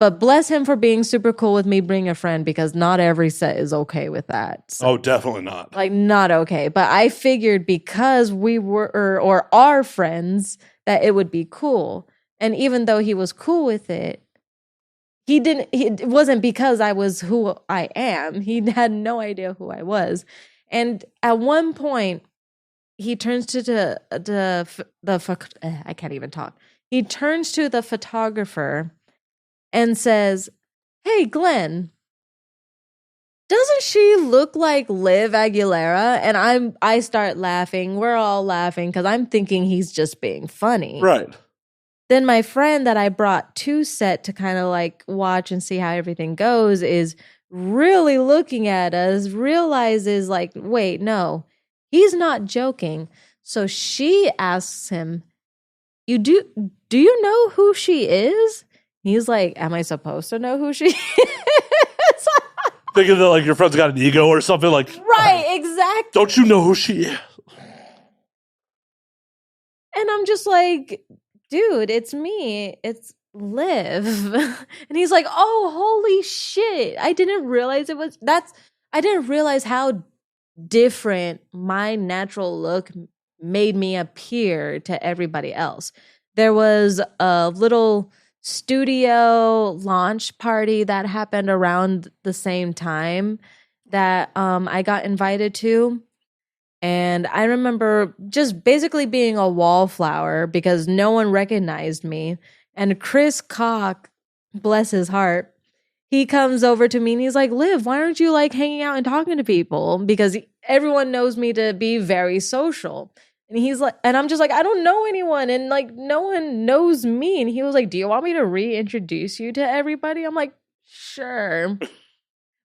But bless him for being super cool with me bringing a friend, because not every set is okay with that. So, Oh, definitely not. like, not okay. But I figured because we were or are friends that it would be cool. And even though he was cool with it, it wasn't because I was who I am. He had no idea who I was. And at one point, he turns to I can't even talk. He turns to the photographer and says, "Hey, Glenn, doesn't she look like Liv Aguilera?" And I start laughing. We're all laughing because I'm thinking he's just being funny. Right. Then my friend that I brought to set to kind of like watch and see how everything goes is really looking at us, realizes like, wait, no, he's not joking. So she asks him, do you know who she is?" He's like, "Am I supposed to know who she is?" Thinking that like your friend's got an ego or something like. Right, exactly. Don't you know who she is? And I'm just like, dude, it's me. It's Liv. And he's like, "Oh, holy shit. I didn't realize I didn't realize how different my natural look made me appear to everybody else." There was a little studio launch party that happened around the same time that I got invited to. And I remember just basically being a wallflower because no one recognized me. And Chris Cock, bless his heart, he comes over to me and he's like, Liv, why aren't you like hanging out and talking to people? Because everyone knows me to be very social. And he's like, and I'm just like, I don't know anyone. And like, no one knows me. And he was like, do you want me to reintroduce you to everybody? I'm like, sure.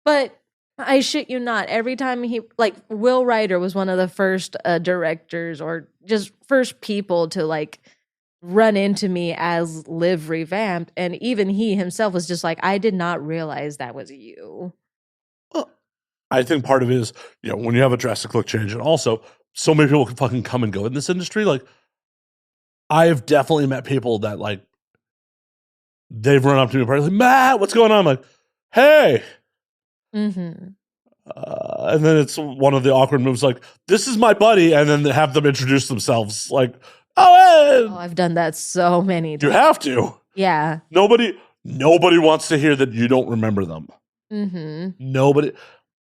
But I shit you not. Every time he, like, Will Ryder was one of the first directors or just first people to like run into me as Liv Revamped. And even he himself was just like, I did not realize that was you. Well, I think part of it is, when you have a drastic look change, and also so many people can fucking come and go in this industry. Like, I've definitely met people that like, they've run up to me and like, Matt, what's going on? I'm like, hey. Mm-hmm. And then it's one of the awkward moves like, this is my buddy. And then they have them introduce themselves like, oh, hey. I've done that so many times. You have to. Yeah. Nobody wants to hear that you don't remember them. Mm-hmm. Nobody.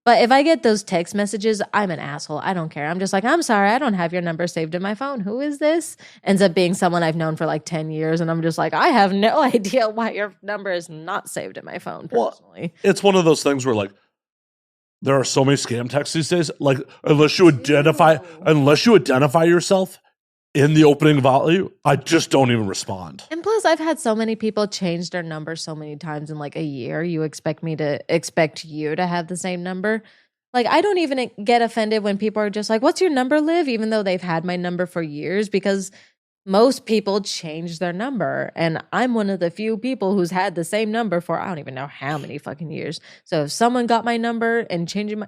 But if I get those text messages, I'm an asshole. I don't care. I'm just like, I'm sorry, I don't have your number saved in my phone. Who is this? Ends up being someone I've known for like 10 years. And I'm just like, I have no idea why your number is not saved in my phone personally. Well, it's one of those things where like, there are so many scam texts these days. Like, unless you identify yourself in the opening volley, I just don't even respond. And plus, I've had so many people change their number so many times in like a year. You expect you to have the same number? Like, I don't even get offended when people are just like, what's your number, Liv? Even though they've had my number for years, because most people change their number. And I'm one of the few people who's had the same number for I don't even know how many fucking years. So if someone got my number and changing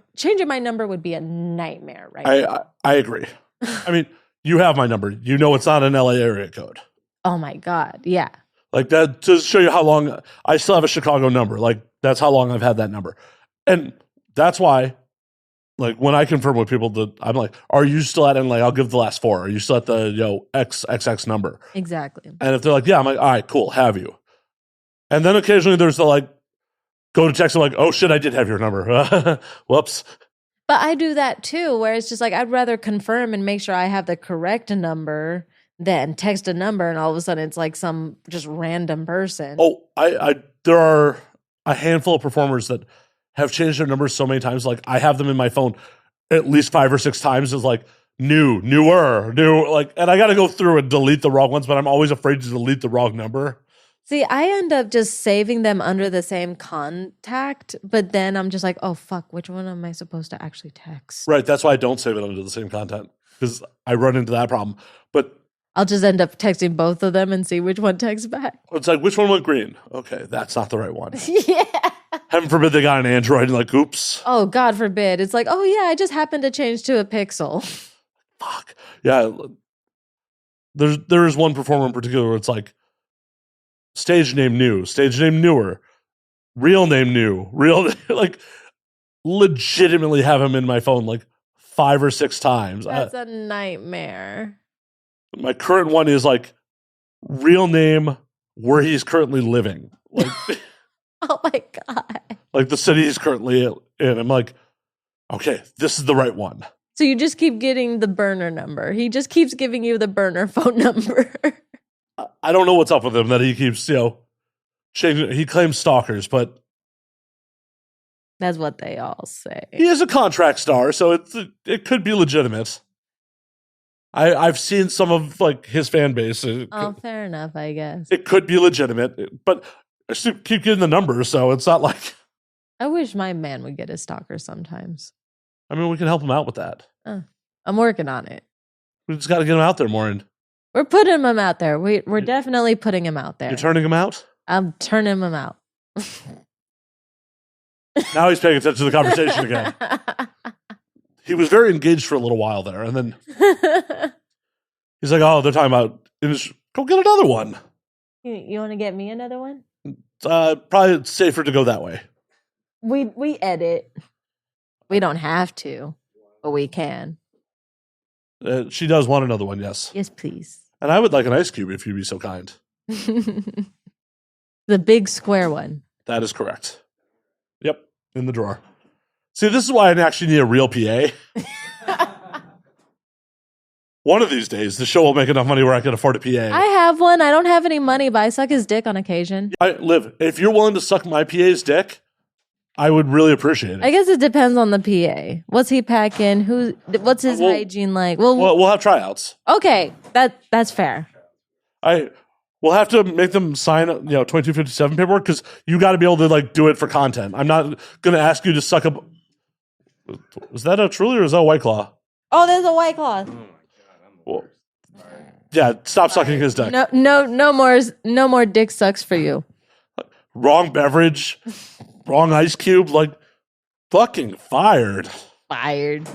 my number would be a nightmare, right? I agree. I mean, you have my number. You know it's not an LA area code. Oh my God. Yeah. Like that, to show you how long I still have a Chicago number. Like that's how long I've had that number. And that's why, like when I confirm with people, I'm like, are you still at, and like, I'll give the last four. Are you still at the, XXX number? Exactly. And if they're like, yeah, I'm like, all right, cool, have you. And then occasionally there's the like, go to text, I'm like, oh shit, I did have your number. Whoops. But I do that too, where it's just like, I'd rather confirm and make sure I have the correct number than text a number and all of a sudden it's like some just random person. Oh, there are a handful of performers that have changed their numbers so many times. Like I have them in my phone at least 5 or 6 times as like newer, like, and I got to go through and delete the wrong ones, but I'm always afraid to delete the wrong number. See, I end up just saving them under the same contact, but then I'm just like, oh, fuck, which one am I supposed to actually text? Right. That's why I don't save it under the same content because I run into that problem. But I'll just end up texting both of them and see which one texts back. It's like, which one went green? Okay, that's not the right one. Yeah. Heaven forbid they got an Android and like, oops. Oh, God forbid. It's like, oh, yeah, I just happened to change to a Pixel. Fuck. Yeah. There is one performer in particular where it's like, stage name new, stage name newer, real name new, like legitimately have him in my phone like 5 or 6 times. That's a nightmare. My current one is like real name where he's currently living. Like, oh my God. Like the city he's currently in. I'm like, okay, this is the right one. So you just keep getting the burner number. He just keeps giving you the burner phone number. I don't know what's up with him that he keeps, changing. He claims stalkers, but that's what they all say. He is a contract star, so it could be legitimate. I've seen some of like his fan base. Fair enough, I guess. It could be legitimate, but I still keep getting the numbers, so it's not like. I wish my man would get a stalker sometimes. I mean, we can help him out with that. I'm working on it. We just got to get him out there more. We're putting him out there. We're definitely putting him out there. You're turning him out? I'm turning him out. Now he's paying attention to the conversation again. He was very engaged for a little while there, and then he's like, "Oh, they're talking about go get another one." You want to get me another one? Probably safer to go that way. We edit. We don't have to, but we can. She does want another one, yes. Yes, please. And I would like an ice cube if you'd be so kind. The big square one. That is correct. Yep, in the drawer. See, this is why I actually need a real PA. One of these days, the show will make enough money where I can afford a PA. I have one. I don't have any money, but I suck his dick on occasion. Liv, if you're willing to suck my PA's dick, I would really appreciate it. I guess it depends on the PA. What's he packing? What's his hygiene like? Well, we'll have tryouts. okay, that's fair. We'll have to make them sign 2257 paperwork because you got to be able to like do it for content. I'm not going to ask you to suck up. Is that a Truly or is that a White Claw? Oh, there's a White Claw. Well, yeah, stop sucking his dick. No more dick sucks for you. Wrong beverage, wrong ice cube, like fucking fired. Fired.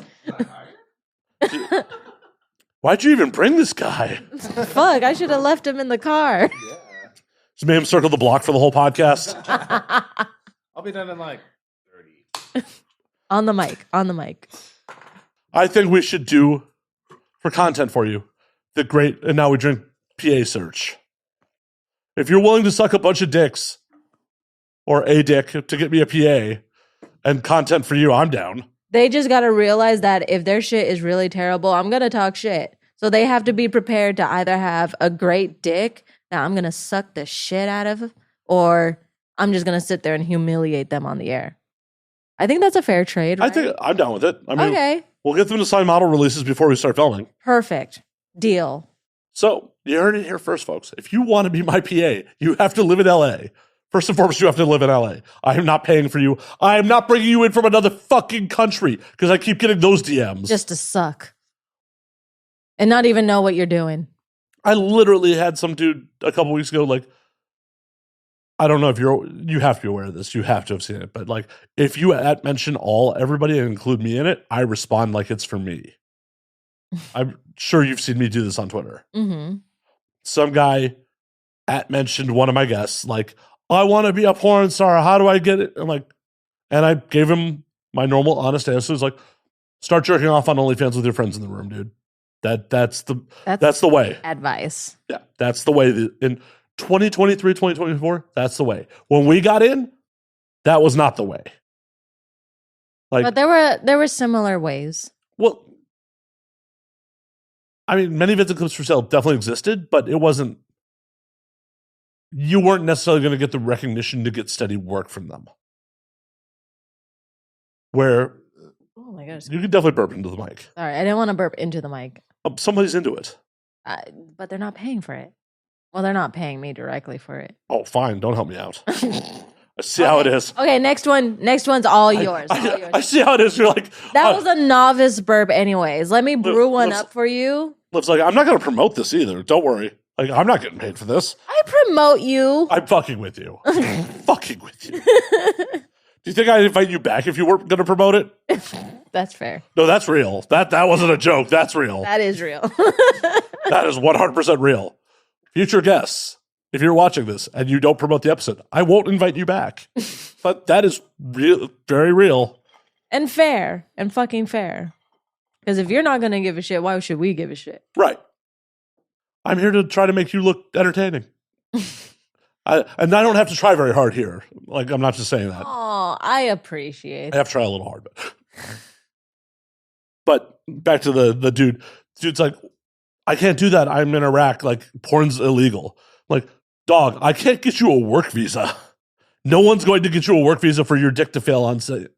Why'd you even bring this guy? Fuck, I should have left him in the car. Just made him circle the block for the whole podcast. I'll be done in like 30. On the mic. I think we should do, for content for you, the great And Now We Drink PA search. If you're willing to suck a bunch of dicks, or a dick, to get me a PA, and content for you, I'm down. They just got to realize that if their shit is really terrible, I'm going to talk shit. So they have to be prepared to either have a great dick that I'm going to suck the shit out of, or I'm just going to sit there and humiliate them on the air. I think that's a fair trade, right? I think I'm down with it. I mean, okay. We'll get them to sign model releases before we start filming. Perfect. Deal. So, you heard it here first, folks. If you want to be my PA, you have to live in LA. First and foremost, you have to live in LA. I am not paying for you. I am not bringing you in from another fucking country because I keep getting those DMs. Just to suck. And not even know what you're doing. I literally had some dude a couple weeks ago, like, I don't know if you have to be aware of this. You have to have seen it. But like, if you mention everybody and include me in it, I respond like it's for me. I'm sure you've seen me do this on Twitter. Mm-hmm. Some guy mentioned one of my guests, like, I want to be a porn star. How do I get it? And I gave him my normal, honest answer. It's like, start jerking off on OnlyFans with your friends in the room, dude. That's the way. Advice. Yeah, that's the way. In 2023, 2024, that's the way. When we got in, that was not the way. Like, but there were similar ways. Well, I mean, many Vincent Clips for Sale definitely existed, but it wasn't. You weren't necessarily going to get the recognition to get steady work from them. Where, oh my gosh, you could definitely burp into the mic. Sorry, I didn't want to burp into the mic. Somebody's into it. But they're not paying for it. Well, they're not paying me directly for it. Oh, fine. Don't help me out. I see how it is. Okay, next one's all yours. I see how it is. You're like, that was a novice burp anyways. Let me brew one up for you. Liv's like, I'm not going to promote this either. Don't worry. Like, I'm not getting paid for this. I promote you. I'm fucking with you. Fucking with you. Do you think I'd invite you back if you weren't going to promote it? That's fair. No, that's real. That wasn't a joke. That's real. That is real. That is 100% real. Future guests, if you're watching this and you don't promote the episode, I won't invite you back. But that is real, very real. And fair. And fucking fair. Because if you're not going to give a shit, why should we give a shit? Right. I'm here to try to make you look entertaining. And I don't have to try very hard here. Like, I'm not just saying that. Oh, I appreciate I have to try a little hard. But back to the dude. Dude's like, I can't do that. I'm in Iraq. Like, porn's illegal. Like, dog, I can't get you a work visa. No one's going to get you a work visa for your dick to fail on set.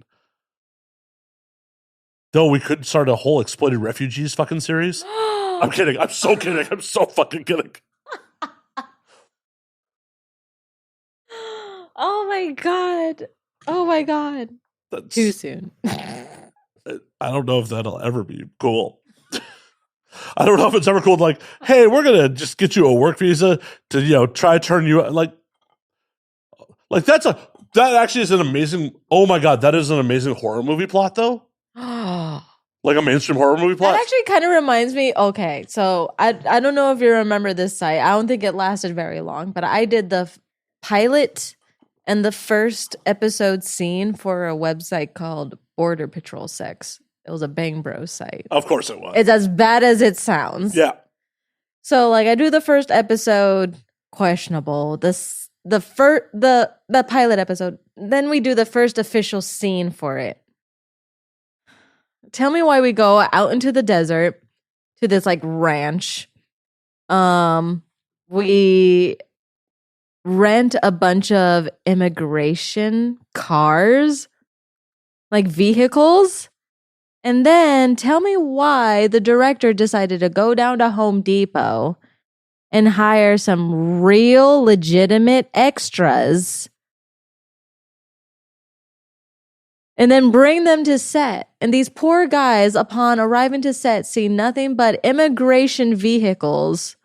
Though we could start a whole exploited refugees fucking series. I'm kidding. I'm so kidding. I'm so fucking kidding. Oh my God. Oh my God. That's, Too soon. I don't know if that'll ever be cool. I don't know if it's ever cool. Like, hey, we're going to just get you a work visa to, try to turn you like that actually is an amazing, oh my God, that is an amazing horror movie plot though. Like a mainstream horror movie plot. That actually kind of reminds me. Okay, so I don't know if you remember this site. I don't think it lasted very long, but I did the pilot and the first episode scene for a website called Border Patrol Sex. It was a Bang Bros site. Of course it was. It's as bad as it sounds. Yeah. So like I do the first episode, questionable. The pilot episode. Then we do the first official scene for it. Tell me why we go out into the desert to this like ranch. We rent a bunch of immigration cars, like vehicles. And then tell me why the director decided to go down to Home Depot and hire some real legitimate extras and then bring them to set. And these poor guys, upon arriving to set, see nothing but immigration vehicles.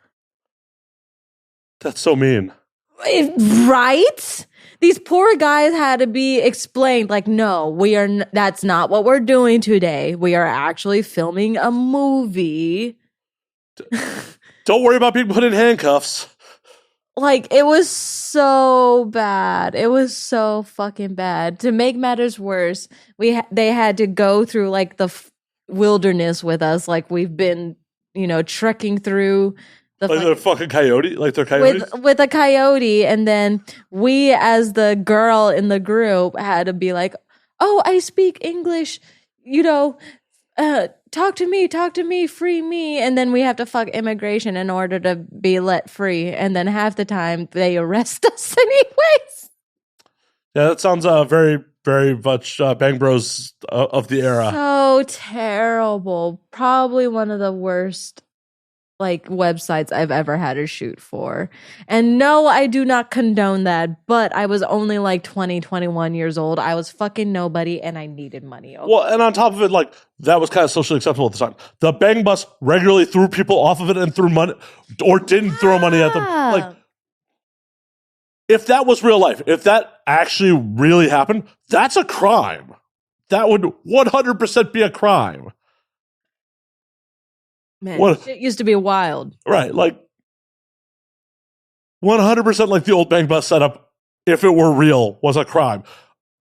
That's so mean. Right? These poor guys had to be explained, like, no, that's not what we're doing today. We are actually filming a movie. Don't worry about being put in handcuffs. Like, it was so bad. It was so fucking bad. To make matters worse, they had to go through like the wilderness with us. Like, we've been, trekking through the Like they're fucking coyote? Like they're coyotes? with a coyote. And then we, as the girl in the group, had to be like, oh, I speak English, talk to me, free me. And then we have to fuck immigration in order to be let free. And then half the time they arrest us anyways. Yeah, that sounds very, very much Bang Bros of the era. So terrible. Probably one of the worst websites I've ever had to shoot for. And no, I do not condone that, but I was only 20, 21 years old. I was fucking nobody and I needed money. Okay? Well, and on top of it, that was kind of socially acceptable at the time. The Bang Bus regularly threw people off of it and threw money, or didn't throw money at them. If that was real life, if that actually really happened, that's a crime. That would 100% be a crime. Man, shit used to be wild. Right, 100% like the old Bang Bus setup, if it were real, was a crime.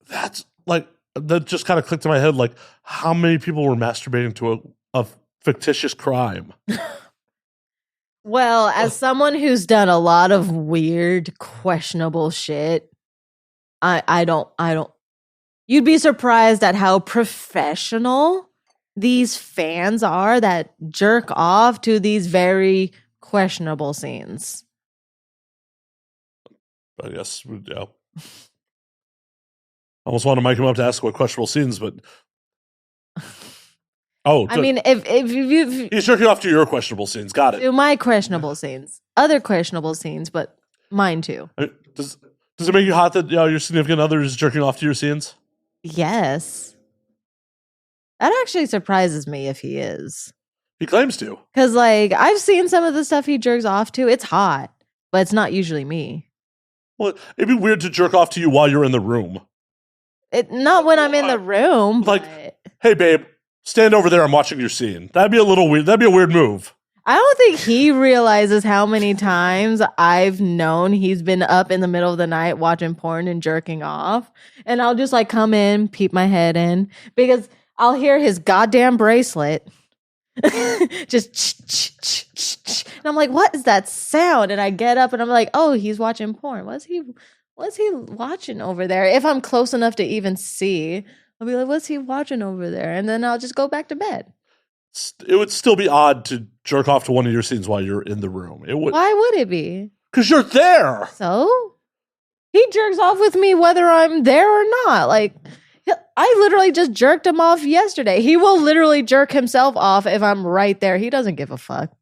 That's that just kind of clicked in my head, how many people were masturbating to a fictitious crime? Well, as someone who's done a lot of weird, questionable shit, I don't. You'd be surprised at how professional these fans are that jerk off to these very questionable scenes. I guess, yeah. I almost want to mic him up to ask what questionable scenes, but I mean, if you he's jerking off to your questionable scenes, got it. To my questionable scenes, other questionable scenes, but mine too. Does it make you hot that your significant other is jerking off to your scenes? Yes. That actually surprises me if he is. He claims to. Because, I've seen some of the stuff he jerks off to. It's hot, but it's not usually me. Well, it'd be weird to jerk off to you while you're in the room. Not when I'm in the room. Hey, babe, stand over there. I'm watching your scene. That'd be a little weird. That'd be a weird move. I don't think he realizes how many times I've known he's been up in the middle of the night watching porn and jerking off. And I'll just come in, peep my head in, because I'll hear his goddamn bracelet. Just and I'm like, what is that sound? And I get up and I'm like, oh, he's watching porn. What's he watching over there? If I'm close enough to even see, I'll be like, what's he watching over there? And then I'll just go back to bed. It would still be odd to jerk off to one of your scenes while you're in the room. It would. Why would it be? Because you're there. So he jerks off with me whether I'm there or not. I literally just jerked him off yesterday. He will literally jerk himself off if I'm right there. He doesn't give a fuck.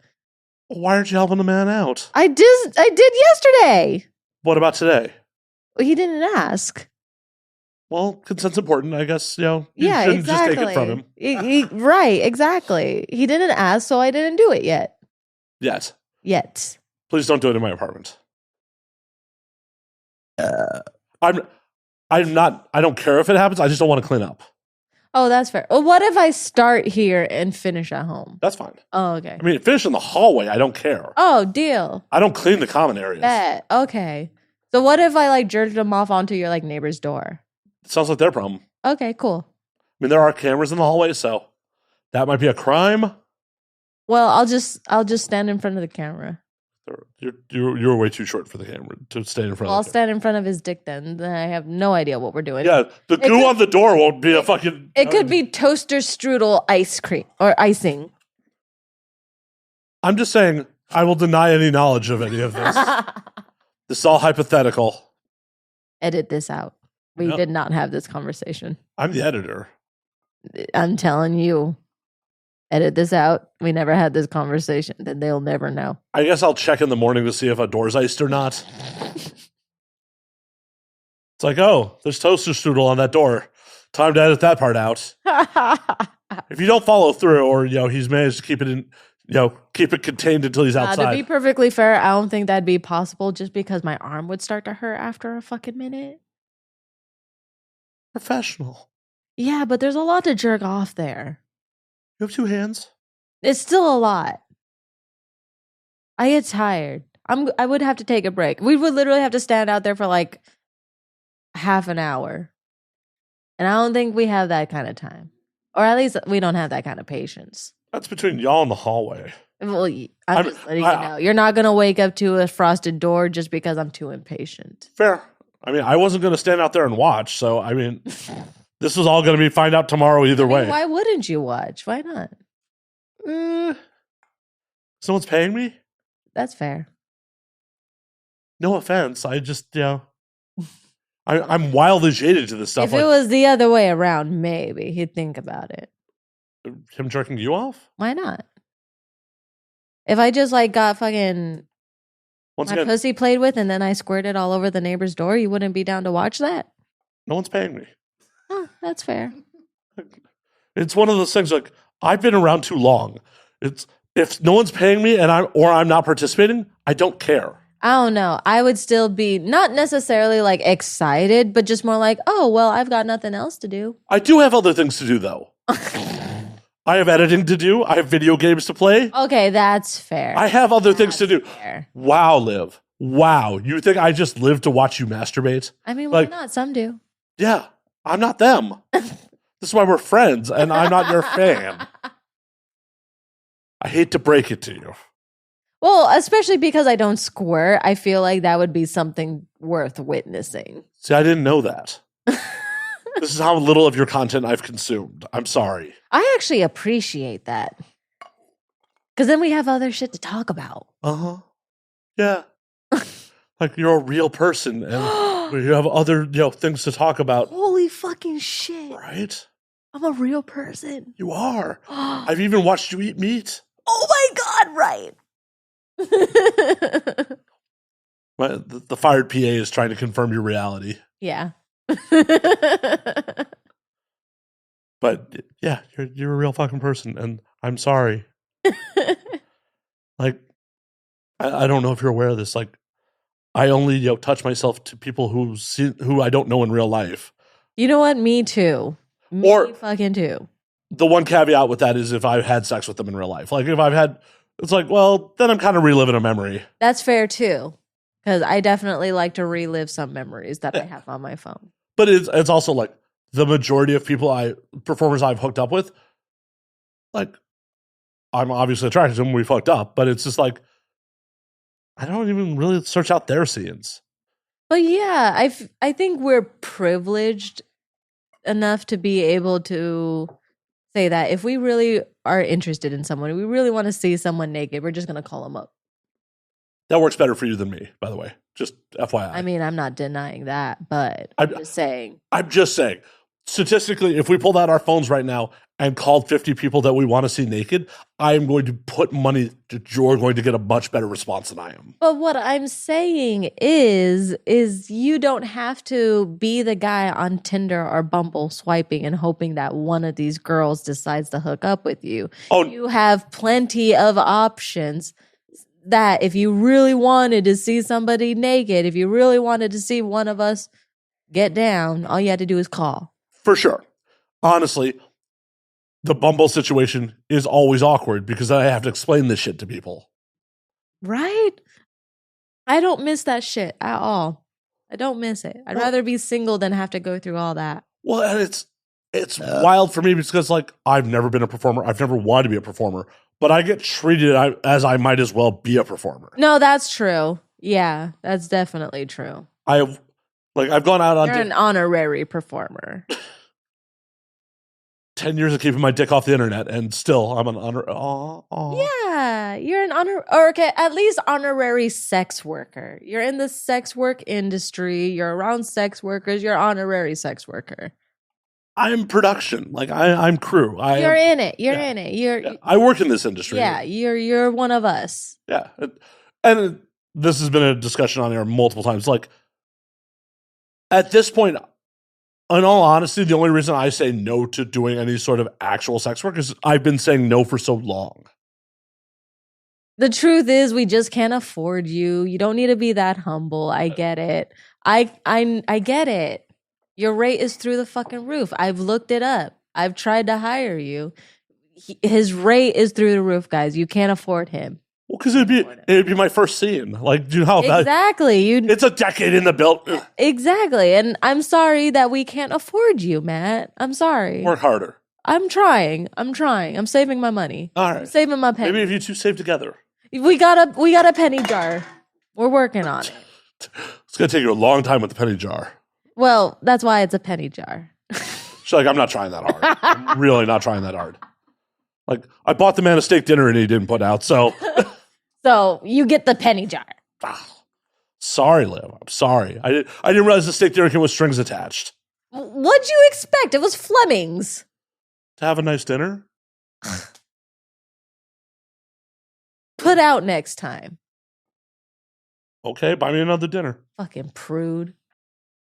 Why aren't you helping the man out? I did yesterday. What about today? He didn't ask. Well, consent's important, I guess. You Yeah, shouldn't exactly. just take it from him. Right, exactly. He didn't ask, so I didn't do it yet. Yet. Please don't do it in my apartment. I'm not. I don't care if it happens. I just don't want to clean up. Oh, that's fair. Well, what if I start here and finish at home? That's fine. Oh, okay. I mean, finish in the hallway. I don't care. Oh, deal. I don't clean the common areas. Bet. Okay. So what if I jerked them off onto your neighbor's door? It sounds like their problem. Okay, cool. I mean, there are cameras in the hallway, so that might be a crime. Well, I'll just stand in front of the camera. You're way too short for the camera to stand in front of. I'll stand in front of his dick then. Then I have no idea what we're doing. Yeah, the goo on the door won't be a fucking. It could be toaster strudel ice cream or icing. I'm just saying I will deny any knowledge of any of this. This is all hypothetical. Edit this out. We No. did not have this conversation. I'm the editor. I'm telling you. Edit this out. We never had this conversation. Then they'll never know. I guess I'll check in the morning to see if a door's iced or not. It's like, oh, there's toaster strudel on that door. Time to edit that part out. If you don't follow through, or he's managed to keep it in, keep it contained until he's outside. To be perfectly fair, I don't think that'd be possible just because my arm would start to hurt after a fucking minute. Professional. Yeah, but there's a lot to jerk off there. You have 2 hands. It's still a lot. I get tired. I would have to take a break. We would literally have to stand out there for like half an hour. And I don't think we have that kind of time. Or at least we don't have that kind of patience. That's between y'all and the hallway. Well, I'm just letting you know. You're not going to wake up to a frosted door just because I'm too impatient. Fair. I mean, I wasn't going to stand out there and watch. So, I mean, this was all going to be find out tomorrow either way. Why wouldn't you watch? Why not? Someone's paying me? That's fair. No offense. I just, I'm wildly jaded to this stuff. If it was the other way around, maybe he'd think about it. Him jerking you off? Why not? If I just like got fucking Once my again, pussy played with and then I squirted all over the neighbor's door, you wouldn't be down to watch that? no one's paying me. Huh, that's fair. It's one of those things like I've been around too long. It's if no one's paying me and I'm not participating, I don't care. I don't know. I would still be not necessarily like excited, but just more like, oh, well, I've got nothing else to do. I do have other things to do though. I have editing to do. I have video games to play. Okay, that's fair. I have other things to do. Fair. Wow, Liv. Wow. You think I just live to watch you masturbate? I mean, why Like- not? Some do. Yeah, I'm not them. This is why we're friends, and I'm not your fan. I hate to break it to you. Well, especially because I don't squirt, I feel like that would be something worth witnessing. See, I didn't know that. This is how little of your content I've consumed. I'm sorry. I actually appreciate that. Because then we have other shit to talk about. Uh-huh. Yeah. Like you're a real person, and you have other things to talk about. Holy fucking shit. Right? I'm a real person. You are. Oh I've even watched you eat meat. my God, right. The fired PA is trying to confirm your reality. Yeah. But yeah, you're a real fucking person, and I'm sorry. Like, I don't know if you're aware of this. Like, I only touch myself to people who I don't know in real life. You know what? Me too. Me Or- fucking too. The one caveat with that is if I've had sex with them in real life. Like, if I've had, it's like, well, then I'm kind of reliving a memory. That's fair too. Because I definitely like to relive some memories that I have on my phone. But it's also like the majority of performers I've hooked up with, like, I'm obviously attracted to them. We fucked up, but it's just like, I don't even really search out their scenes. But yeah, I think we're privileged enough to be able to say that if we really are interested in someone, we really want to see someone naked, we're just going to call them up. That works better for you than me, by the way. Just FYI. I mean, I'm not denying that, but I'm just saying. I'm just saying, statistically, if we pulled out our phones right now and called 50 people that we want to see naked, I am going to put money that you're going to get a much better response than I am. But what I'm saying is you don't have to be the guy on Tinder or Bumble swiping and hoping that one of these girls decides to hook up with you. Oh, You have plenty of options that if you really wanted to see somebody naked, if you really wanted to see one of us get down, all you had to do is call. for sure. Honestly, the Bumble situation is always awkward because I have to explain this shit to people. Right? I don't miss that shit at all. I don't miss it. I'd Well- rather be single than have to go through all that. Well, and it's wild for me because, like, I've never been a performer. I've never wanted to be a performer, but I get treated as I might as well be a performer. No, that's true. Yeah, that's definitely true. I've gone out on You're an honorary performer. 10 years of keeping my dick off the internet, and still I'm an honor. Yeah, you're an or okay, at least honorary sex worker. You're in the sex work industry. You're around sex workers. You're honorary sex worker. I'm production. Like I'm crew. You're in it. You're in it. I work in this industry. Yeah, you're one of us. Yeah. And this has been a discussion on there multiple times. Like, at this point, in all honesty, the only reason I say no to doing any sort of actual sex work is I've been saying no for so long. The truth is, we just can't afford you. You don't need to be that humble. I get it. I get it. Your rate is through the fucking roof. I've looked it up. I've tried to hire you. His rate is through the roof, guys. You can't afford him. Well, because it'd be my first scene. Like, do you know how exactly? It's a decade in the build. Exactly, and I'm sorry that we can't afford you, Matt. I'm sorry. Work harder. I'm trying. I'm saving my money. All right, I'm saving my penny. Maybe if you two save together. We got a penny jar. We're working on it. It's gonna take you a long time with the penny jar. Well, that's why it's a penny jar. She's like, I'm not trying that hard. I'm really not trying that hard. Like, I bought the man a steak dinner and he didn't put out, so. So you get the penny jar. Sorry, Liv. I'm sorry. I didn't realize the steak dinner came with strings attached. What'd you expect? It was Fleming's. To have a nice dinner? Put out next time. Okay, buy me another dinner. Fucking prude.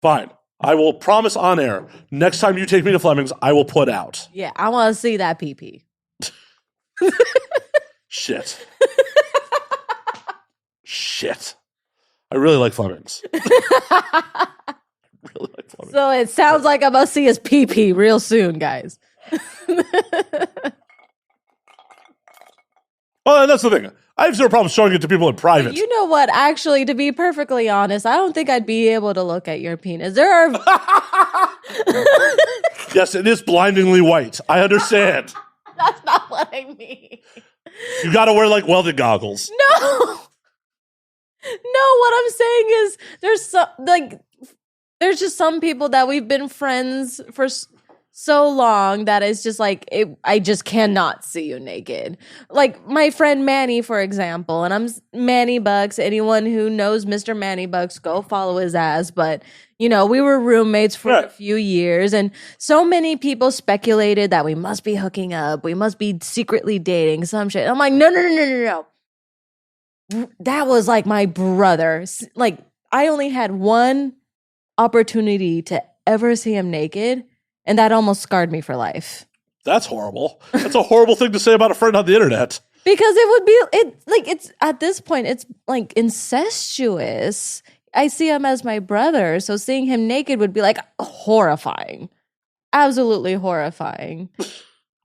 Fine. I will promise on air, next time you take me to Fleming's, I will put out. Yeah, I want to see that pee-pee. Shit. Shit. I really like Fleming's. Really like Fleming's. So it sounds like I must see his pee-pee real soon, guys. Oh, and that's the thing. I have zero problem showing it to people in private. You know what? Actually, to be perfectly honest, I don't think I'd be able to look at your penis. There are... Yes, it is blindingly white. I understand. That's not what I mean. You gotta wear, like, welded goggles. No, what I'm saying is there's just some people that we've been friends for so long that it's just like, I just cannot see you naked. Like my friend Manny, for example, and I'm Manny Bucks. Anyone who knows Mr. Manny Bucks, go follow his ass. But, you know, we were roommates for a few years, and so many people speculated that we must be hooking up. We must be secretly dating some shit. I'm like, no. That was like my brother. Like, I only had one opportunity to ever see him naked, and that almost scarred me for life. That's horrible. That's a horrible thing to say about a friend on the internet. Because it would be it's at this point it's like incestuous. I see him as my brother, so seeing him naked would be like horrifying. Absolutely horrifying.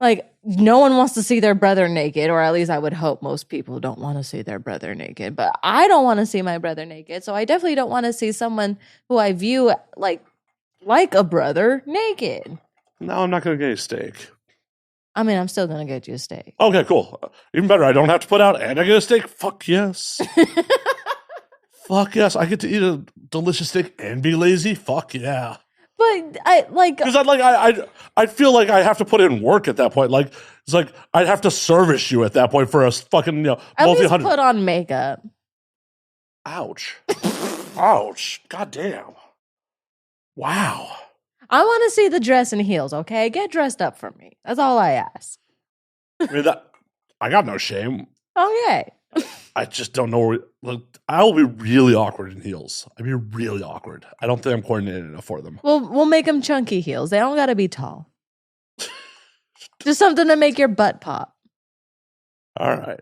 Like, no one wants to see their brother naked, or at least I would hope most people don't want to see their brother naked. But I don't want to see my brother naked, so I definitely don't want to see someone who I view like a brother naked. No, I'm not going to get a steak. I mean, I'm still going to get you a steak. Okay, cool. Even better, I don't have to put out and I get a steak. Fuck yes. Fuck yes. I get to eat a delicious steak and be lazy. Fuck yeah. But I like because I feel like I have to put in work at that point. Like it's like I'd have to service you at that point for a fucking at least put on makeup. Ouch. Ouch. God damn. Wow. I want to see the dress and heels. Okay, get dressed up for me. That's all I ask. I mean I got no shame. Okay. I just don't know where. Look, I will be really awkward in heels. I'd be really awkward. I don't think I'm coordinated enough for them. Well, we'll make them chunky heels. They don't got to be tall. Just something to make your butt pop. All right.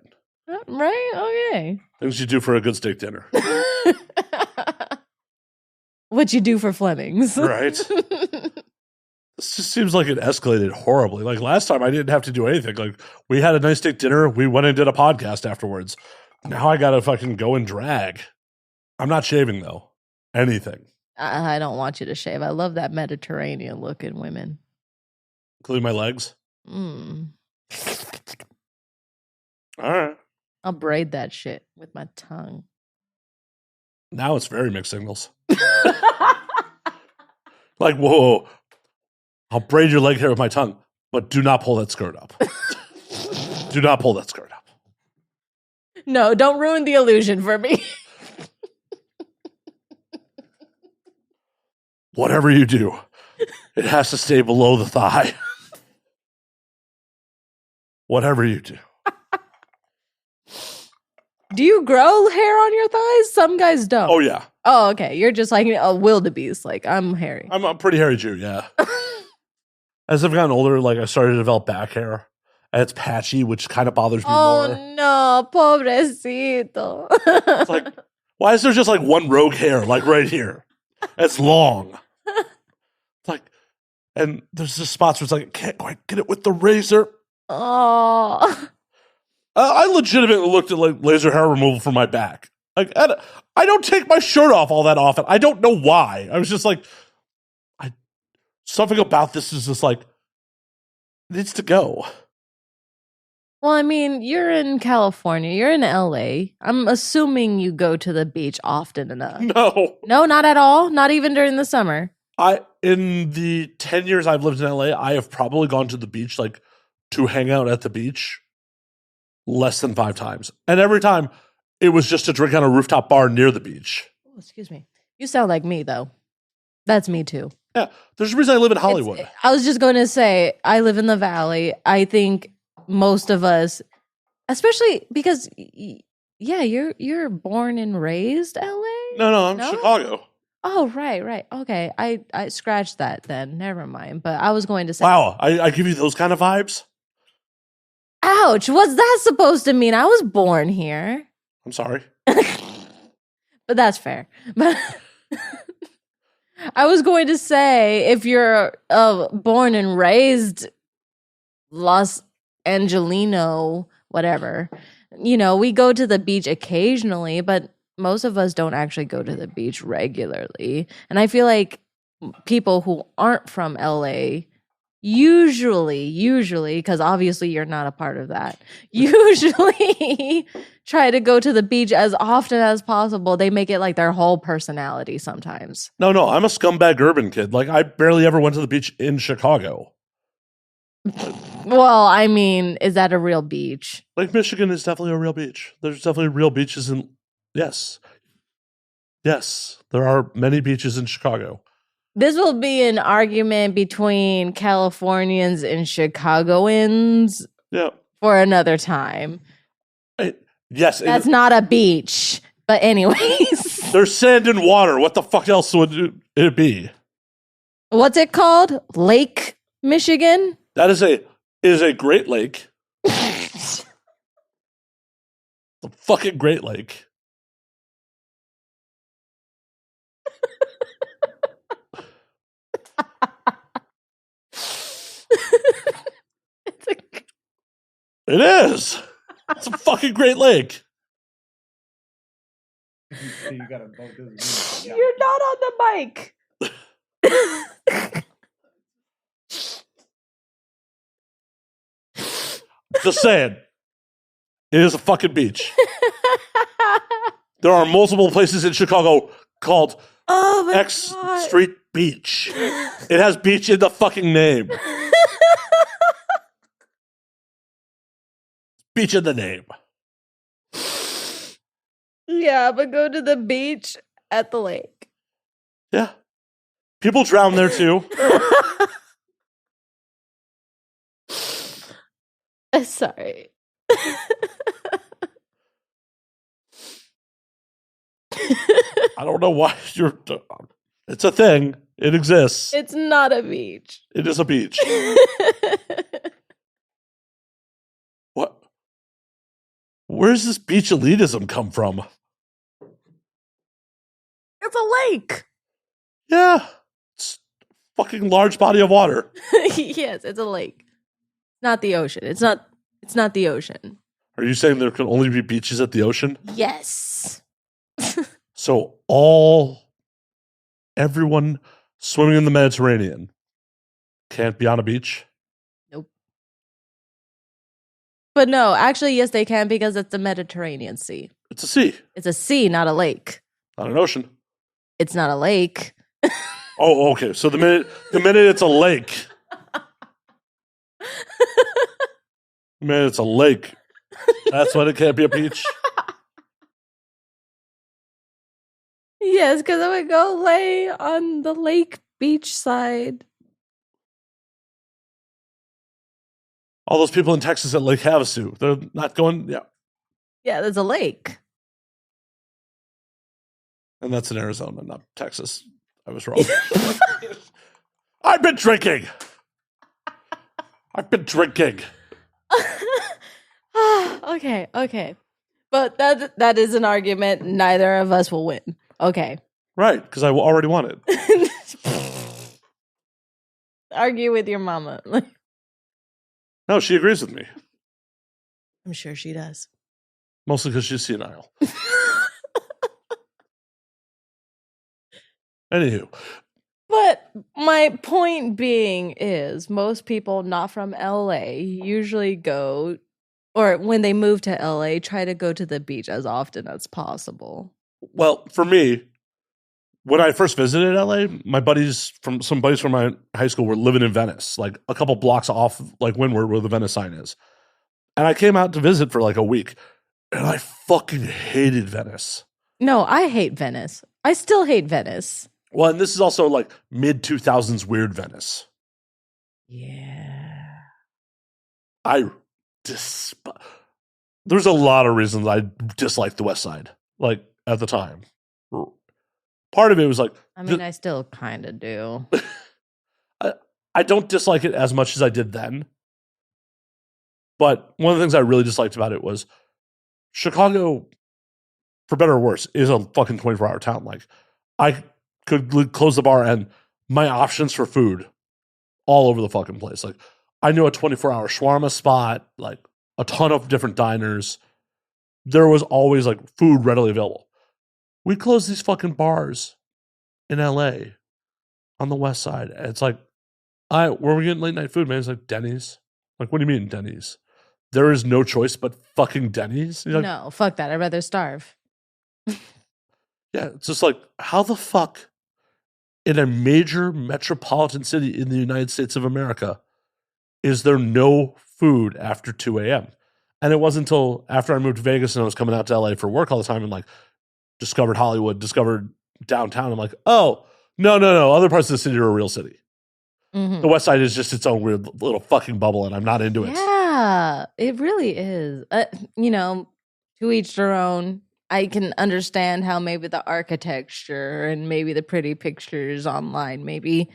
Right? Okay. Things you do for a good steak dinner. What you do for Fleming's. Right. This just seems like it escalated horribly. Like last time, I didn't have to do anything. Like we had a nice steak dinner. We went and did a podcast afterwards. Now I gotta fucking go and drag. I'm not shaving though. Anything. I don't want you to shave. I love that Mediterranean look in women, including my legs. Mm. All right. I'll braid that shit with my tongue. Now it's very mixed signals. Like whoa. I'll braid your leg hair with my tongue. But do not pull that skirt up. Do not pull that skirt up. No, don't ruin the illusion for me. Whatever you do, it has to stay below the thigh. Whatever you do. Do you grow hair on your thighs? Some guys don't. Oh, yeah. Oh, okay. You're just like a wildebeest. Like, I'm hairy. I'm a pretty hairy Jew, yeah. As I've gotten older, like I started to develop back hair. And it's patchy, which kind of bothers me more. No, pobrecito. It's like, why is there just like one rogue hair, like right here? It's long. It's like, and there's just spots where it's like, I can't quite get it with the razor. Oh. I legitimately looked at like laser hair removal for my back. Like, I don't take my shirt off all that often. I don't know why. I was just like, something about this is just like, it needs to go. Well, I mean, you're in California. You're in LA. I'm assuming you go to the beach often enough. No. No, not at all. Not even during the summer. In the 10 years I've lived in LA, I have probably gone to the beach, like to hang out at the beach, less than 5 times. And every time it was just to drink on a rooftop bar near the beach. Oh, excuse me. You sound like me, though. That's me, too. Yeah. There's a reason I live in Hollywood. I was just going to say, I live in the Valley. I think most of us, especially because, yeah, you're born and raised LA? No, I'm Chicago. Oh, right. Okay. I scratched that then. Never mind. But I was going to say, Wow. I give you those kind of vibes? ouch. What's that supposed to mean? I was born here. I'm sorry. But that's fair. But I was going to say, if you're born and raised Los Angelino, whatever, we go to the beach occasionally, but most of us don't actually go to the beach regularly. And I feel like people who aren't from LA usually, because obviously you're not a part of that, usually try to go to the beach as often as possible. They make it like their whole personality sometimes. No, I'm a scumbag urban kid. Like, I barely ever went to the beach in Chicago. Well, I mean, is that a real beach? Lake Michigan is definitely a real beach. There's definitely real beaches in... Yes, there are many beaches in Chicago. This will be an argument between Californians and Chicagoans for another time. Yes. That's not a beach. But anyways. There's sand and water. What the fuck else would it be? What's it called? Lake Michigan? That is a Great Lake. The fucking Great Lake. It is. It's a fucking Great Lake. You gotta vote this. Yeah. You're not on the mic. Just saying. It is a fucking beach. There are multiple places in Chicago called X God. Street Beach. It has beach in the fucking name. Beach in the name. Yeah, but go to the beach at the lake. Yeah. People drown there too. Sorry. I don't know why you're... It's a thing. It exists. It's not a beach. It is a beach. What? Where's this beach elitism come from? It's a lake. Yeah. It's a fucking large body of water. Yes, it's a lake. Not the ocean. It's not the ocean. Are you saying there can only be beaches at the ocean? Yes. So everyone swimming in the Mediterranean can't be on a beach? Nope. But no, actually, yes, they can because it's the Mediterranean Sea. It's a sea. It's a sea, not a lake. Not an ocean. It's not a lake. Oh, okay. So the minute it's a lake, Man, it's a lake. That's why it can't be a beach. Yes, because I would go lay on the lake beach side. All those people in Texas at Lake Havasu, they're not going, yeah. Yeah, there's a lake. And that's in Arizona, not Texas. I was wrong. I've been drinking. Okay. But that is an argument neither of us will win. Okay. Right, because I already won it. Argue with your mama. No, she agrees with me. I'm sure she does. Mostly because she's senile. Anywho. But my point being is most people not from LA usually go, or when they move to LA, try to go to the beach as often as possible. Well, for me, when I first visited LA, some buddies from my high school were living in Venice, like a couple blocks off like Windward where the Venice sign is. And I came out to visit for like a week, and I fucking hated Venice. No, I hate Venice. I still hate Venice. Well, and this is also like mid-2000s weird Venice. Yeah. There's a lot of reasons I disliked the West Side, like at the time. Part of it was like, I mean, I still kind of do. I don't dislike it as much as I did then. But one of the things I really disliked about it was Chicago, for better or worse, is a fucking 24-hour town. Like, I could close the bar and my options for food all over the fucking place. Like, I knew a 24-hour shawarma spot, like a ton of different diners. There was always like food readily available. We closed these fucking bars in LA on the West Side. And it's like, where are we getting late night food, man? It's like Denny's. Like, what do you mean Denny's? There is no choice but fucking Denny's? Like, No, fuck that. I'd rather starve. yeah, it's just like, how the fuck in a major metropolitan city in the United States of America is there no food after 2 a.m.? And it wasn't until after I moved to Vegas and I was coming out to LA for work all the time and like discovered Hollywood, discovered downtown. I'm like, oh, no. Other parts of the city are a real city. Mm-hmm. The West Side is just its own weird little fucking bubble, and I'm not into it. Yeah, it really is. To each their own. I can understand how maybe the architecture and maybe the pretty pictures online maybe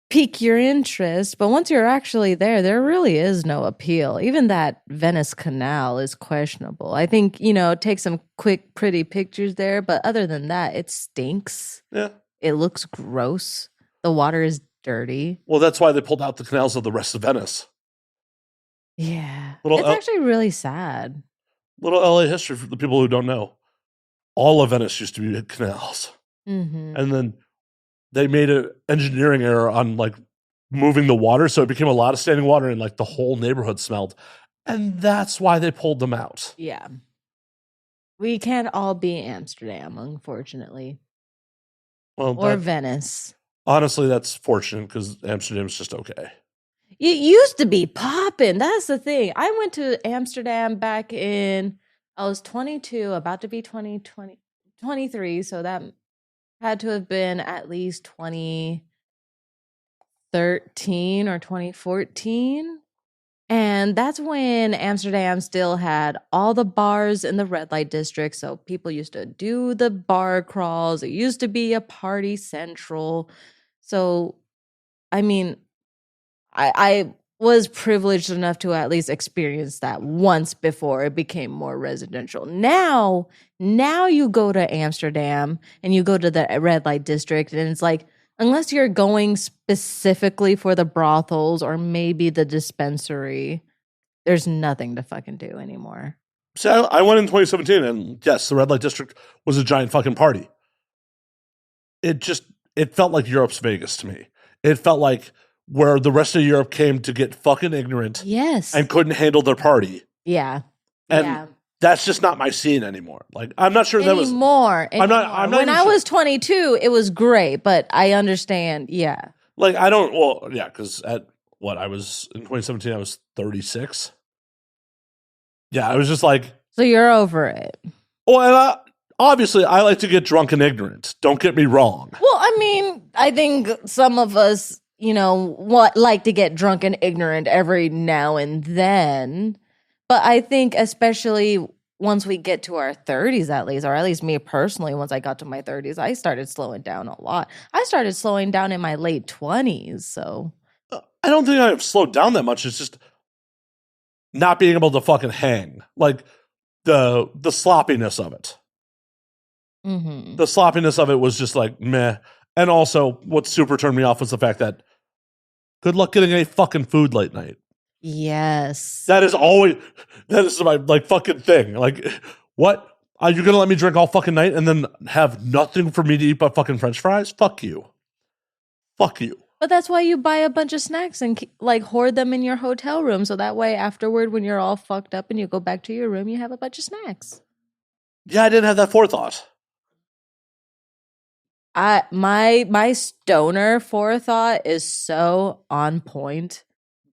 pique your interest, but once you're actually there really is no appeal. Even that Venice Canal is questionable. I think, take some quick, pretty pictures there, but other than that, it stinks. Yeah. It looks gross. The water is dirty. Well, that's why they pulled out the canals of the rest of Venice. Yeah. Little it's actually really sad. Little LA history for the people who don't know. All of Venice used to be canals. Mm-hmm. And then they made an engineering error on like moving the water. So it became a lot of standing water and like the whole neighborhood smelled. And that's why they pulled them out. Yeah. We can't all be Amsterdam, unfortunately. Well, or Venice. Honestly, that's fortunate because Amsterdam's just okay. It used to be popping. That's the thing. I went to Amsterdam back in, I was 22, about to be 23. So that had to have been at least 2013 or 2014. And that's when Amsterdam still had all the bars in the red light district. So people used to do the bar crawls. It used to be a party central. So, I mean, I was privileged enough to at least experience that once before it became more residential. Now you go to Amsterdam and you go to the red light district and it's like, unless you're going specifically for the brothels or maybe the dispensary, there's nothing to fucking do anymore. So I went in 2017 and yes, the red light district was a giant fucking party. It felt like Europe's Vegas to me. It felt like where the rest of Europe came to get fucking ignorant. Yes. And couldn't handle their party. Yeah. And that's just not my scene anymore. Like, I'm not sure that was anymore. I'm not when I was 22, it was great, but I understand. Yeah. Like, I don't, well, yeah, because I was in 2017, I was 36. Yeah, I was just like, So you're over it. oh, and obviously, I like to get drunk and ignorant. Don't get me wrong. Well, I mean, I think some of us, like to get drunk and ignorant every now and then. But I think especially once we get to our 30s, at least, or at least me personally, once I got to my 30s, I started slowing down a lot. I started slowing down in my late 20s. So I don't think I've slowed down that much. It's just not being able to fucking hang. Like the sloppiness of it. mhm. The sloppiness of it was just like meh. And also, what super turned me off was the fact that good luck getting any fucking food late night. Yes. That is my like fucking thing. Like, what? Are you gonna let me drink all fucking night and then have nothing for me to eat but fucking French fries? Fuck you. Fuck you. But that's why you buy a bunch of snacks and like hoard them in your hotel room. So that way, afterward, when you're all fucked up and you go back to your room, you have a bunch of snacks. Yeah, I didn't have that forethought. My stoner forethought is so on point.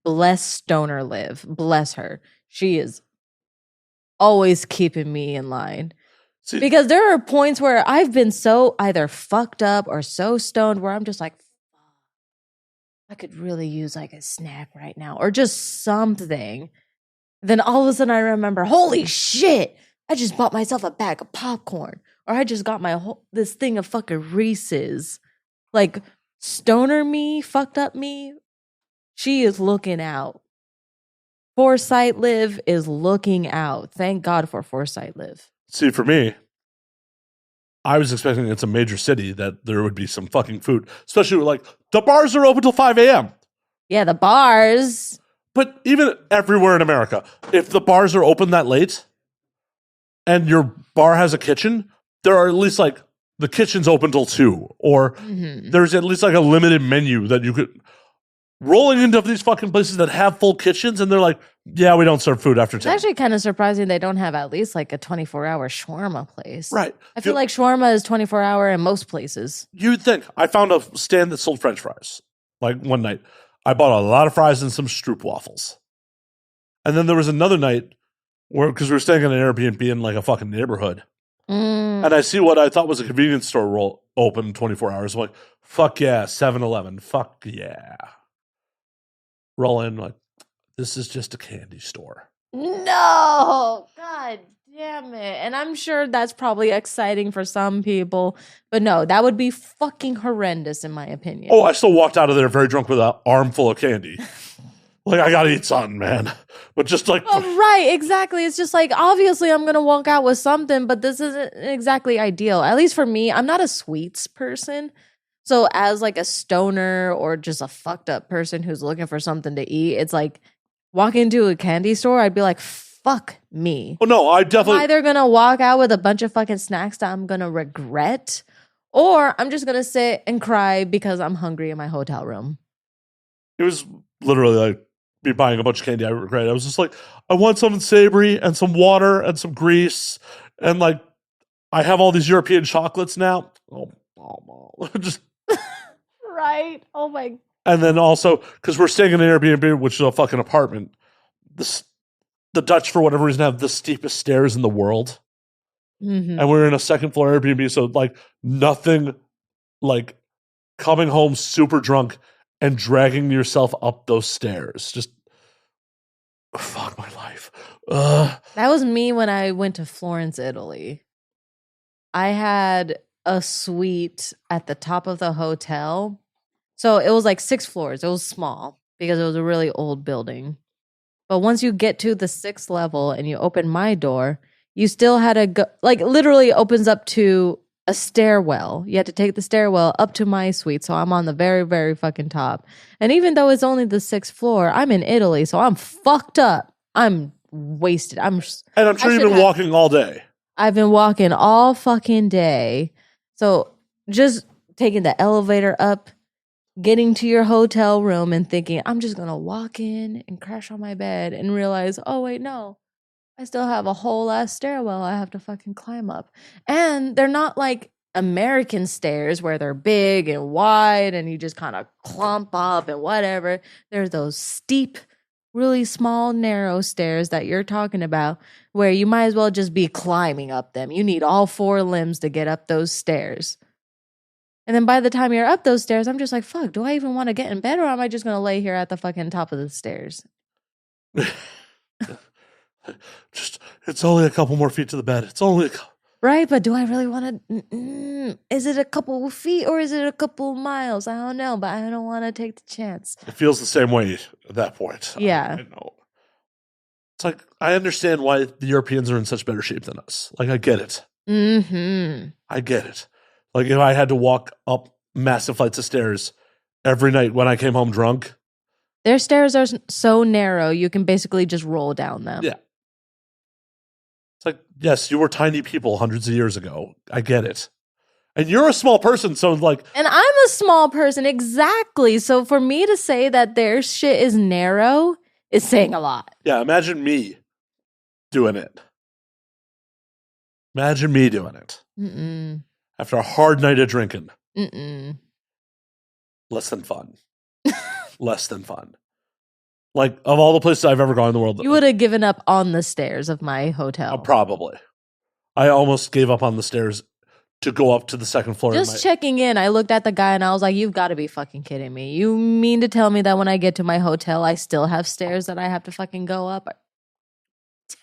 Bless stoner Liv. Bless her. She is always keeping me in line. See, Because there are points where I've been so either fucked up or so stoned where I'm just like, I could really use like a snack right now or just something. Then all of a sudden I remember, holy shit, I just bought myself a bag of popcorn or I just got this thing of fucking Reese's. Like stoner me, fucked up me, she is looking out. Foresight Liv is looking out. Thank God for Foresight Liv. see, for me, I was expecting it's a major city that there would be some fucking food, especially like the bars are open till 5 a.m. Yeah, the bars. But even everywhere in America, if the bars are open that late and your bar has a kitchen, there are at least like the kitchen's open till 2, or there's at least like a limited menu that you could. Rolling into these fucking places that have full kitchens and they're like, yeah, we don't serve food after 10. It's actually kind of surprising they don't have at least like a 24-hour shawarma place. Right. I feel like shawarma is 24-hour in most places. You'd think. I found a stand that sold French fries. Like one night, I bought a lot of fries and some stroop waffles. And then there was another night where, because we were staying in an Airbnb in like a fucking neighborhood, and I see what I thought was a convenience store open 24 hours. I'm like, fuck yeah, 7-Eleven. Fuck yeah. Roll in, like, this is just a candy store. No, God damn it. And I'm sure that's probably exciting for some people, but no, that would be fucking horrendous in my opinion. Oh, I still walked out of there very drunk with an armful of candy. Like, I gotta eat something, man. But just like, Oh, right, exactly. It's just like, obviously I'm going to walk out with something, but this isn't exactly ideal. At least for me, I'm not a sweets person. So as like a stoner or just a fucked up person who's looking for something to eat, it's like walking into a candy store, I'd be like, fuck me. oh no, I I'm definitely. either gonna walk out with a bunch of fucking snacks that I'm gonna regret, or I'm just gonna sit and cry because I'm hungry in my hotel room. It was literally like me buying a bunch of candy I regret. I was just like, I want something savory and some water and some grease. And like, I have all these European chocolates now. Oh, just. Right? Oh my. And then also, because we're staying in an Airbnb, which is a fucking apartment, the Dutch, for whatever reason, have the steepest stairs in the world. Mhm. And we're in a second floor Airbnb, so like nothing like coming home super drunk and dragging yourself up those stairs. Just fuck my life. That was me when I went to Florence, Italy. I had a suite at the top of the hotel. So it was like 6 floors. It was small because it was a really old building. But once you get to the 6th level and you open my door, you still had to go, like literally opens up to a stairwell. You had to take the stairwell up to my suite. So I'm on the very, very fucking top. And even though it's only the 6th floor, I'm in Italy. So I'm fucked up. I'm wasted. And I'm sure you've been walking all day. I've been walking all fucking day. So just taking the elevator up, getting to your hotel room and thinking, I'm just going to walk in and crash on my bed and realize, oh, wait, no. I still have a whole ass stairwell I have to fucking climb up. And they're not like American stairs where they're big and wide and you just kind of clump up and whatever. They're those steep really small, narrow stairs that you're talking about, where you might as well just be climbing up them. You need all 4 limbs to get up those stairs. And then by the time you're up those stairs, I'm just like, fuck, do I even want to get in bed, or am I just going to lay here at the fucking top of the stairs? Just, it's only a couple more feet to the bed. It's only a couple. Right, but do I really want to? Is it a couple of feet or is it a couple of miles? I don't know, but I don't want to take the chance. It feels the same way at that point. Yeah. I know. It's like, I understand why the Europeans are in such better shape than us. Like, I get it. Mm-hmm. I get it. Like, if I had to walk up massive flights of stairs every night when I came home drunk. Their stairs are so narrow, you can basically just roll down them. Yeah. It's like, yes, you were tiny people hundreds of years ago. I get it. And you're a small person, so like... And I'm a small person, exactly. So for me to say that their shit is narrow is saying a lot. Yeah, imagine me doing it. Imagine me doing it. Mm-mm. After a hard night of drinking. Mm-mm. Less than fun. Less than fun. Like, of all the places I've ever gone in the world... You would have given up on the stairs of my hotel. Probably. I almost gave up on the stairs to go up to the second floor. Just checking in, I looked at the guy and I was like, you've got to be fucking kidding me. You mean to tell me that when I get to my hotel, I still have stairs that I have to fucking go up?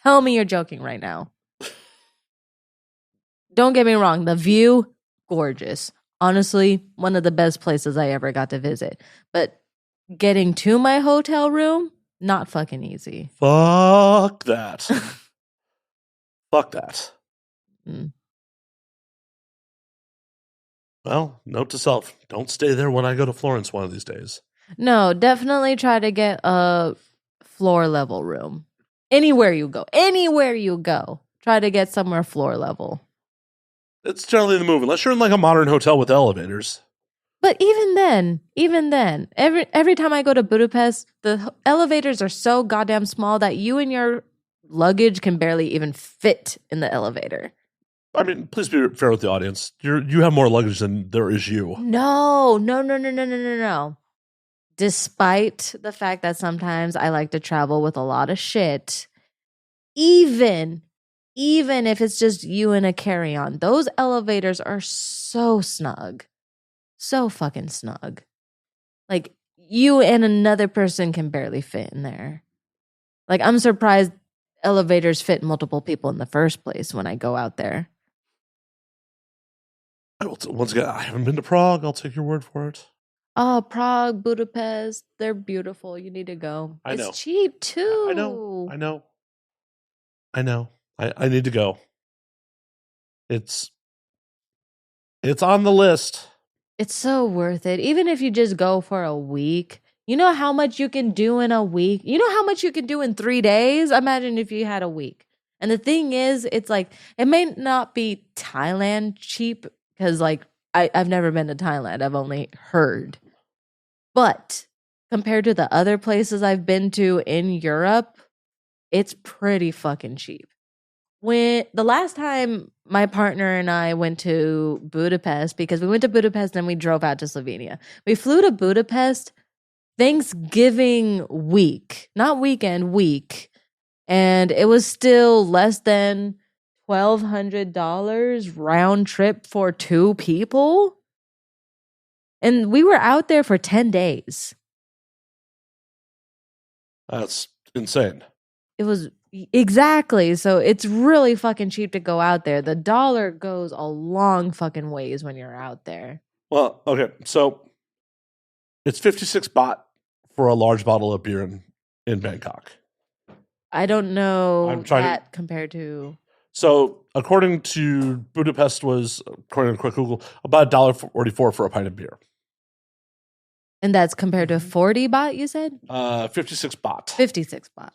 Tell me you're joking right now. Don't get me wrong. The view, gorgeous. Honestly, one of the best places I ever got to visit. But getting to my hotel room, not fucking easy. Fuck that. Fuck that. Mm. Well, note to self, don't stay there when I go to Florence one of these days. No, definitely try to get a floor level room. Anywhere you go, try to get somewhere floor level. It's generally the move, unless you're in like a modern hotel with elevators. But even then, every time I go to Budapest, the elevators are so goddamn small that you and your luggage can barely even fit in the elevator. I mean, please be fair with the audience. You have more luggage than there is you. No. Despite the fact that sometimes I like to travel with a lot of shit, even if it's just you and a carry-on, those elevators are so snug. So fucking snug. Like, you and another person can barely fit in there. Like, I'm surprised elevators fit multiple people in the first place when I go out there. Once again, I haven't been to Prague. I'll take your word for it. Oh, Prague, Budapest, they're beautiful. You need to go. I know. It's cheap, too. I know. I need to go. It's on the list. It's so worth it. Even if you just go for a week, you know how much you can do in a week? You know how much you can do in 3 days? Imagine if you had a week. And the thing is, it's like, it may not be Thailand cheap, because like, I've never been to Thailand. I've only heard. But compared to the other places I've been to in Europe, it's pretty fucking cheap. When the last time my partner and I went to Budapest, because we went to Budapest and we drove out to Slovenia. We flew to Budapest Thanksgiving week, not weekend, week. And it was still less than $1,200 round trip for 2 people. And we were out there for 10 days. That's insane. It was exactly. So it's really fucking cheap to go out there. The dollar goes a long fucking ways when you're out there. Well, okay. So it's 56 baht for a large bottle of beer in Bangkok. I don't know I'm trying that compared to. So according to Budapest was, according to quick Google, about $1.44 for a pint of beer. And that's compared to 40 baht, you said? 56 baht. 56 baht.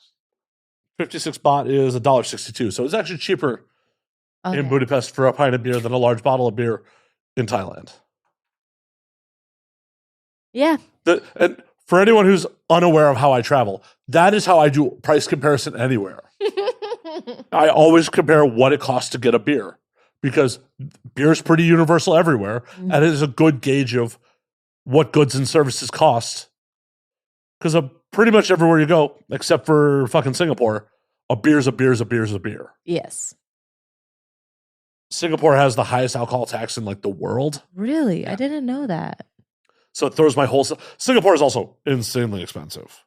56 baht is $1.62. So it's actually cheaper Okay. in Budapest for a pint of beer than a large bottle of beer in Thailand. Yeah. And for anyone who's unaware of how I travel, that is how I do price comparison anywhere. I always compare what it costs to get a beer, because beer is pretty universal everywhere, and it is a good gauge of what goods and services cost Because pretty much everywhere you go, except for fucking Singapore, a beer's a beer's a beer's a beer. Yes. Singapore has the highest alcohol tax in like the world. Really? Yeah. I didn't know that. So it throws my whole... Singapore is also insanely expensive.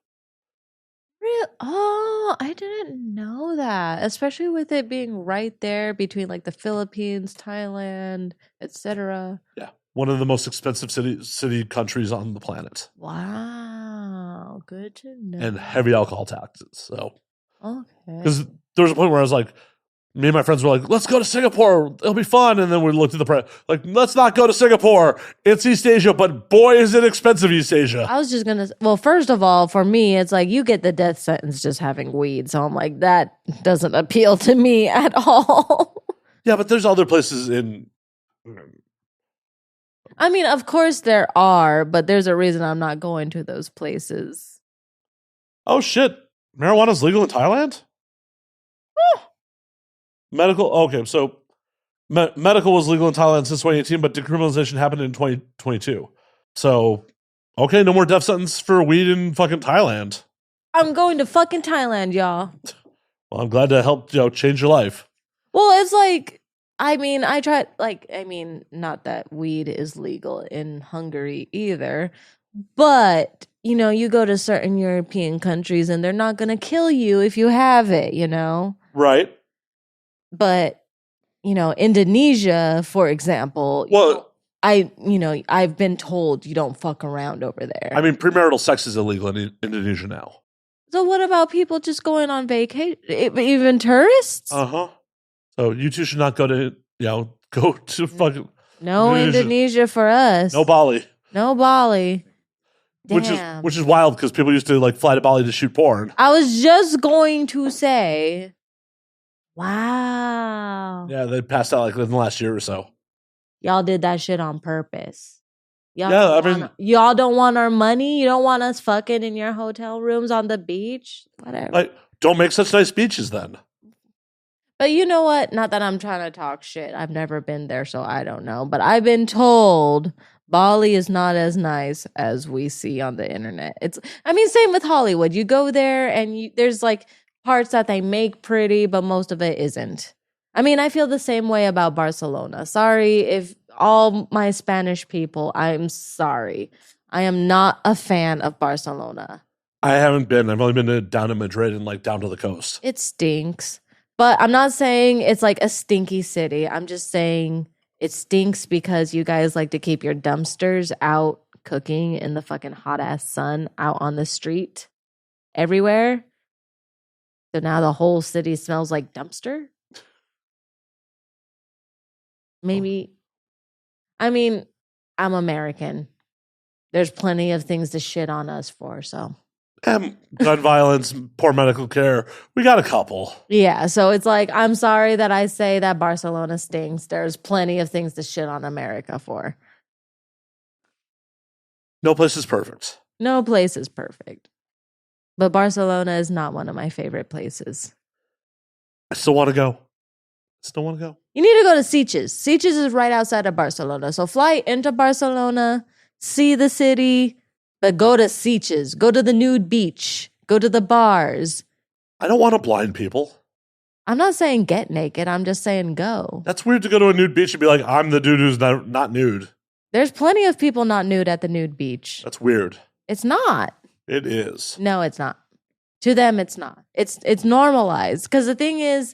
Real? Oh, I didn't know that. Especially with it being right there between like the Philippines, Thailand, etc. Yeah. One of the most expensive city countries on the planet. Wow, good to know. And heavy alcohol taxes. So, Okay. because there was a point where I was like, me and my friends were like, let's go to Singapore. It'll be fun. And then we looked at the price. Like, let's not go to Singapore. It's East Asia, but boy, is it expensive, East Asia. I was just gonna. Well, first of all, for me, it's like you get the death sentence just having weed, so I'm like that doesn't appeal to me at all. Yeah, but there's other places in... I mean, of course there are, but there's a reason I'm not going to those places. Oh, shit. Marijuana's legal in Thailand? Medical... Okay, so medical was legal in Thailand since 2018, but decriminalization happened in 2022. So, okay, no more death sentence for weed in fucking Thailand. I'm going to fucking Thailand, y'all. Well, I'm glad to help, change your life. Well, it's like, I mean, not that weed is legal in Hungary either, but, you go to certain European countries and they're not going to kill you if you have it, Right. But, Indonesia, for example, Well, I've been told you don't fuck around over there. I mean, premarital sex is illegal in Indonesia now. So what about people just going on vacation? Even tourists? Uh-huh. So you two should not go to, go to fucking... No Indonesia for us. No Bali. No Bali. Damn. Which is wild because people used to like fly to Bali to shoot porn. I was just going to say, wow. Yeah, they passed out like in the last year or so. Y'all did that shit on purpose. Y'all y'all don't want our money? You don't want us fucking in your hotel rooms on the beach? Whatever. Like, don't make such nice beaches then. But you know what? Not that I'm trying to talk shit. I've never been there, so I don't know. But I've been told Bali is not as nice as we see on the internet. Same with Hollywood. You go there and there's like parts that they make pretty, but most of it isn't. I feel the same way about Barcelona. Sorry if all my Spanish people, I'm sorry. I am not a fan of Barcelona. I haven't been. I've only been down to Madrid and like down to the coast. It stinks. But I'm not saying it's like a stinky city. I'm just saying it stinks because you guys like to keep your dumpsters out cooking in the fucking hot ass sun out on the street everywhere. So now the whole city smells like dumpster. Maybe. I'm American. There's plenty of things to shit on us for, so. Gun violence, poor medical care. We got a couple. Yeah, so it's like, I'm sorry that I say that Barcelona stinks. There's plenty of things to shit on America for. No place is perfect. No place is perfect. But Barcelona is not one of my favorite places. I still want to go. You need to go to Sitges. Sitges is right outside of Barcelona. So fly into Barcelona, see the city, but go to Sitges. Go to the nude beach. Go to the bars. I don't want to blind people. I'm not saying get naked. I'm just saying go. That's weird to go to a nude beach and be like, I'm the dude who's not nude. There's plenty of people not nude at the nude beach. That's weird. It's not. It is. No, it's not. To them, it's not. It's normalized. Because the thing is,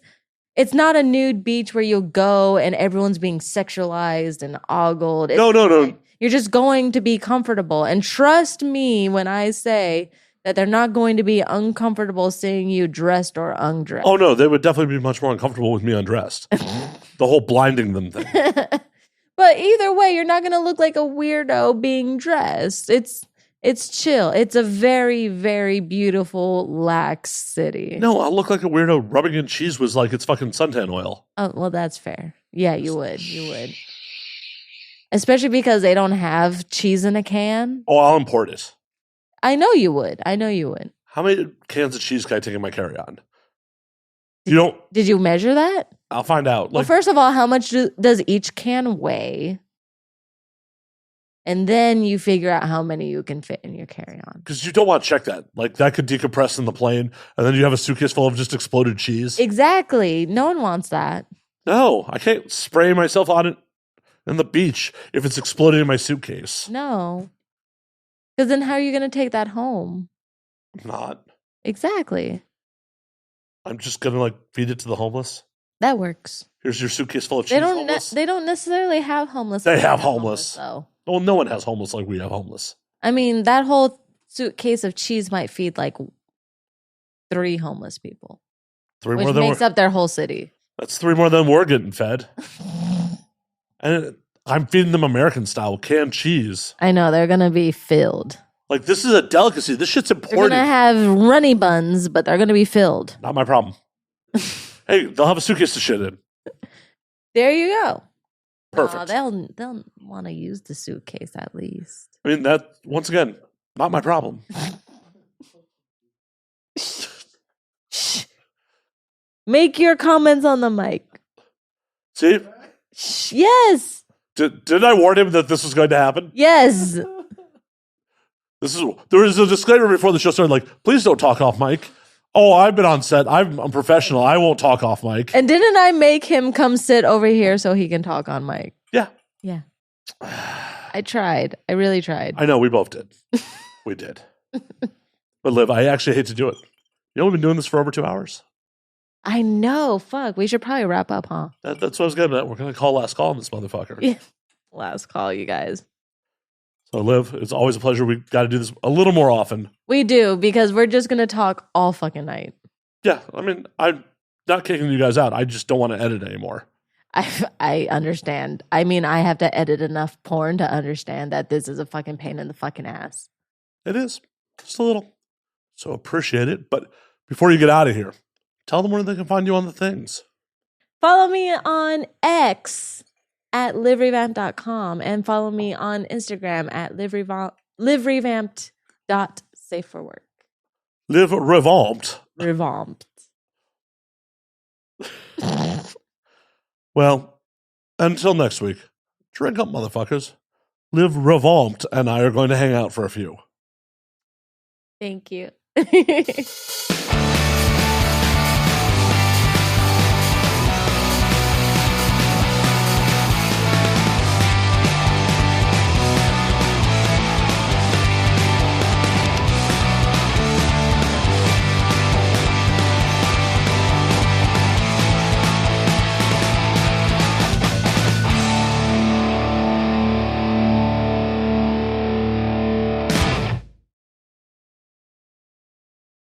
it's not a nude beach where you'll go and everyone's being sexualized and ogled. No. You're just going to be comfortable. And trust me when I say that they're not going to be uncomfortable seeing you dressed or undressed. Oh, no. They would definitely be much more uncomfortable with me undressed. The whole blinding them thing. But either way, you're not going to look like a weirdo being dressed. It's chill. It's a very, very beautiful, lax city. No, I'll look like a weirdo rubbing in cheese with like it's fucking suntan oil. Oh, well, that's fair. Yeah, you would. Especially because they don't have cheese in a can. Oh, I'll import it. I know you would. How many cans of cheese can I take in my carry-on? Did you measure that? I'll find out. Well, first of all, how much does each can weigh? And then you figure out how many you can fit in your carry-on. Because you don't want to check that. Like, that could decompress in the plane, and then you have a suitcase full of just exploded cheese. Exactly. No one wants that. No, I can't spray myself on it in the beach if it's exploding in my suitcase. No. Because then how are you going to take that home? I'm not. Exactly. I'm just going to, like, feed it to the homeless. That works. Here's your suitcase full of cheese, They don't. homeless. They don't necessarily have homeless. They people have that homeless. though. Well, no one has homeless like we have homeless. I mean, that whole suitcase of cheese might feed like 3 homeless people, Three which more than makes up their whole city. That's 3 more than we're getting fed. And I'm feeding them American style, canned cheese. I know they're gonna be filled. Like, this is a delicacy. This shit's They're important. gonna have runny buns, but they're gonna be filled. Not my problem. Hey, they'll have a suitcase to shit in. There you go. Perfect. They'll want to use the suitcase at least. I mean, that, once again, not my problem. Shh. Make your comments on the mic. See? Shh. Yes. Did I warn him that this was going to happen? Yes. There was a disclaimer before the show started, like, please don't talk off mic. Oh, I've been on set. I'm professional. I won't talk off mic. And didn't I make him come sit over here so he can talk on mic? Yeah. Yeah. I tried. I really tried. I know, we both did. We did. But Liv, I actually hate to do it. You know, we've been doing this for over 2 hours. I know. Fuck. We should probably wrap up, huh? That's what I was getting at. We're going to call last call on this motherfucker. Yeah. Last call, you guys. So, Liv, it's always a pleasure. We got to do this a little more often. We do, because we're just going to talk all fucking night. Yeah, I mean, I'm not kicking you guys out. I just don't want to edit anymore. I understand. I mean, I have to edit enough porn to understand that this is a fucking pain in the fucking ass. It is. Just a little. So appreciate it. But before you get out of here, tell them where they can find you on the things. Follow me on X at liverevamped.com and follow me on Instagram at liverevamped.safe4work. Liv Revamped. Revamped. Well, until next week, drink up, motherfuckers. Liv Revamped and I are going to hang out for a few. Thank you.